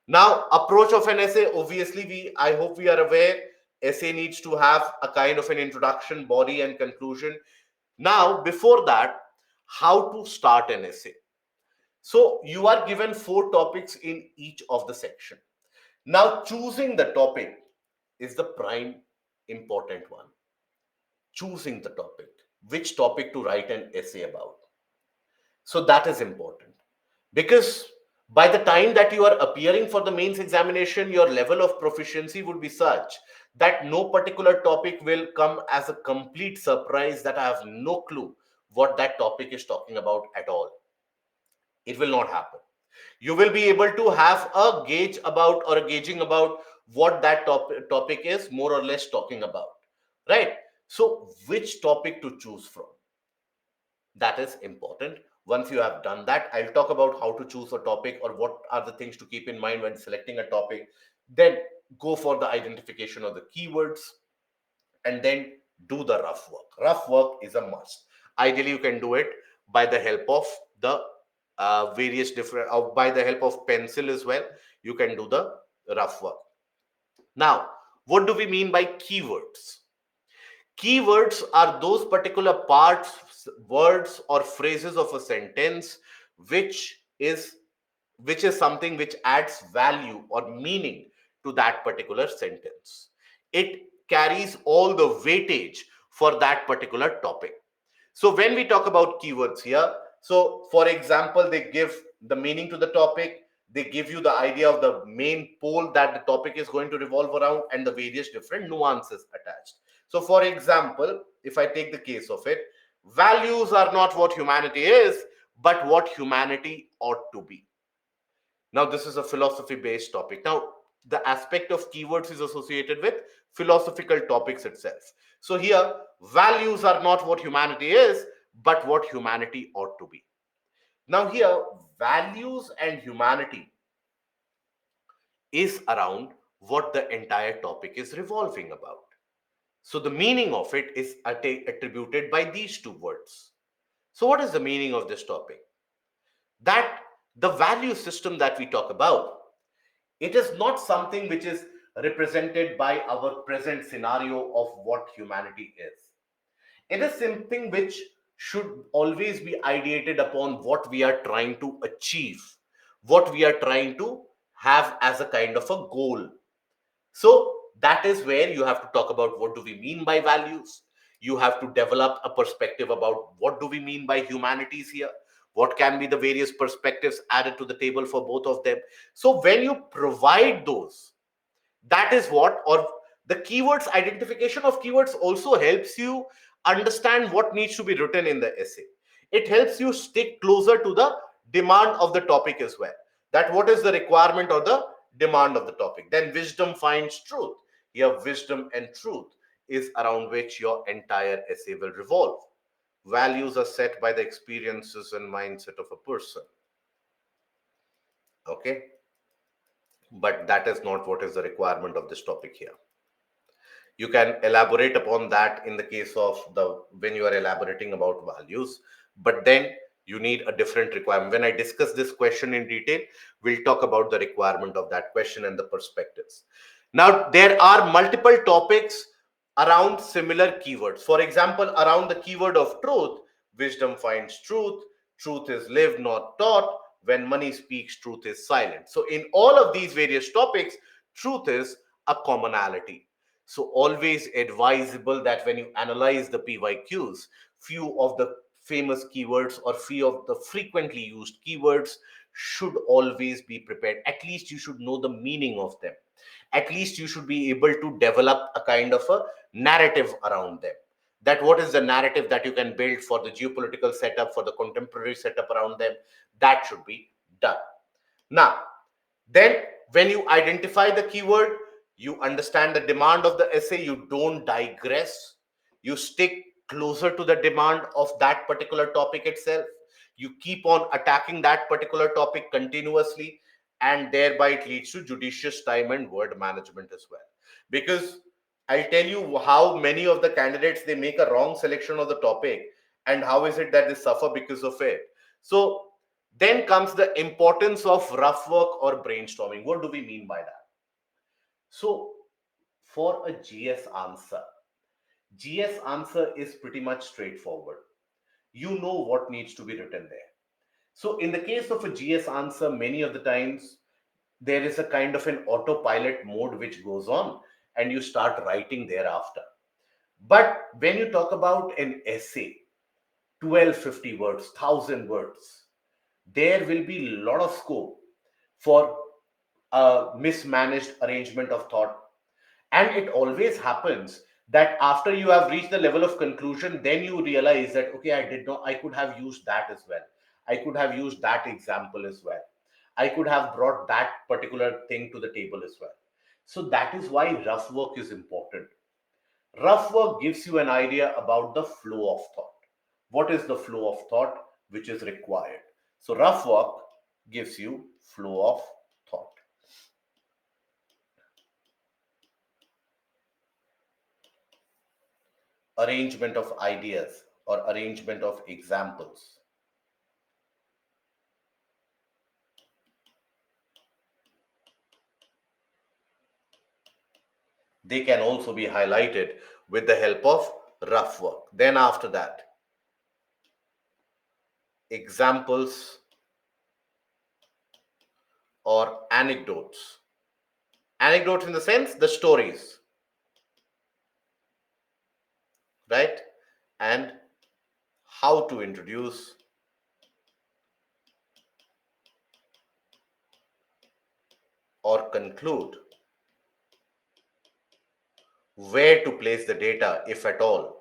Now, approach of an essay, obviously, I hope we are aware, essay needs to have a kind of an introduction, body, and conclusion. Now, before that, how to start an essay. So you are given 4 topics in each of the section. Now, choosing the topic is the prime important one. Choosing the topic, which topic to write an essay about. So that is important because by the time that you are appearing for the mains examination, your level of proficiency would be such that no particular topic will come as a complete surprise that I have no clue what that topic is talking about at all. It will not happen. You will be able to have a gauge about or a gauging about what that topic is more or less talking about, right? So which topic to choose from, that is important. Once you have done that, I'll talk about how to choose a topic or what are the things to keep in mind when selecting a topic. Then go for the identification of the keywords and then do the rough work. Rough work is a must. Ideally you can do it by the help of the various different by the help of pencil as well. You can do the rough work. Now, what do we mean by keywords? Keywords are those particular parts, words, or phrases of a sentence which is something which adds value or meaning to that particular sentence. It carries all the weightage for that particular topic. So when we talk about keywords here, so for example, they give the meaning to the topic, they give you the idea of the main pole that the topic is going to revolve around and the various different nuances attached. So for example, if I take the case of it, values are not what humanity is, but what humanity ought to be. Now, this is a philosophy based topic. Now, the aspect of keywords is associated with philosophical topics itself. So, here, values are not what humanity is, but what humanity ought to be. Now, here, values and humanity is around what the entire topic is revolving about. So, the meaning of it is attributed by these 2 words. So, what is the meaning of this topic? That the value system that we talk about, it is not something which is represented by our present scenario of what humanity is. It is something which should always be ideated upon what we are trying to achieve, what we are trying to have as a kind of a goal. So that is where you have to talk about what do we mean by values. You have to develop a perspective about what do we mean by humanities here. What can be the various perspectives added to the table for both of them. So when you provide those, that is what, or the keywords, identification of keywords also helps you understand what needs to be written in the essay. It helps you stick closer to the demand of the topic as well, that what is the requirement or the demand of the topic. Then wisdom finds truth. Here wisdom and truth is around which your entire essay will revolve. Values are set by the experiences and mindset of a person, okay, but that is not what is the requirement of this topic here. You can elaborate upon that in the case of the when you are elaborating about values, but then you need a different requirement. When I discuss this question in detail, we'll talk about the requirement of that question and the perspectives. Now there are multiple topics around similar keywords. For example, around the keyword of truth, wisdom finds truth, truth is lived not taught, when money speaks truth is silent. So in all of these various topics, truth is a commonality. So always advisable that when you analyze the PYQs, few of the famous keywords or few of the frequently used keywords should always be prepared. At least you should know the meaning of them. At least you should be able to develop a kind of a narrative around them. That what is the narrative that you can build for the geopolitical setup, for the contemporary setup around them, that should be done. Now, then when you identify the keyword, You understand the demand of the essay, you don't digress, you stick closer to the demand of that particular topic itself, you keep on attacking that particular topic continuously, and thereby it leads to judicious time and word management as well. Because I'll tell you how many of the candidates, they make a wrong selection of the topic, and how is it that they suffer because of it. So then comes the importance of rough work or brainstorming. What do we mean by that? So for a GS answer is pretty much straightforward. You know what needs to be written there. So in the case of a GS answer, many of the times there is a kind of an autopilot mode which goes on, and you start writing thereafter. But when you talk about an essay, 1250 words, 1000 words, there will be a lot of scope for a mismanaged arrangement of thought. And it always happens that after you have reached the level of conclusion, then you realize that, okay, I could have used that as well. I could have used that example as well. I could have brought that particular thing to the table as well. So that is why rough work is important. Rough work gives you an idea about the flow of thought. What is the flow of thought which is required? So rough work gives you flow of thought. Arrangement of ideas or arrangement of examples. They can also be highlighted with the help of rough work. Then after that, examples or anecdotes. Anecdotes in the sense, the stories, right? And how to introduce or conclude, where to place the data, if at all,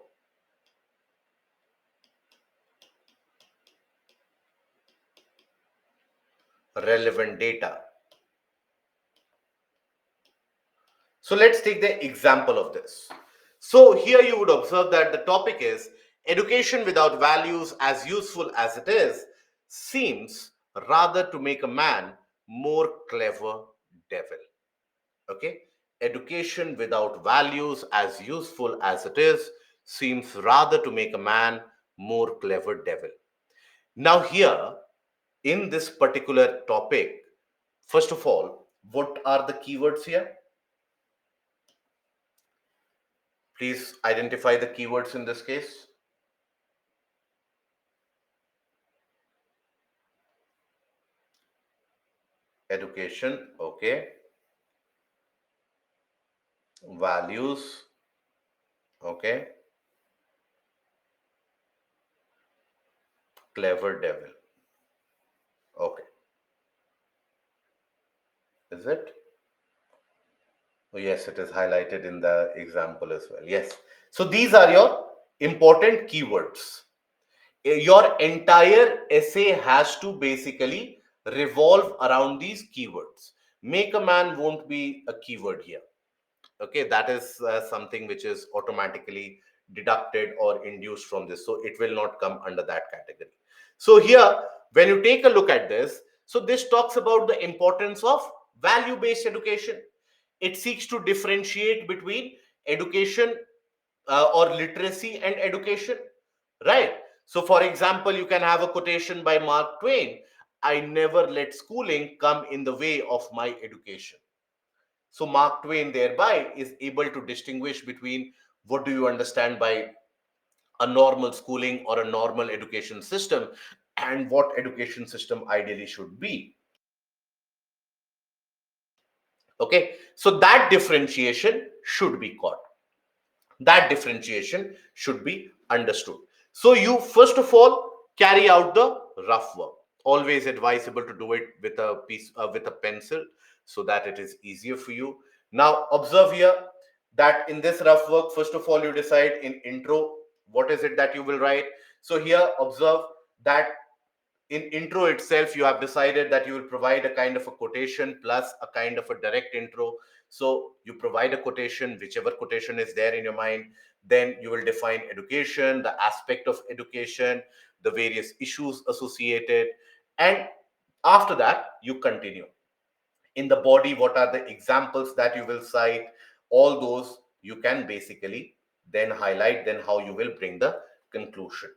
relevant data. So let's take the example of this. So here you would observe that the topic is education without values, as useful as it is, seems rather to make a man more clever devil. Okay? Education without values, as useful as it is, seems rather to make a man more clever devil. Now, here in this particular topic, first of all, what are the keywords here? Please identify the keywords in this case. Education, okay. Values, okay. Clever devil, okay. Is it? Oh, yes, it is highlighted in the example as well. Yes. So these are your important keywords. Your entire essay has to basically revolve around these keywords. Make a man won't be a keyword here. Okay, that is something which is automatically deducted or induced from this. So it will not come under that category. So here, when you take a look at this, so this talks about the importance of value-based education. It seeks to differentiate between education or literacy and education, right? So for example, you can have a quotation by Mark Twain: I never let schooling come in the way of my education. So Mark Twain thereby is able to distinguish between what do you understand by a normal schooling or a normal education system, and what education system ideally should be. Okay, so that differentiation should be caught. That differentiation should be understood. So you first of all carry out the rough work. Always advisable to do it with a piece with a pencil, so that it is easier for you. Now observe here that in this rough work, first of all, you decide in intro what is it that you will write. So here observe that in intro itself, you have decided that you will provide a kind of a quotation plus a kind of a direct intro. So you provide a quotation, whichever quotation is there in your mind. Then you will define education, the aspect of education, the various issues associated, and after that you continue. In the body, what are the examples that you will cite? All those you can basically then highlight, then how you will bring the conclusion.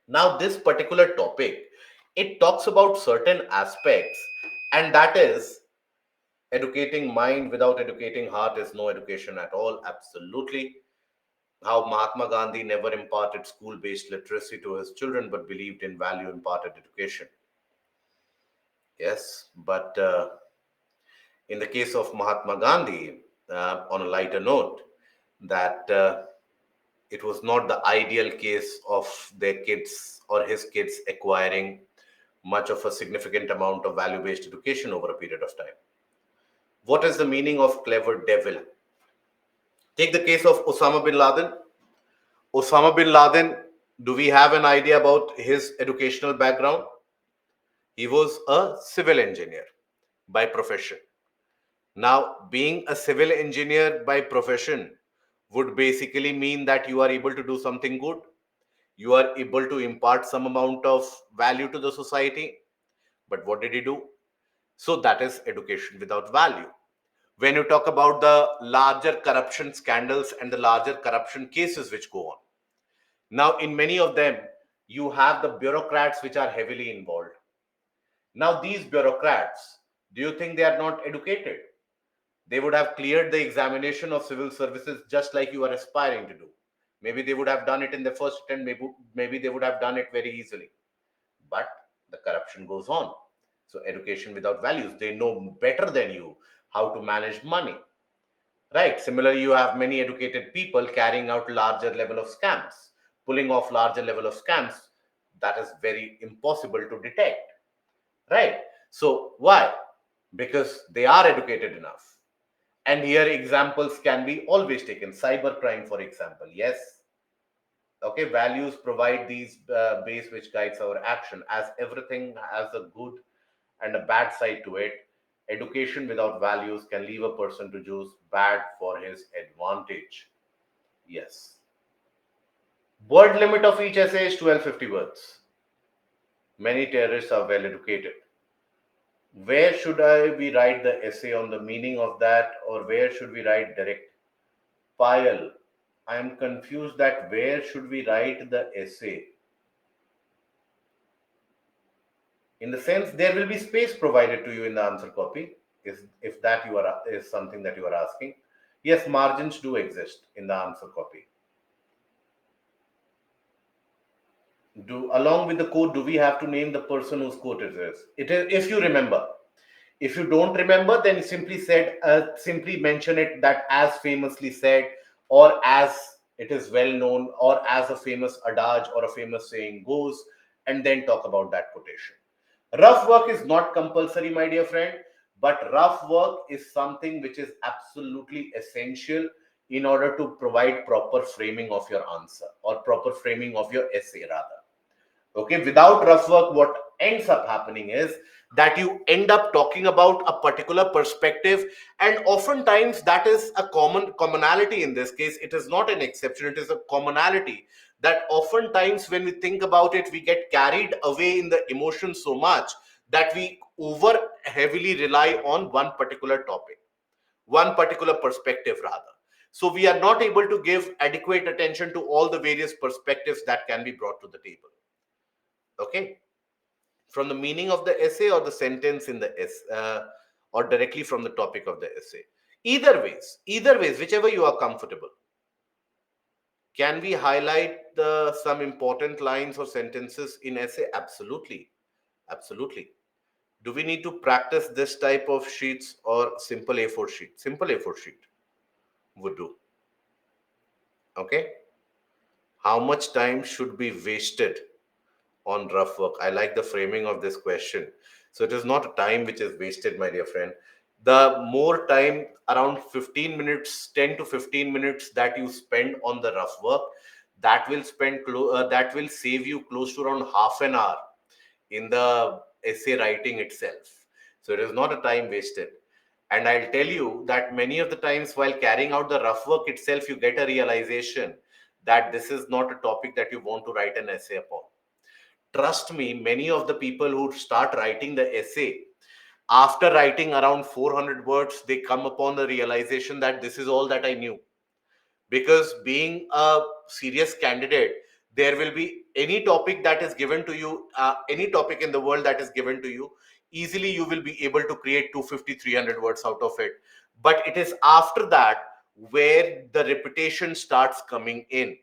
Now, this particular topic, it talks about certain aspects, and that is educating mind without educating heart is no education at all. Absolutely. How Mahatma Gandhi never imparted school based literacy to his children but believed in value imparted education. Yes, but in the case of Mahatma Gandhi, on a lighter note, that it was not the ideal case of their kids or his kids acquiring much of a significant amount of value based education over a period of time. What is the meaning of clever devil? Take the case of Osama bin Laden. Osama bin Laden, do we have an idea about his educational background? He was a civil engineer by profession. Now, being a civil engineer by profession would basically mean that you are able to do something good. You are able to impart some amount of value to the society. But what did he do? So that is education without value. When you talk about the larger corruption scandals and the larger corruption cases which go on, now in many of them, you have the bureaucrats which are heavily involved. Now, these bureaucrats, do you think they are not educated? They would have cleared the examination of civil services just like you are aspiring to do. Maybe they would have done it in the first attempt, maybe they would have done it very easily. But the corruption goes on. So, education without values, they know better than you how to manage money. Right. Similarly, you have many educated people carrying out larger level of scams, pulling off larger level of scams. That is very impossible to detect. Right. So why? Because they are educated enough. And here examples can be always taken. Cybercrime, for example. Yes. Okay. Values provide these base which guides our action. As everything has a good and a bad side to it, education without values can leave a person to choose bad for his advantage. Yes. Word limit of each essay is 1250 words. Many terrorists are well educated. Where should I be write the essay on the meaning of that, or where should we write direct? Pile. I am confused that where should we write the essay? In the sense, there will be space provided to you in the answer copy, if that you are is something that you are asking. Yes, margins do exist in the answer copy. Do along with the quote, do we have to name the person whose quote it is? It is if you remember. If you don't remember, then simply mention it that as famously said, or as it is well known, or as a famous adage or a famous saying goes, and then talk about that quotation. Rough work is not compulsory, my dear friend, but rough work is something which is absolutely essential in order to provide proper framing of your answer or proper framing of your essay, rather. Okay, without rough work, what ends up happening is that you end up talking about a particular perspective, and oftentimes that is a commonality. In this case, it is not an exception, it is a commonality that oftentimes when we think about it, we get carried away in the emotion so much that we over heavily rely on one particular topic, one particular perspective, rather. So we are not able to give adequate attention to all the various perspectives that can be brought to the table. Okay, from the meaning of the essay or the sentence in the or directly from the topic of the essay. Either ways, whichever you are comfortable. Can we highlight the some important lines or sentences in essay? Absolutely, absolutely. Do we need to practice this type of sheets or simple A4 sheet? Simple A4 sheet would do. Okay. How much time should be wasted on rough work? I like the framing of this question. So it is not a time which is wasted, my dear friend. The more time, around 15 minutes, 10 to 15 minutes that you spend on the rough work, that will save you close to around half an hour in the essay writing itself. So it is not a time wasted. And I'll tell you that many of the times while carrying out the rough work itself, you get a realization that this is not a topic that you want to write an essay upon. Trust me, many of the people who start writing the essay, after writing around 400 words, they come upon the realization that this is all that I knew. Because being a serious candidate, there will be any topic that is given to you, any topic in the world that is given to you, easily you will be able to create 250, 300 words out of it. But it is after that where the repetition starts coming in.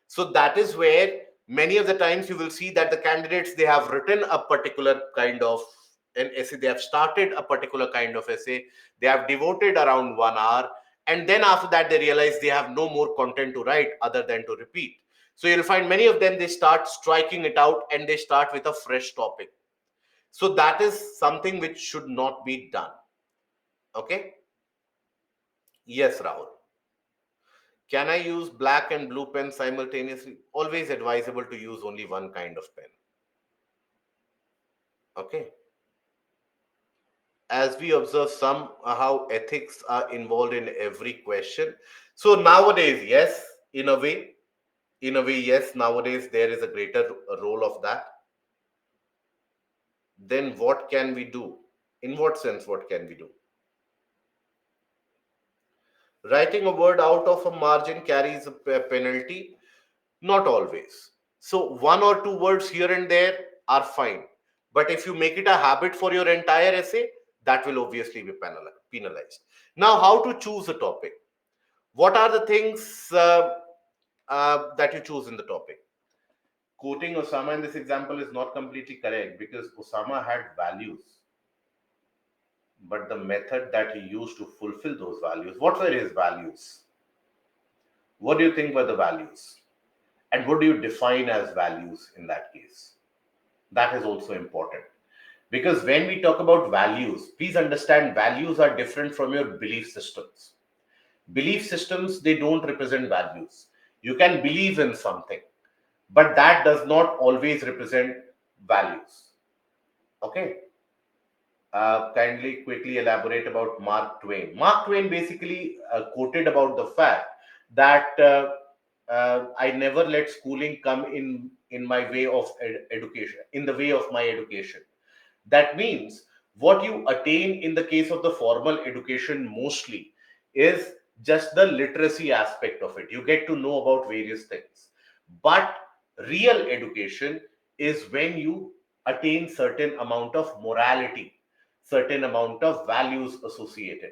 So that is where many of the times you will see that the candidates, they have written a particular kind of an essay, they have started a particular kind of essay, they have devoted around 1 hour, and then after that they realize they have no more content to write other than to repeat. So you'll find many of them, they start striking it out and they start with a fresh topic. So that is something which should not be done. Okay. Yes, Rahul. Can I use black and blue pen simultaneously? Always advisable to use only one kind of pen. Okay. As we observe somehow ethics are involved in every question. So nowadays, yes, in a way, yes, nowadays there is a greater role of that. Then what can we do? In what sense, what can we do? Writing a word out of a margin carries a penalty. Not always. So, one or two words here and there are fine. But if you make it a habit for your entire essay, that will obviously be penalized. Now, how to choose a topic? What are the things that you choose in the topic? Quoting Osama in this example is not completely correct because Osama had values, but the method that he used to fulfill those values, what were his values? What do you think were the values? And what do you define as values in that case? That is also important. Because when we talk about values, please understand values are different from your belief systems. Belief systems, they don't represent values. You can believe in something, but that does not always represent values. Okay. Kindly quickly elaborate about Mark Twain. Mark Twain basically quoted about the fact that I never let schooling come in my way of education, in the way of my education. That means what you attain in the case of the formal education mostly is just the literacy aspect of it. You get to know about various things. But real education is when you attain certain amount of morality, certain amount of values associated.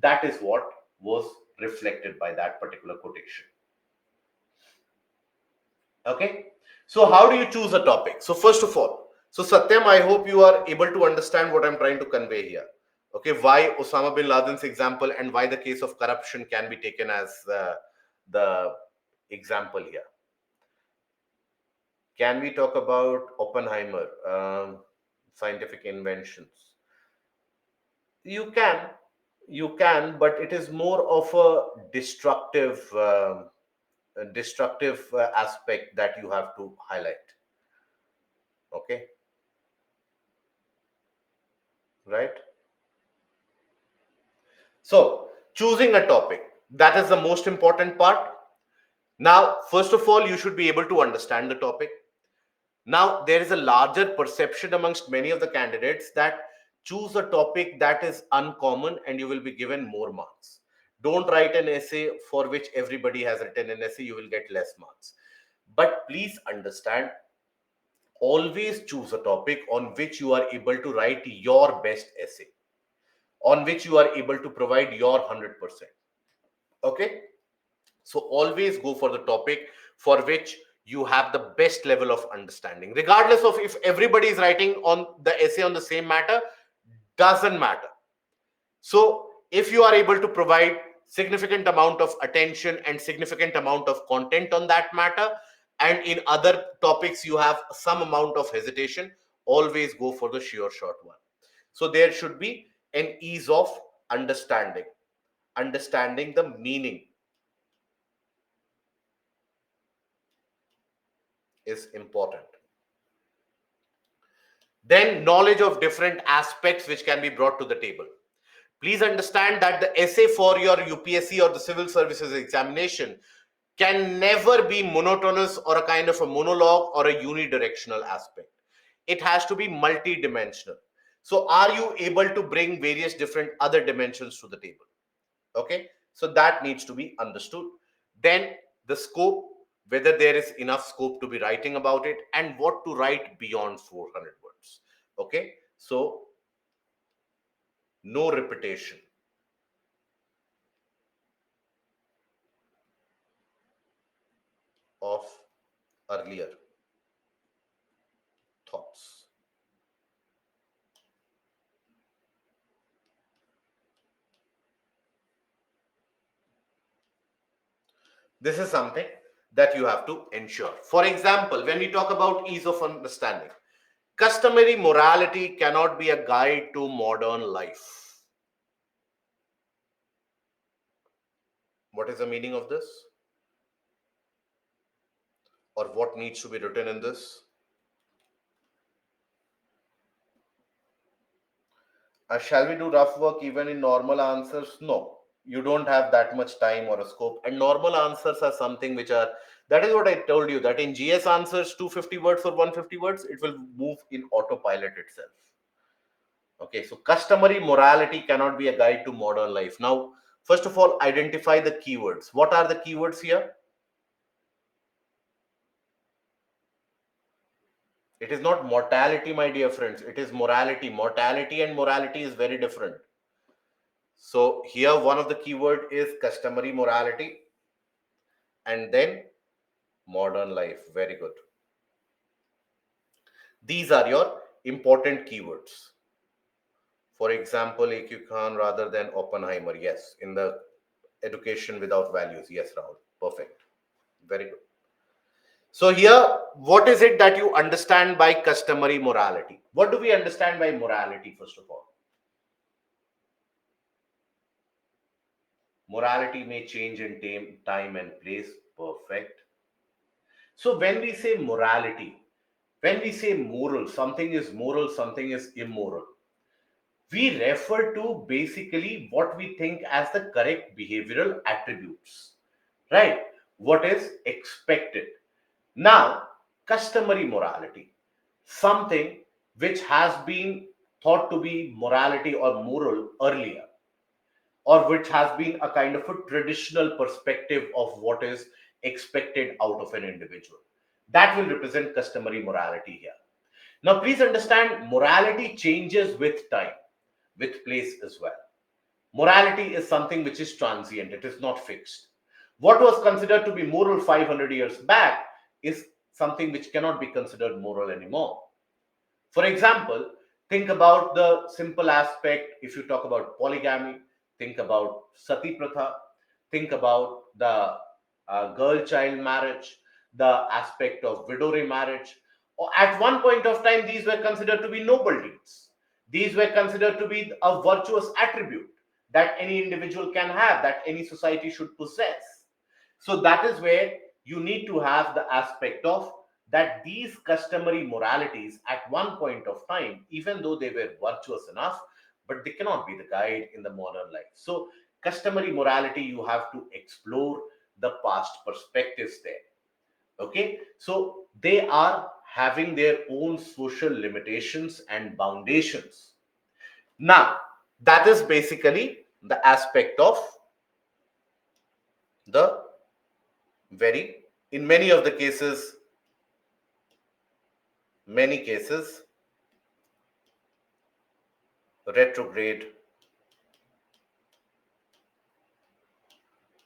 That is what was reflected by that particular quotation. Okay. So how do you choose a topic? So first of all, so Satyam, I hope you are able to understand what I'm trying to convey here. Okay, why Osama bin Laden's example and why the case of corruption can be taken as the example here. Can we talk about Oppenheimer, scientific inventions? You can, but it is more of a destructive aspect that you have to highlight. Okay, right? So, choosing a topic, that is the most important part. Now, first of all, you should be able to understand the topic. Now, there is a larger perception amongst many of the candidates that choose a topic that is uncommon and you will be given more marks. Don't write an essay for which everybody has written an essay, you will get less marks. But please understand, always choose a topic on which you are able to write your best essay, on which you are able to provide your 100%. Okay. So always go for the topic for which you have the best level of understanding, regardless of if everybody is writing on the essay on the same matter, doesn't matter. So if you are able to provide significant amount of attention and significant amount of content on that matter, and in other topics you have some amount of hesitation, always go for the sure short one. So there should be an ease of understanding, understanding the meaning is important. Then knowledge of different aspects which can be brought to the table. Please understand that the essay for your UPSC or the civil services examination can never be monotonous or a kind of a monologue or a unidirectional aspect. It has to be multi-dimensional. So are you able to bring various different other dimensions to the table? Okay, so that needs to be understood. Then the scope, whether there is enough scope to be writing about it, and what to write beyond 400 words. Okay, so no repetition of earlier thoughts. This is something that you have to ensure. For example, when we talk about ease of understanding, customary morality cannot be a guide to modern life. What is the meaning of this? Or what needs to be written in this? Shall we do rough work even in normal answers? No, you don't have that much time or a scope. And normal answers are something which are, that is what I told you, that in GS answers 250 words or 150 words, it will move in autopilot itself. Okay, so customary morality cannot be a guide to modern life. Now, first of all, identify the keywords. What are the keywords here? It is not mortality, my dear friends. It is morality. Mortality and morality is very different. So here, one of the keyword is customary morality, and then modern life. Very good. These are your important keywords. For example, A.Q. Khan rather than Oppenheimer. Yes, in the education without values. Yes, Rahul. Perfect. Very good. So here, what is it that you understand by customary morality? What do we understand by morality, first of all? Morality may change in time and place. Perfect. So when we say morality, when we say moral, something is immoral, we refer to basically what we think as the correct behavioral attributes, right? What is expected. Now, customary morality, something which has been thought to be morality or moral earlier, or which has been a kind of a traditional perspective of what is expected out of an individual. That will represent customary morality here. Now, please understand morality changes with time, with place as well. Morality is something which is transient, it is not fixed. What was considered to be moral 500 years back is something which cannot be considered moral anymore. For example, think about the simple aspect. If you talk about polygamy, think about sati pratha, think about the girl child marriage, the aspect of widow remarriage. At one point of time, these were considered to be noble deeds. These were considered to be a virtuous attribute that any individual can have, that any society should possess. So that is where you need to have the aspect of that these customary moralities at one point of time, even though they were virtuous enough, but they cannot be the guide in the modern life. So customary morality, you have to explore the past perspectives there. Okay, so they are having their own social limitations and foundations. Now, that is basically the aspect of the very, in many cases, retrograde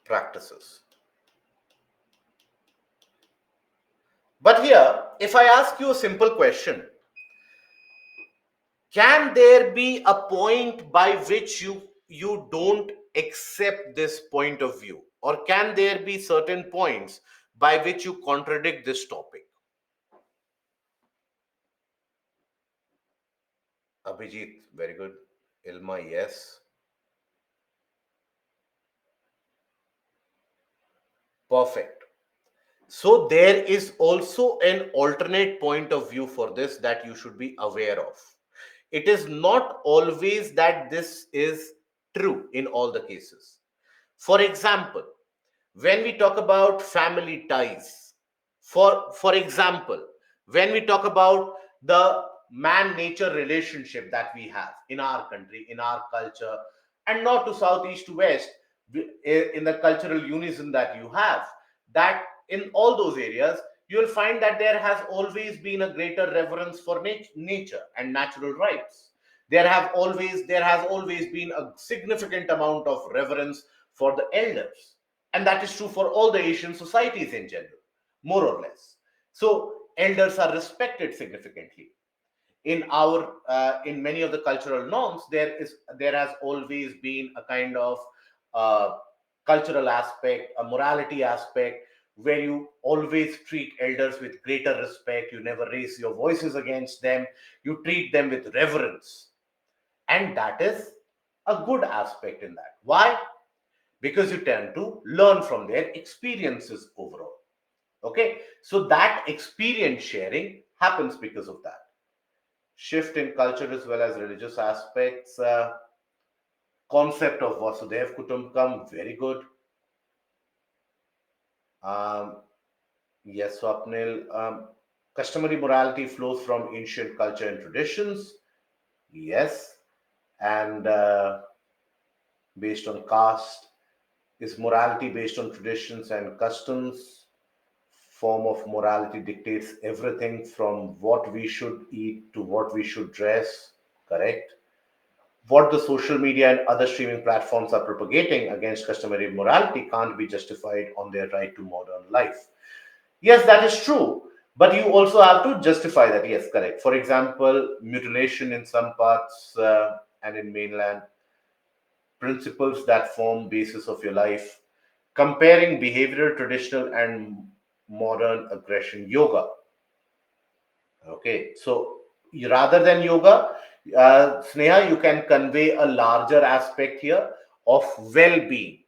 practices. But here, if I ask you a simple question, can there be a point by which you don't accept this point of view, or can there be certain points by which you contradict this topic? Abhijit, very good. Ilma, yes. Perfect. So there is also an alternate point of view for this that you should be aware of. It is not always that this is true in all the cases. For example, when we talk about family ties, for example, when we talk about the man nature relationship that we have in our country, in our culture, and not to south, east to west, in the cultural unison that you have, that in all those areas you will find that there has always been a greater reverence for nature and natural rights. There has always been a significant amount of reverence for the elders, and that is true for all the Asian societies in general, more or less. So elders are respected significantly. In many of the cultural norms, there has always been a kind of uh, cultural aspect, a morality aspect, where you always treat elders with greater respect. You never raise your voices against them. You treat them with reverence, and that is a good aspect in that. Why? Because you tend to learn from their experiences overall. Okay, so that experience sharing happens because of that. Shift in culture as well as religious aspects. Concept of Vasudev Kutumbakam, very good. Um, yes, Swapnil. Customary morality flows from ancient culture and traditions. Yes, and based on caste. Is morality based on traditions and customs? Form of morality dictates everything from what we should eat to what we should dress. Correct. What the social media and other streaming platforms are propagating against customary morality can't be justified on their right to modern life. Yes, that is true. But you also have to justify that. Yes, correct. For example, mutilation in some parts and in mainland, principles that form basis of your life, comparing behavioral, traditional, and modern aggression yoga. Okay, so rather than yoga, Sneha, you can convey a larger aspect here of well-being.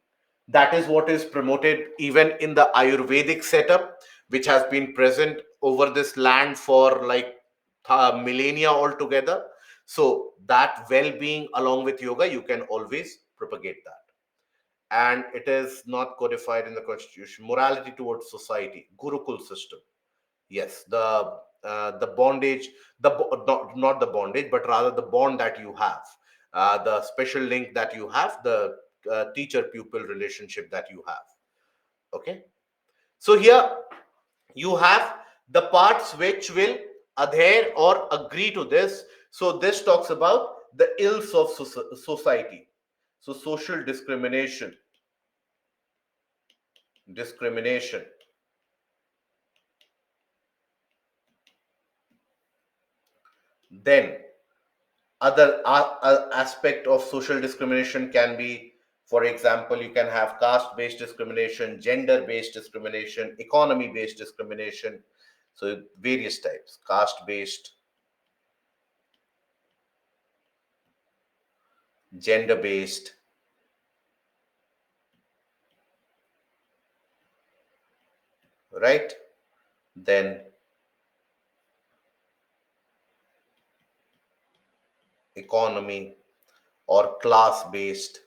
That is what is promoted even in the Ayurvedic setup, which has been present over this land for like millennia altogether. So that well-being along with yoga, you can always propagate that. And it is not codified in the constitution. Morality towards society, Gurukul system. Yes, the bondage, not the bondage, but rather the bond that you have, the special link that you have, the teacher pupil relationship that you have. Okay, so here you have the parts which will adhere or agree to this. So this talks about the ills of society. So social discrimination. Then other aspect of social discrimination can be, for example, you can have caste based discrimination, gender based discrimination, economy based discrimination. So various types: caste based, gender based, right? Then economy or class based.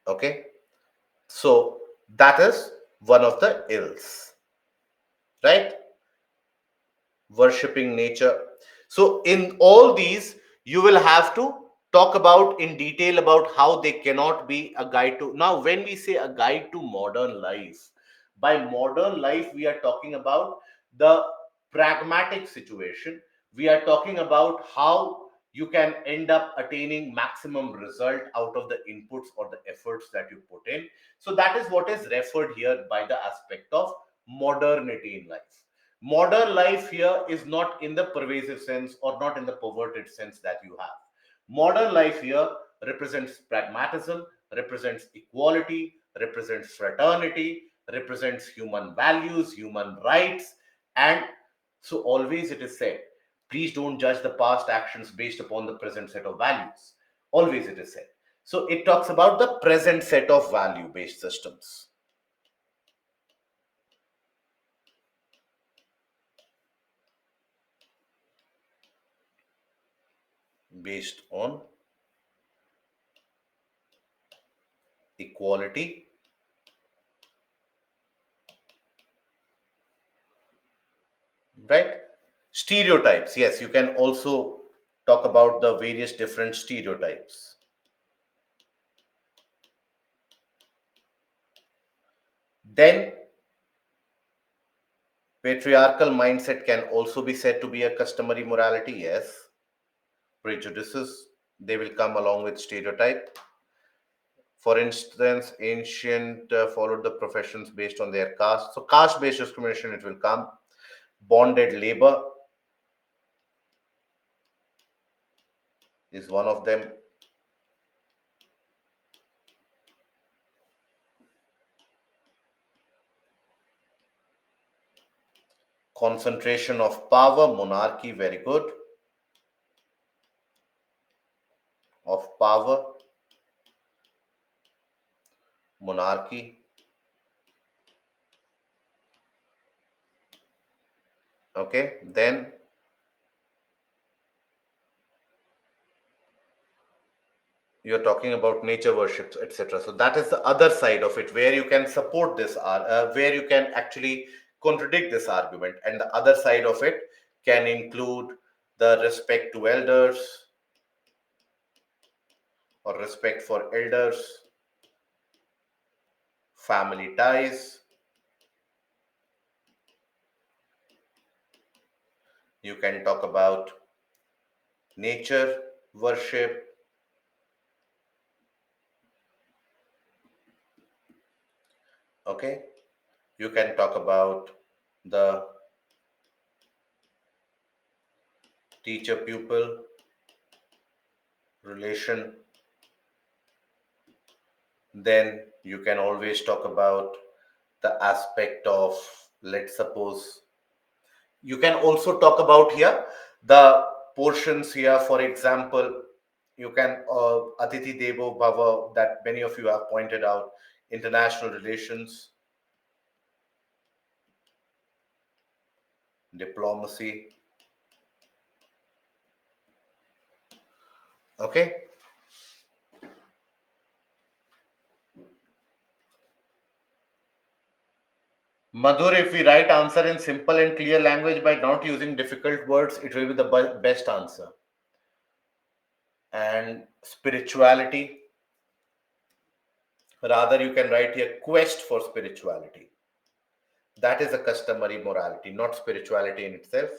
Okay, so that is one of the ills, right? Worshipping nature. So in all these, you will have to talk about in detail about how they cannot be a guide to. Now when we say a guide to modern life, by modern life we are talking about the pragmatic situation. We are talking about how you can end up attaining maximum result out of the inputs or the efforts that you put in. So that is what is referred here by the aspect of modernity in life. Modern life here is not in the pervasive sense or not in the perverted sense that you have. Modern life here represents pragmatism, represents equality, represents fraternity, represents human values, human rights. And so always it is said, please don't judge the past actions based upon the present set of values. Always it is said. So it talks about the present set of value based systems based on equality, right? Stereotypes. Yes, you can also talk about the various different stereotypes. Then, patriarchal mindset can also be said to be a customary morality. Yes, prejudices, they will come along with stereotype. For instance, ancient followed the professions based on their caste. So, caste based discrimination, it will come. Bonded labor is one of them. Concentration of power, monarchy, very good. Of power, monarchy. Okay, then you're talking about nature worships, etc. So that is the other side of it, where you can support this, where you can actually contradict this argument, and the other side of it can include the respect to elders or respect for elders, family ties. You can talk about nature worship. Okay, you can talk about the teacher pupil relation. Then you can always talk about the aspect of, let's suppose, you can also talk about here the portions here. For example, you can Atithi Devo Bhava, that many of you have pointed out, international relations, diplomacy. Okay. Madhur, if we write answer in simple and clear language by not using difficult words, it will be the best answer. And spirituality, rather you can write here quest for spirituality. That is a customary morality, not spirituality in itself.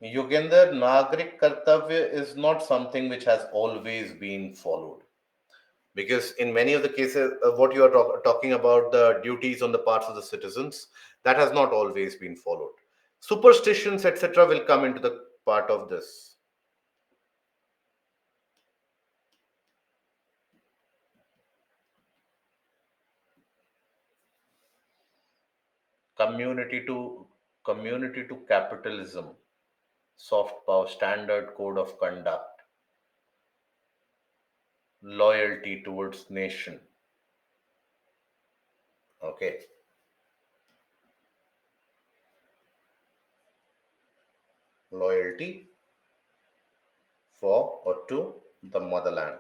Yogender, Nagrik Kartavya is not something which has always been followed. Because in many of the cases, what you are talking about, the duties on the parts of the citizens, that has not always been followed. Superstitions, etc., will come into the part of this. Community to community to capitalism, soft power, standard code of conduct, loyalty towards nation. Okay, loyalty for or to the motherland.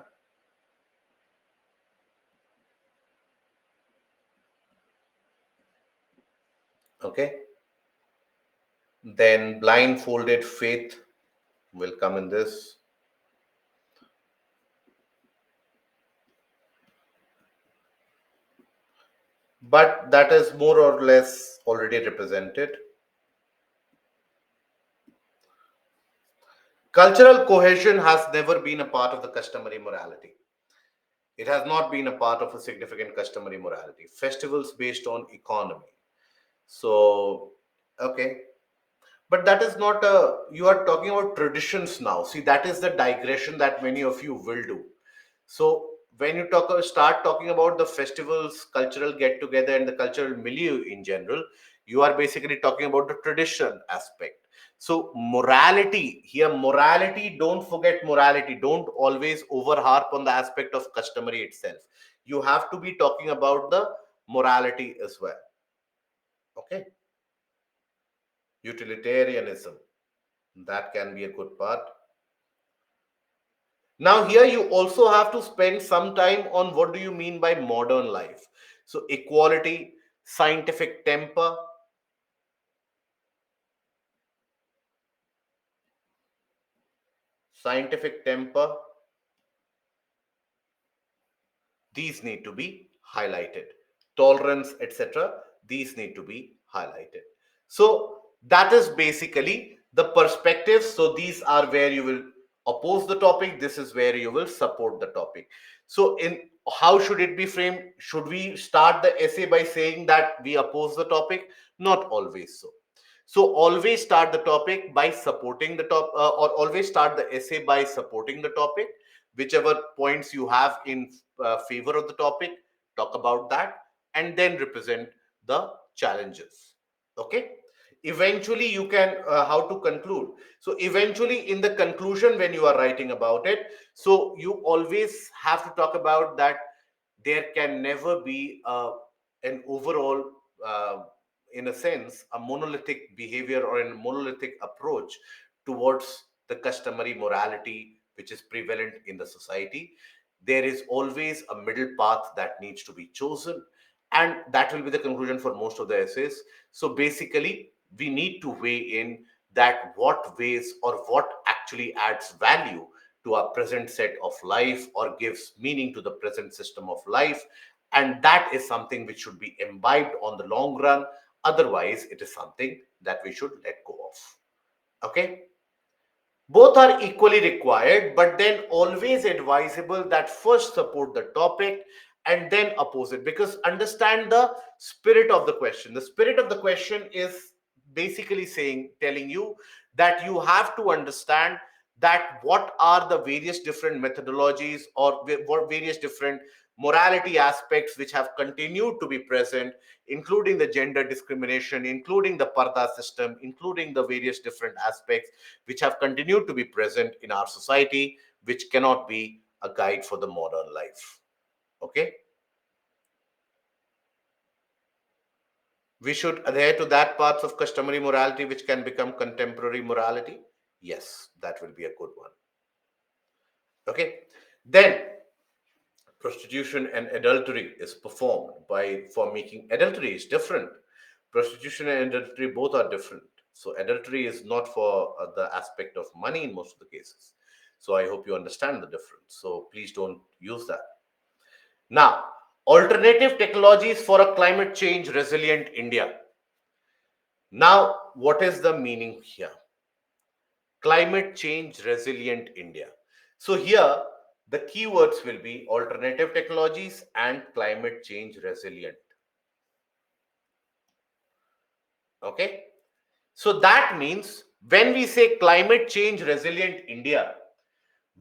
Okay, then blindfolded faith will come in this. But that is more or less already represented. Cultural cohesion has never been a part of the customary morality. It has not been a part of a significant customary morality. Festivals based on economy. So, okay. But that is not a, you are talking about traditions now. See, that is the digression that many of you will do. So, when you start talking about the festivals, cultural get together, and the cultural milieu in general, you are basically talking about the tradition aspect. So morality here, morality, don't forget morality. Don't always over harp on the aspect of customary itself. You have to be talking about the morality as well. Okay, utilitarianism, that can be a good part. Now, here you also have to spend some time on what do you mean by modern life. So, equality, scientific temper, scientific temper, these need to be highlighted. Tolerance, etc., these need to be highlighted. So, that is basically the perspectives. So, these are where you will oppose the topic, this is where you will support the topic. So, in how should it be framed? Should we start the essay by saying that we oppose the topic? Not always so. So always start the topic by supporting the or always start the essay by supporting the topic. Whichever points you have in favor of the topic, talk about that, and then represent the challenges. Okay. Eventually, you can how to conclude. So eventually, in the conclusion, when you are writing about it, so you always have to talk about that there can never be an overall, in a sense, a monolithic behavior or a monolithic approach towards the customary morality which is prevalent in the society. There is always a middle path that needs to be chosen, and that will be the conclusion for most of the essays. So basically, we need to weigh in that what ways or what actually adds value to our present set of life or gives meaning to the present system of life. And that is something which should be imbibed on the long run. Otherwise, it is something that we should let go of. Okay. Both are equally required, but then always advisable that first support the topic and then oppose it, because understand the spirit of the question. The spirit of the question is basically saying, telling you that you have to understand that what are the various different methodologies or what various different morality aspects which have continued to be present, including the gender discrimination, including the parda system, including the various different aspects which have continued to be present in our society, which cannot be a guide for the modern life. Okay. We should adhere to that parts of customary morality which can become contemporary morality. Yes, that will be a good one. Okay. Then prostitution and adultery is performed by, for making, adultery is different. Prostitution and adultery both are different. So adultery is not for the aspect of money in most of the cases. So I hope you understand the difference, so please don't use that. Now, alternative technologies for a climate change resilient India. Now, what is the meaning here? Climate change resilient India. So here, the keywords will be alternative technologies and climate change resilient. Okay. So that means when we say climate change resilient India,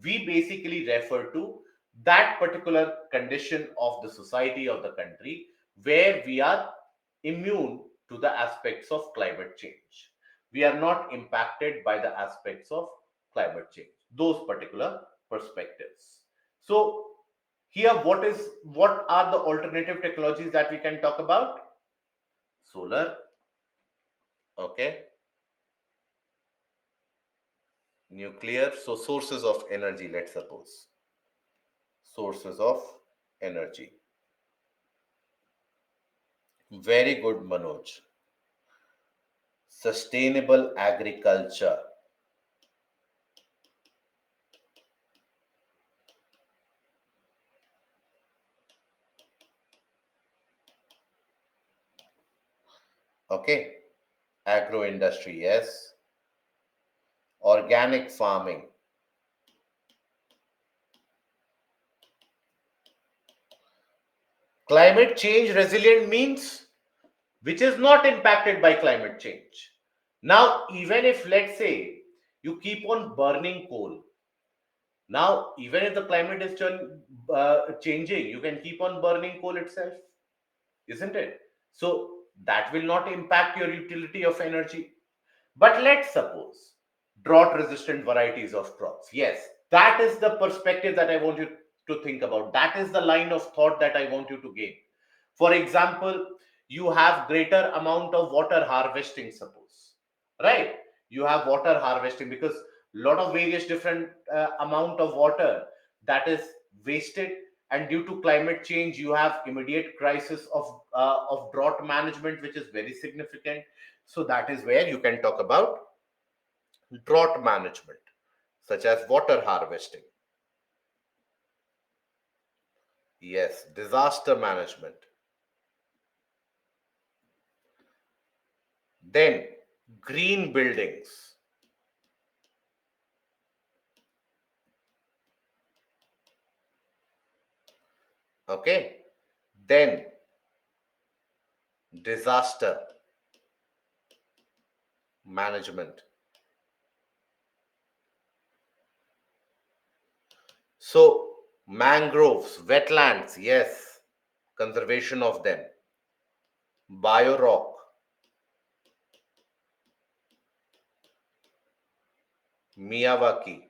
we basically refer to that particular condition of the society of the country where we are immune to the aspects of climate change. We are not impacted by the aspects of climate change, those particular perspectives. So here, what are the alternative technologies that we can talk about? Solar, okay, nuclear, so sources of energy, let's suppose. Sources of energy. Very good, Manoj. Sustainable agriculture. Okay. Agro industry, yes. Organic farming. Climate change resilient means which is not impacted by climate change. Now, even if, let's say, you keep on burning coal, Now, even if the climate is changing, you can keep on burning coal itself, isn't it? So that will not impact your utility of energy. But let's suppose drought resistant varieties of crops. Yes, that is the perspective that I want you to think about. That is the line of thought that I want you to gain. For example, you have greater amount of water harvesting, suppose, right? You have water harvesting because lot of various different amount of water that is wasted, and due to climate change you have immediate crisis of drought management, which is very significant. So that is where you can talk about drought management, such as water harvesting. Yes, disaster management. Then green buildings. Okay. Then disaster management. So mangroves, wetlands, yes, conservation of them. Biorock, Miyawaki,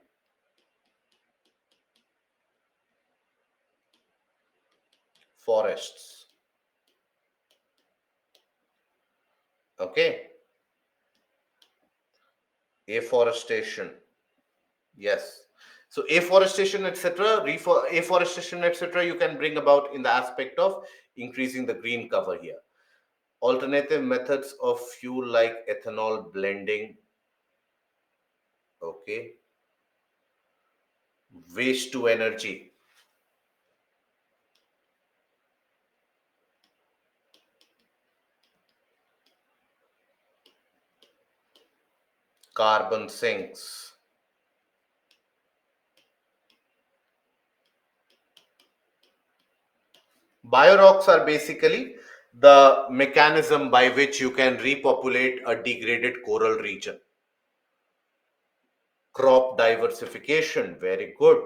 forests. Okay. Afforestation. Yes. So afforestation, etc., afforestation, etc., you can bring about in the aspect of increasing the green cover here. Alternative methods of fuel like ethanol blending, okay, waste to energy, carbon sinks. Biorocks are basically the mechanism by which you can repopulate a degraded coral region. Crop diversification, very good.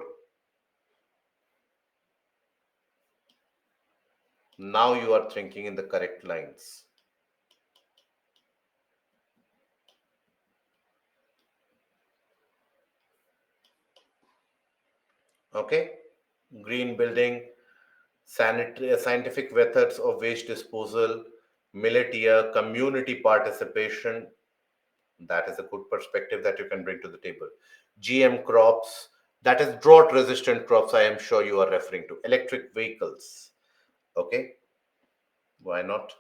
Now you are thinking in the correct lines. Okay, green building, sanitary, scientific methods of waste disposal, millet year, community participation. That is a good perspective that you can bring to the table. GM crops, that is drought resistant crops, I am sure you are referring to. Electric vehicles. Okay, why not?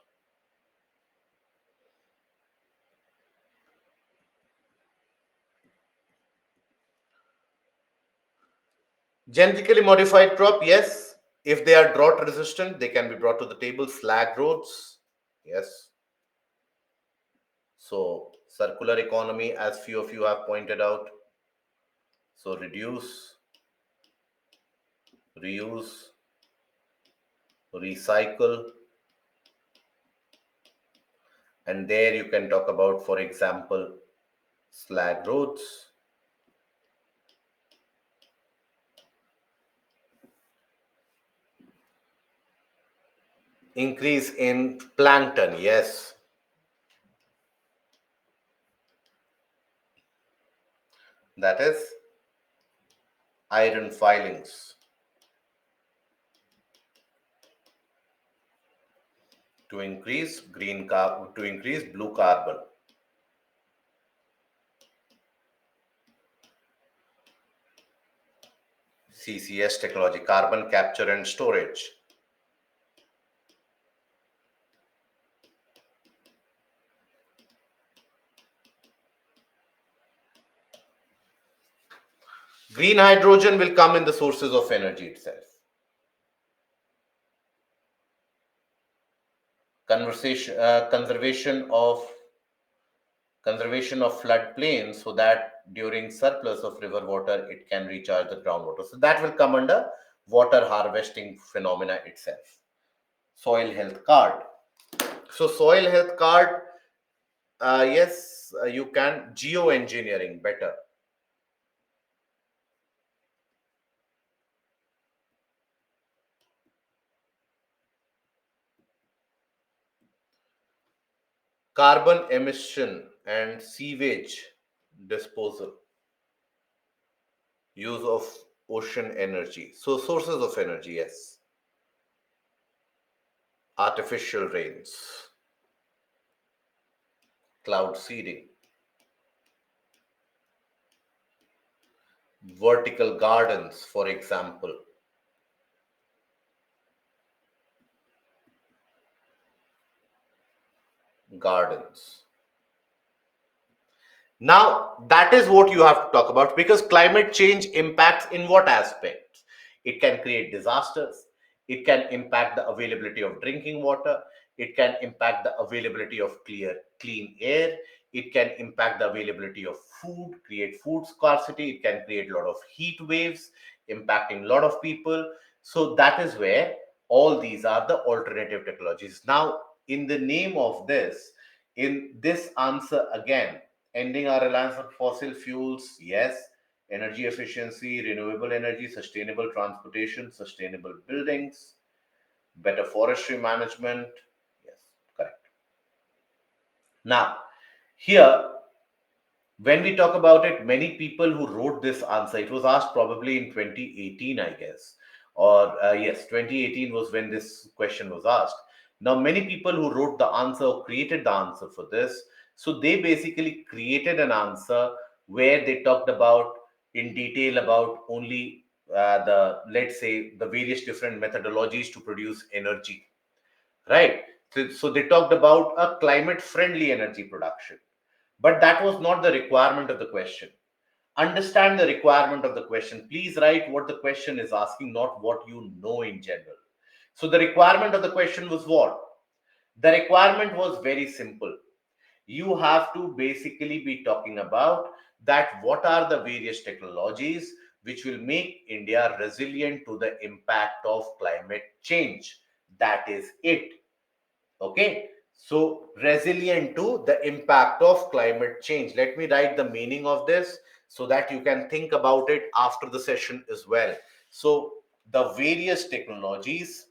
Genetically modified crop, yes. If they are drought resistant, they can be brought to the table. Slag roads, yes. So, circular economy, as few of you have pointed out. So, reduce, reuse, recycle, and there you can talk about, for example, slag roads, increase in plankton, yes, that is iron filings, to increase to increase blue carbon. CCS technology, carbon capture and storage. Green hydrogen will come in the sources of energy itself. Conservation of floodplains, so that during surplus of river water it can recharge the groundwater. So that will come under water harvesting phenomena itself. Soil health card. So soil health card, yes, you can geoengineering better. Carbon emission and sewage disposal, use of ocean energy. So, sources of energy, yes. Artificial rains, cloud seeding, vertical gardens, for example, gardens. Now, that is what you have to talk about, because climate change impacts in what aspects? It can create disasters, it can impact the availability of drinking water, it can impact the availability of clean air, it can impact the availability of food, create food scarcity, it can create a lot of heat waves, impacting a lot of people. So, that is where all these are the alternative technologies. Now, in the name of this, in this answer again, ending our reliance on fossil fuels, yes. Energy efficiency, renewable energy, sustainable transportation, sustainable buildings, better forestry management. Yes, correct. Now, here, when we talk about it, many people who wrote this answer, it was asked probably in 2018, I guess, or yes, 2018 was when this question was asked. Now, many people who wrote the answer or created the answer for this, so they basically created an answer where they talked about in detail about only the, let's say, the various different methodologies to produce energy, right? So they talked about a climate friendly energy production, but that was not the requirement of the question. Understand the requirement of the question. Please write what the question is asking, not what you know in general. So the requirement of the question was what? The requirement was very simple. You have to basically be talking about that what are the various technologies which will make India resilient to the impact of climate change. That is it. Okay, so resilient to the impact of climate change. Let me write the meaning of this so that you can think about it after the session as well. So, the various technologies,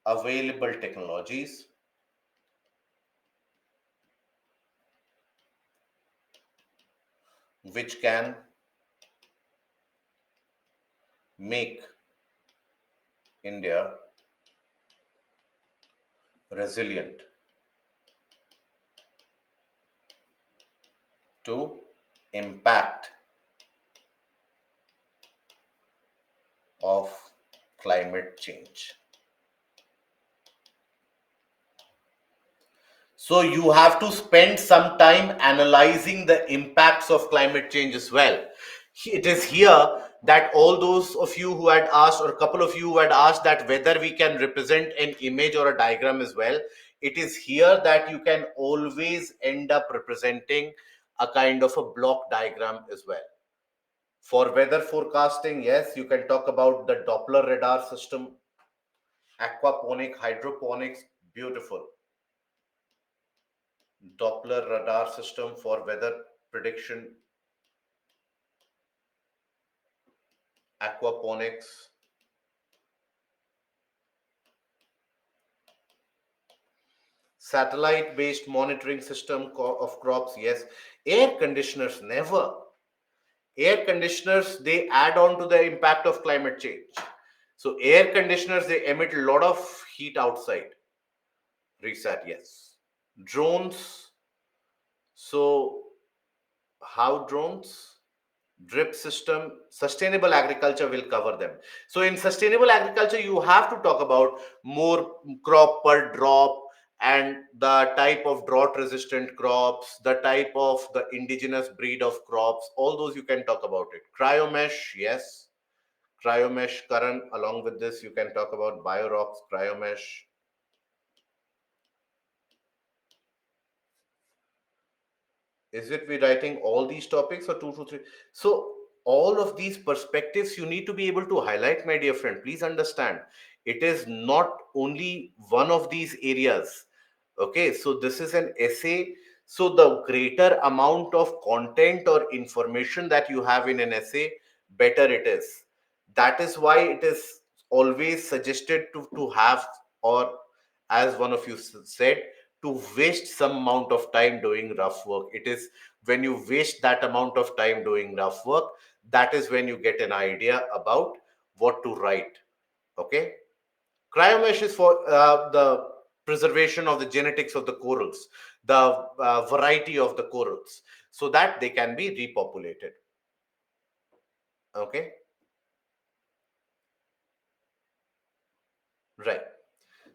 available technologies which can make India resilient to impact of climate change. So you have to spend some time analyzing the impacts of climate change as well. It is here that all those of you who had asked, or a couple of you who had asked, that whether we can represent an image or a diagram as well, it is here that you can always end up representing a kind of a block diagram as well. For weather forecasting, yes, you can talk about the Doppler radar system, aquaponic, hydroponics, beautiful. Doppler radar system for weather prediction, aquaponics, satellite based monitoring system of crops, yes. Air conditioners, never. Air conditioners, they add on to the impact of climate change. So air conditioners, they emit a lot of heat outside. Reset, yes. Drones, so how drones? Drip system, sustainable agriculture will cover them. So in sustainable agriculture, you have to talk about more crop per drop, and the type of drought resistant crops, the type of the indigenous breed of crops, all those you can talk about it. Cryomesh, yes. Cryomesh, Karan, along with this you can talk about biorocks, cryomesh. Is it we writing all these topics, or two to three? So all of these perspectives you need to be able to highlight, my dear friend. Please understand, it is not only one of these areas. Okay, so this is an essay. So the greater amount of content or information that you have in an essay, better it is. That is why it is always suggested to have, or as one of you said, to waste some amount of time doing rough work. It is when you waste that amount of time doing rough work, that is when you get an idea about what to write. Okay. Cryomesh is for the preservation of the genetics of the corals, the variety of the corals, so that they can be repopulated. Okay. Right.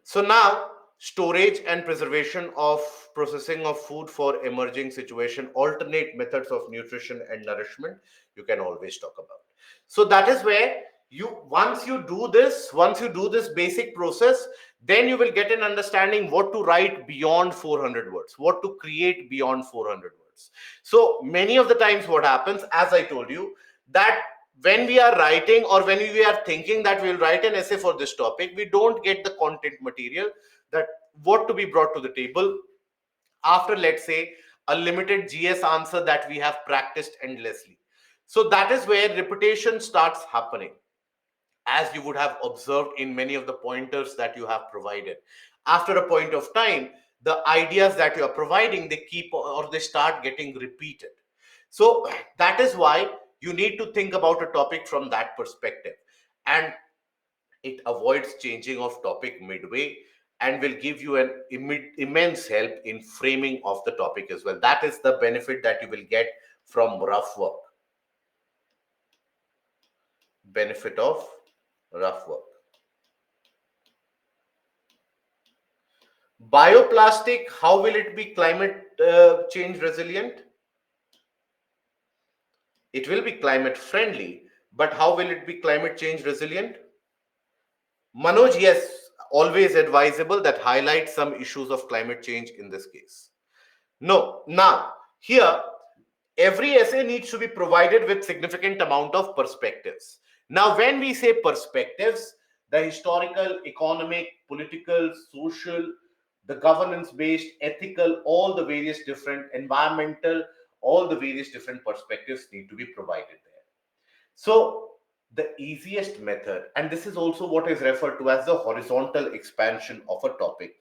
So now, storage and preservation of processing of food for emerging situation, alternate methods of nutrition and nourishment, you can always talk about. So that is where you, once you do this basic process, then you will get an understanding what to write beyond 400 words, what to create beyond 400 words. So many of the times what happens, as I told you, that when we are writing or when we are thinking that we'll write an essay for this topic, we don't get the content material, that what to be brought to the table after, let's say, a limited GS answer that we have practiced endlessly. So that is where repetition starts happening, as you would have observed in many of the pointers that you have provided. After a point of time, the ideas that you are providing, they keep or they start getting repeated. So that is why you need to think about a topic from that perspective, and it avoids changing of topic midway, and will give you an immense help in framing of the topic as well. That is the benefit that you will get from rough work. Benefit of rough work. Bioplastic, how will it be climate change resilient? It will be climate friendly, but how will it be climate change resilient? Manoj, yes, always advisable that highlight some issues of climate change in this case. No, now, here, every essay needs to be provided with significant amount of perspectives. Now, when we say perspectives, the historical, economic, political, social, the governance based, ethical, all the various different environmental, all the various different perspectives need to be provided there. So the easiest method, and this is also what is referred to as the horizontal expansion of a topic.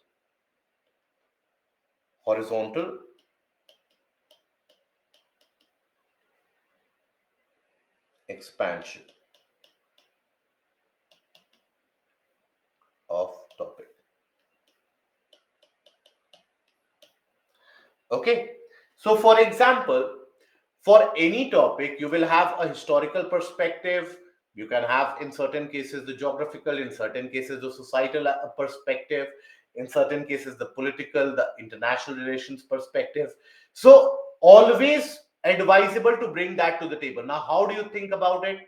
Horizontal expansion of topic. Okay. So for example, for any topic, you will have a historical perspective. You can have, in certain cases, the geographical, in certain cases, the societal perspective, in certain cases, the political, the international relations perspective. So, always advisable to bring that to the table. Now, how do you think about it?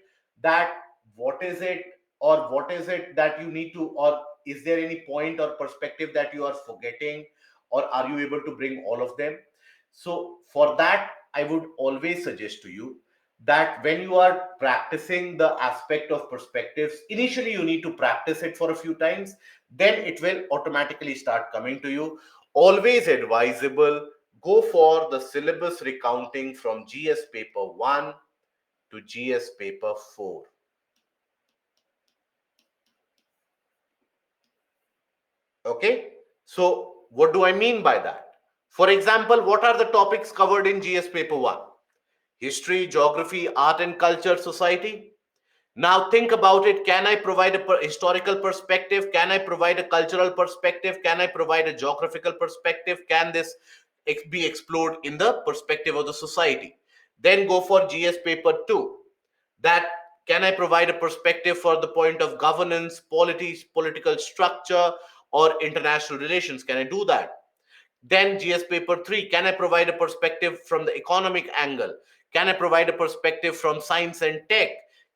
That what is it, or what is it that you need to, or is there any point or perspective that you are forgetting, or are you able to bring all of them? So, for that, I would always suggest to you that when you are practicing the aspect of perspectives, initially you need to practice it for a few times, then it will automatically start coming to you. Always advisable, go for the syllabus recounting from GS paper 1 to GS paper 4. Okay, so what do I mean by that? For example, what are the topics covered in GS paper 1? History, geography, art and culture, society. Now think about it. Can I provide a historical perspective? Can I provide a cultural perspective? Can I provide a geographical perspective? Can this be explored in the perspective of the society? Then go for GS paper 2. That, can I provide a perspective for the point of governance, politics, political structure, or international relations? Can I do that? Then GS paper 3, can I provide a perspective from the economic angle? Can I provide a perspective from science and tech?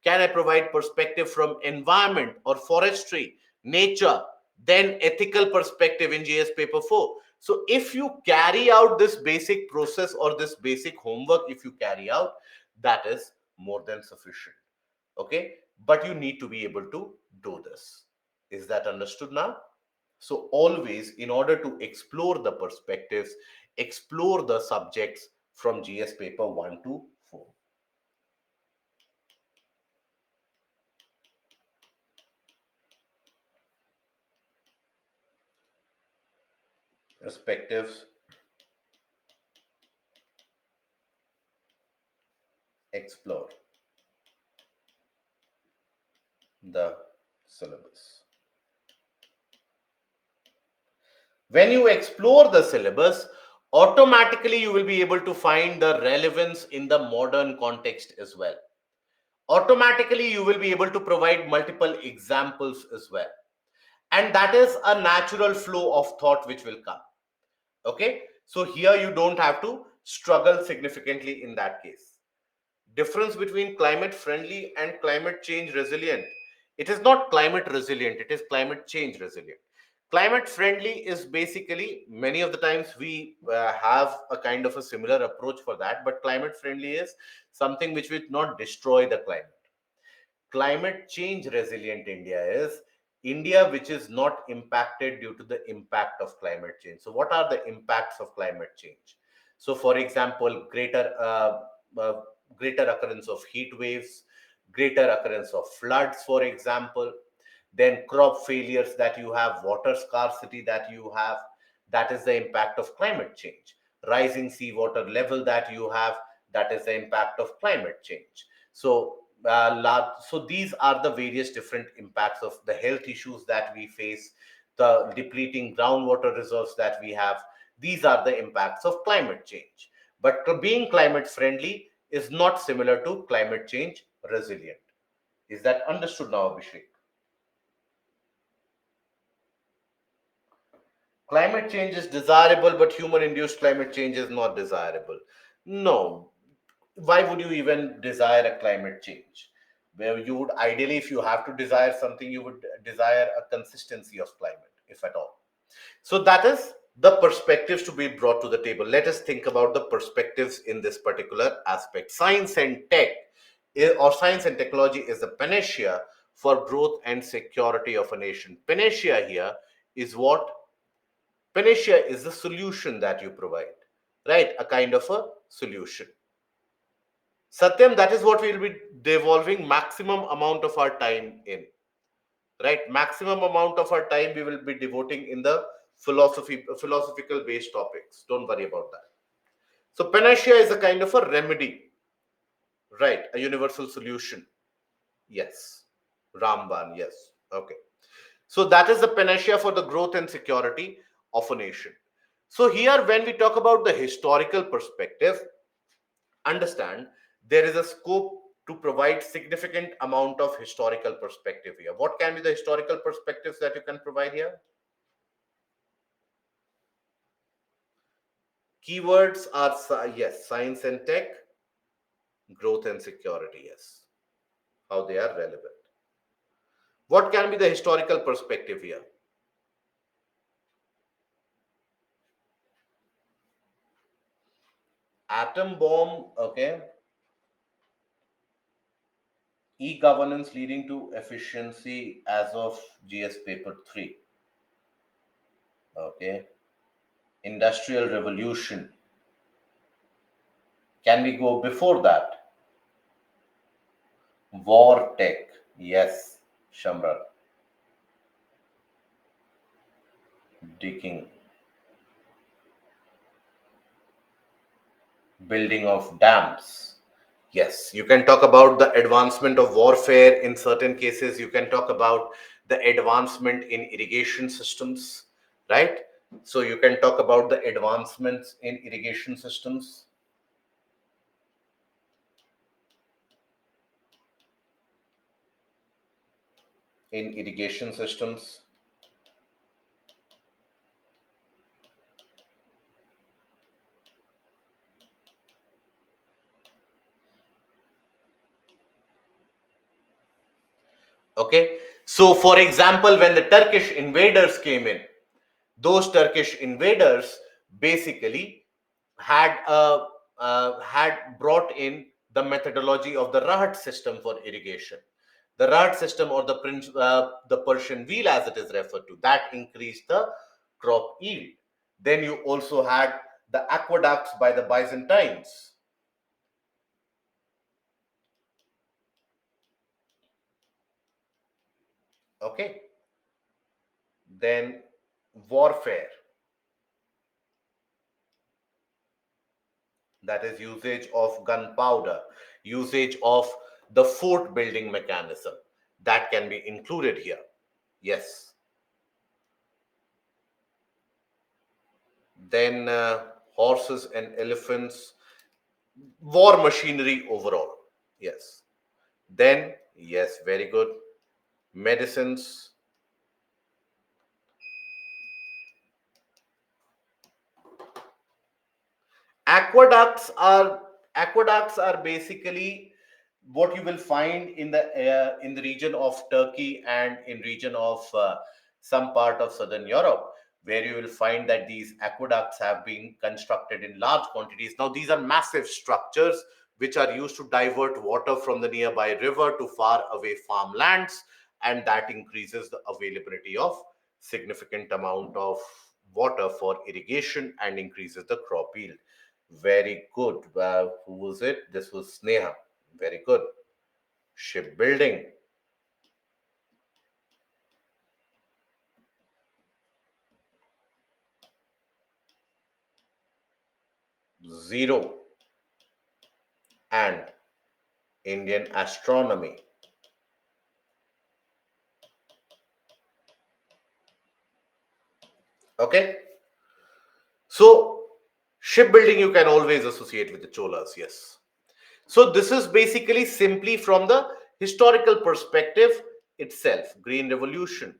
Can I provide perspective from environment or forestry, nature? Then ethical perspective in GS paper 4. So if you carry out this basic process or this basic homework, if you carry out, that is more than sufficient. Okay, but you need to be able to do this. Is that understood now? So always, in order to explore the perspectives, explore the subjects from GS paper 1 to 4. perspectives, explore the syllabus. When you explore the syllabus, automatically you will be able to find the relevance in the modern context as well. Automatically you will be able to provide multiple examples as well. And that is a natural flow of thought which will come. Okay, so here you don't have to struggle significantly in that case. Difference between climate friendly and climate change resilient: it is not climate resilient, it is climate change resilient. Climate friendly is basically, many of the times we have a kind of a similar approach for that, but climate friendly is something which will not destroy the climate. Climate change resilient India is India which is not impacted due to the impact of climate change. So, what are the impacts of climate change? So, for example, uh, greater occurrence of heat waves, greater occurrence of floods, for example, then crop failures that you have, water scarcity that you have, that is the impact of climate change. Rising seawater level that you have, that is the impact of climate change. So so these are the various different impacts of the health issues that we face, the depleting groundwater reserves that we have. These are the impacts of climate change. But being climate friendly is not similar to climate change resilient. Is that understood now, Abhishek? Climate change is desirable, but human induced climate change is not desirable. No. Why would you even desire a climate change? Where you would ideally, if you have to desire something, you would desire a consistency of climate, if at all. So that is the perspectives to be brought to the table. Let us think about the perspectives in this particular aspect. Science and tech, or science and technology, is the panacea for growth and security of a nation. Panacea here is what? Panacea is the solution that you provide, right? A kind of a solution. Satyam, that is what we'll be devolving maximum amount of our time in, right? Maximum amount of our time we will be devoting in the philosophical based topics. Don't worry about that. So panacea is a kind of a remedy, right? A universal solution. Yes. Ramban, yes. Okay. So that is the panacea for the growth and security of a nation. So here, when we talk about the historical perspective, understand there is a scope to provide significant amount of historical perspective here. What can be the historical perspectives that you can provide here? Keywords are yes, science and tech, growth and security, yes, how they are relevant. What can be the historical perspective here? Atom bomb, okay. E-governance leading to efficiency as of GS paper 3, okay. Industrial revolution, can we go before that? War tech, yes, Shamra. Digging, building of dams. Yes, you can talk about the advancement of warfare in certain cases. You can talk about the advancement in irrigation systems, right? So you can talk about the advancements in irrigation systems. In irrigation systems. Okay. So, for example, when the Turkish invaders came in, those Turkish invaders basically had brought in the methodology of the Rahat system for irrigation. The Rahat system, or the Persian wheel as it is referred to, that increased the crop yield. Then you also had the aqueducts by the Byzantines. Okay. Then warfare. that is usage of gunpowder, usage of the fort building mechanism, that can be included here. Yes. Then horses and elephants, war machinery overall. Yes. Then, yes, very good. Medicines. Aqueducts are basically what you will find in the region of Turkey and in region of some part of southern Europe, where you will find that these aqueducts have been constructed in large quantities. Now these are massive structures which are used to divert water from the nearby river to far away farmlands, and that increases the availability of significant amount of water for irrigation and increases the crop yield. Very good. Who was it? This was Sneha. Very good. Shipbuilding, zero. And Indian astronomy. Okay. So, shipbuilding you can always associate with the Cholas. Yes. So, this is basically simply from the historical perspective itself. Green Revolution.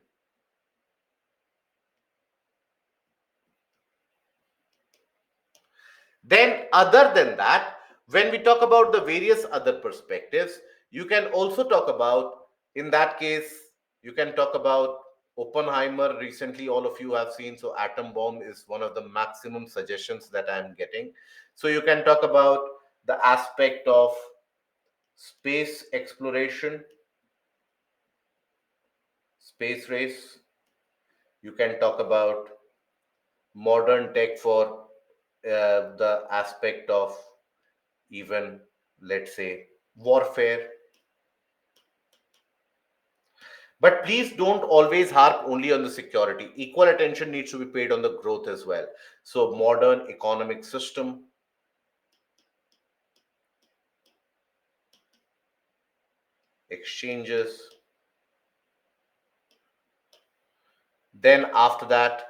Then, other than that, when we talk about the various other perspectives, you can also talk about, in that case, you can talk about Oppenheimer. Recently, all of you have seen. So, atom bomb is one of the maximum suggestions that I am getting. So, you can talk about the aspect of space exploration, space race. You can talk about modern tech for the aspect of even, let's say, warfare. But please don't always harp only on the security. Equal attention needs to be paid on the growth as well. So, modern economic system, exchanges. Then, after that,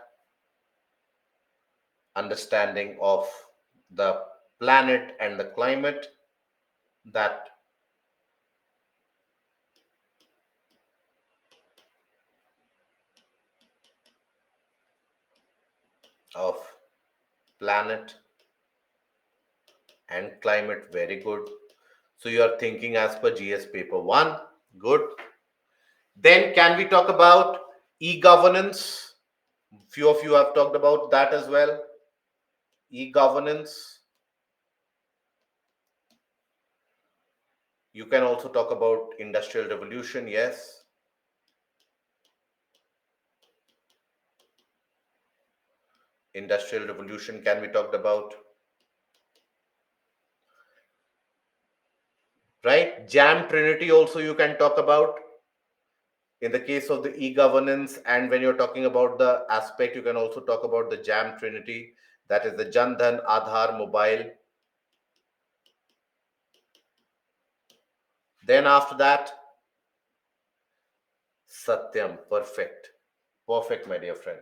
understanding of the planet and the climate, that of planet and climate. Very good. So, you are thinking as per GS paper 1. Good. Then, can we talk about e governance? Few of you have talked about that as well. E governance. You can also talk about industrial revolution. Yes. Industrial revolution can be talked about. Right? Jam Trinity also you can talk about in the case of the e-governance. And when you're talking about the aspect, you can also talk about the Jam Trinity. That is the Jan Dhan, Aadhaar, Mobile. Then after that, Satyam. Perfect. Perfect, my dear friend.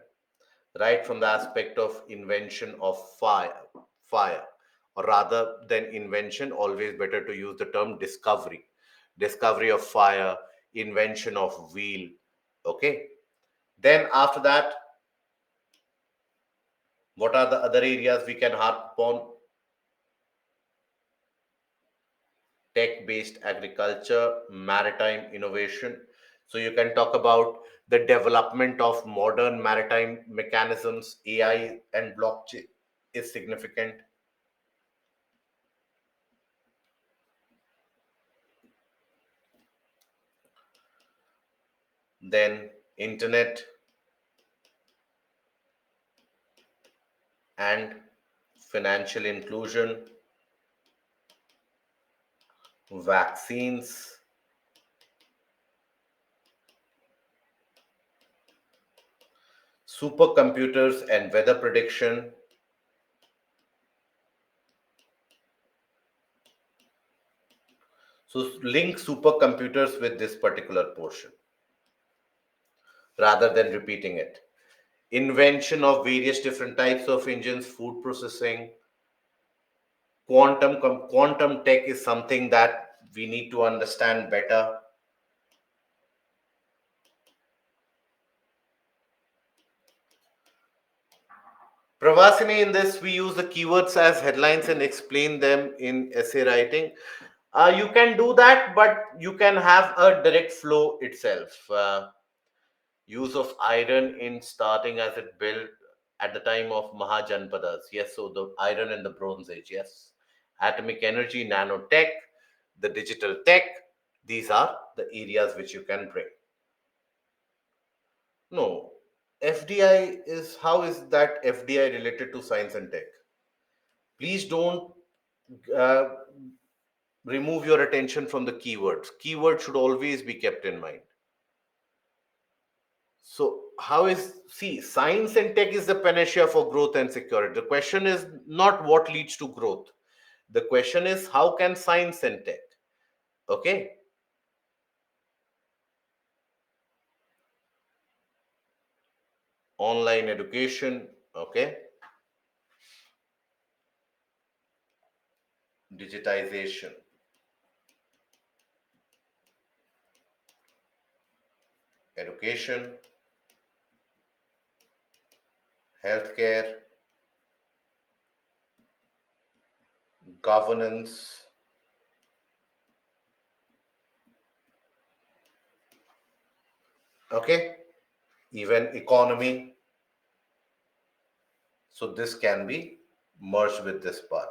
Right from the aspect of invention of fire, or rather than invention, always better to use the term discovery of fire, invention of wheel. Okay. Then after that, what are the other areas we can harp upon? Tech based agriculture, maritime innovation. So you can talk about the development of modern maritime mechanisms. AI and blockchain is significant. Then internet and financial inclusion, vaccines, supercomputers and weather prediction, So link supercomputers with this particular portion rather than repeating it. Invention of various different types of engines, food processing, quantum tech is something that we need to understand better. Pravasini, in this, we use the keywords as headlines and explain them in essay writing. You can do that, but you can have a direct flow itself. Use of iron in starting as it built at the time of Mahajanpadas. Yes, so the iron in the Bronze Age. Yes. Atomic energy, nanotech, the digital tech. These are the areas which you can bring. No, FDI is, how is that FDI related to science and tech? Please don't uh, remove your attention from the keywords. Keywords should always be kept in mind. So, how is, see, science and tech is the panacea for growth and security. The question is not what leads to growth. The question is how can science and tech, okay? Online education, okay? Digitization, education, healthcare, governance, okay? Even economy. So, this can be merged with this part.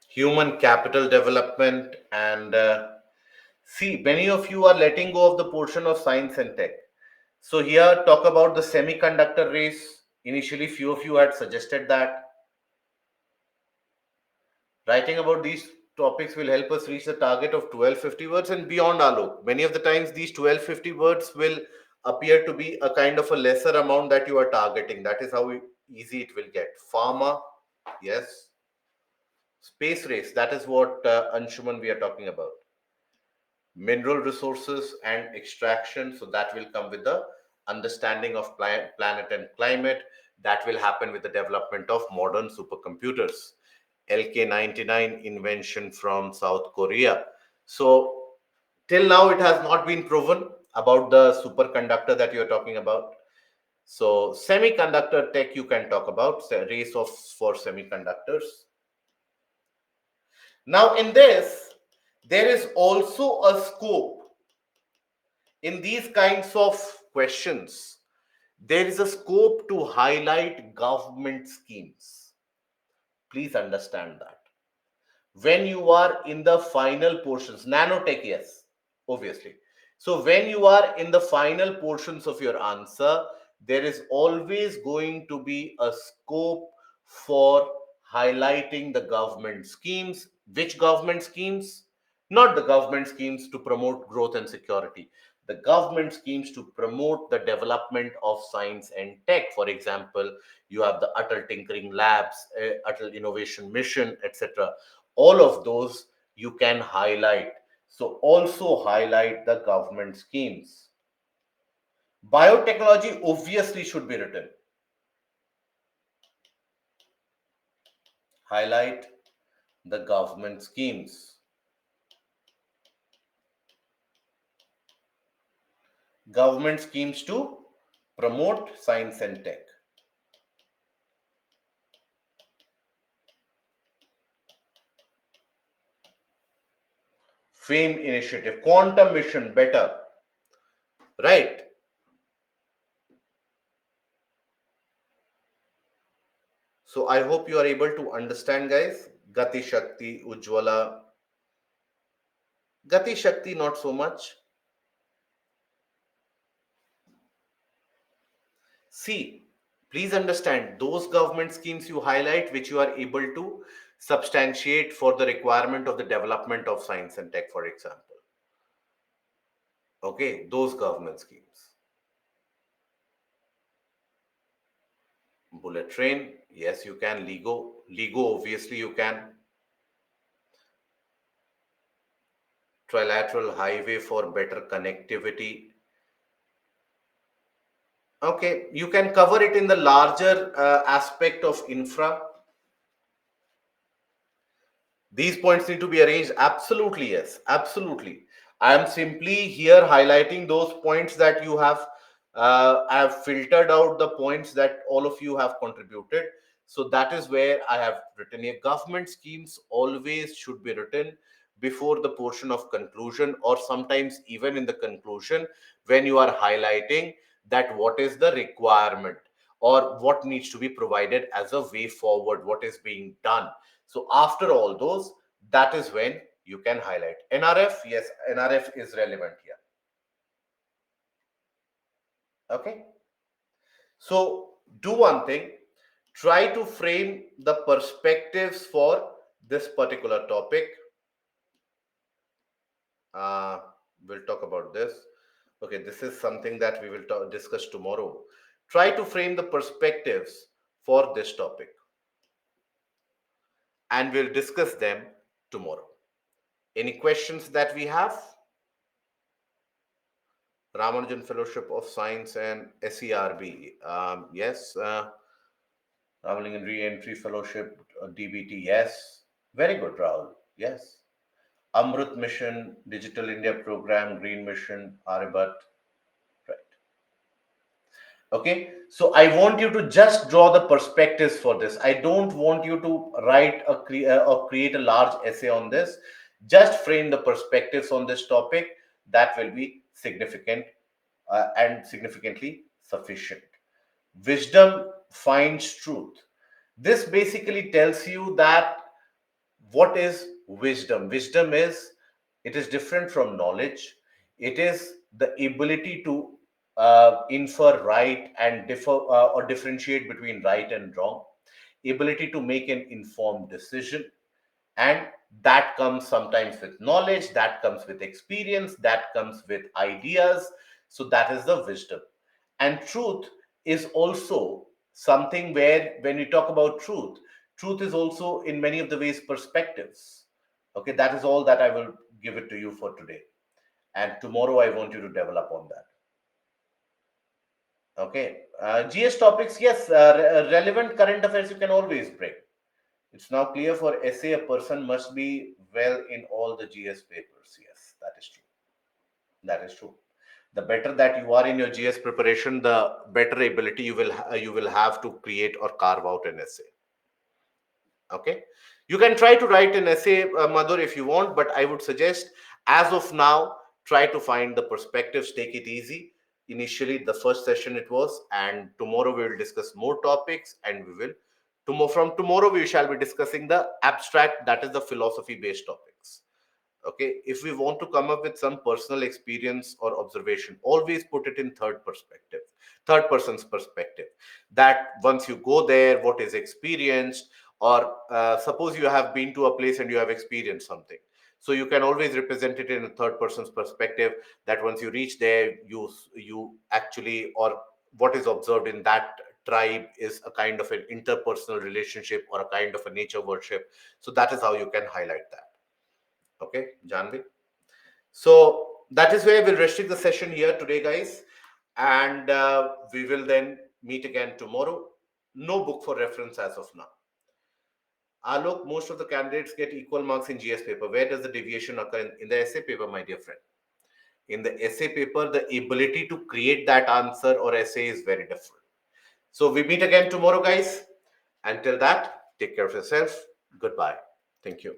Human capital development and see, many of you are letting go of the portion of science and tech. So here, talk about the semiconductor race. Initially, few of you had suggested that. Writing about these topics will help us reach the target of 1250 words and beyond, Alok. Many of the times, these 1250 words will appear to be a kind of a lesser amount that you are targeting. That is how easy it will get. Pharma, yes. Space race, that is what Anshuman we are talking about. Mineral resources and extraction. So that will come with the understanding of planet and climate. That will happen with the development of modern supercomputers. LK99 invention from South Korea. So till now it has not been proven about the superconductor that you're talking about. So semiconductor tech you can talk about, race of for semiconductors. Now in this, there is also a scope in these kinds of questions. There is a scope to highlight government schemes. Please understand that. When you are in the final portions, nanotech, yes, obviously. So when you are in the final portions of your answer, there is always going to be a scope for highlighting the government schemes. Which government schemes? Not the government schemes to promote growth and security, the government schemes to promote the development of science and tech. For example, you have the Atal Tinkering Labs, Atal Innovation Mission, etc. All of those you can highlight. So also highlight the government schemes. Biotechnology obviously should be written. Highlight the government schemes. Government schemes to promote science and tech. FAME initiative, quantum mission, better, right? So I hope you are able to understand, guys. Gati Shakti, Ujjwala. Gati Shakti, not so much. See, please understand those government schemes you highlight, which you are able to substantiate for the requirement of the development of science and tech, for example. Okay, those government schemes. Bullet train, yes, you can. Lego, obviously, you can. Trilateral highway for better connectivity. Okay, you can cover it in the larger aspect of infra. These points need to be arranged. Absolutely, yes. Absolutely. I am simply here highlighting those points that you have. I have filtered out the points that all of you have contributed. So that is where I have written here. Government schemes always should be written before the portion of conclusion, or sometimes even in the conclusion, when you are highlighting that what is the requirement or what needs to be provided as a way forward, what is being done. So after all those, that is when you can highlight. NRF, yes, NRF is relevant here. Okay. So do one thing, try to frame the perspectives for this particular topic. Uh, we'll talk about this. Okay, this is something that we will discuss tomorrow. Try to frame the perspectives for this topic, and we'll discuss them tomorrow. Any questions that we have? Ramanujan Fellowship of Science and SERB. Yes. Traveling and Re-Entry Fellowship, DBT. Yes. Very good, Rahul. Yes. Amrut Mission, Digital India Program, Green Mission, Aribat. Right. Okay. So I want you to just draw the perspectives for this. I don't want you to write or create a large essay on this. Just frame the perspectives on this topic. That will be significant and significantly sufficient. Wisdom finds truth. This basically tells you that what is wisdom. Wisdom is, it is different from knowledge. It is the ability to infer right and differ or differentiate between right and wrong, ability to make an informed decision, and that comes sometimes with knowledge, that comes with experience, that comes with ideas. So that is the wisdom. And truth is also something where, when we talk about truth, truth is also in many of the ways perspectives. Okay, that is all that I will give it to you for today, and tomorrow I want you to develop on that. Okay, GS topics, yes, relevant current affairs you can always bring. It's now clear for essay a person must be well in all the GS papers. Yes, that is true. That is true. The better that you are in your GS preparation, the better ability you will have to create or carve out an essay. Okay, you can try to write an essay, Madhur, if you want, but I would suggest, as of now, try to find the perspectives. Take it easy. Initially, the first session it was, and tomorrow we will discuss more topics, and we will from tomorrow we shall be discussing the abstract, that is the philosophy based topics. Okay, if we want to come up with some personal experience or observation, always put it in third person's perspective, that once you go there, what is experienced, or suppose you have been to a place and you have experienced something, so you can always represent it in a third person's perspective, that once you reach there, you actually, or what is observed in that tribe is a kind of an interpersonal relationship or a kind of a nature worship. So that is how you can highlight that. Okay, Janvi. So that is where we'll restrict the session here today, guys. And we will then meet again tomorrow. No book for reference as of now. Alok, most of the candidates get equal marks in GS paper. Where does the deviation occur in the essay paper, my dear friend? In the essay paper, the ability to create that answer or essay is very different. So we meet again tomorrow, guys. Until that, take care of yourself. Goodbye. Thank you.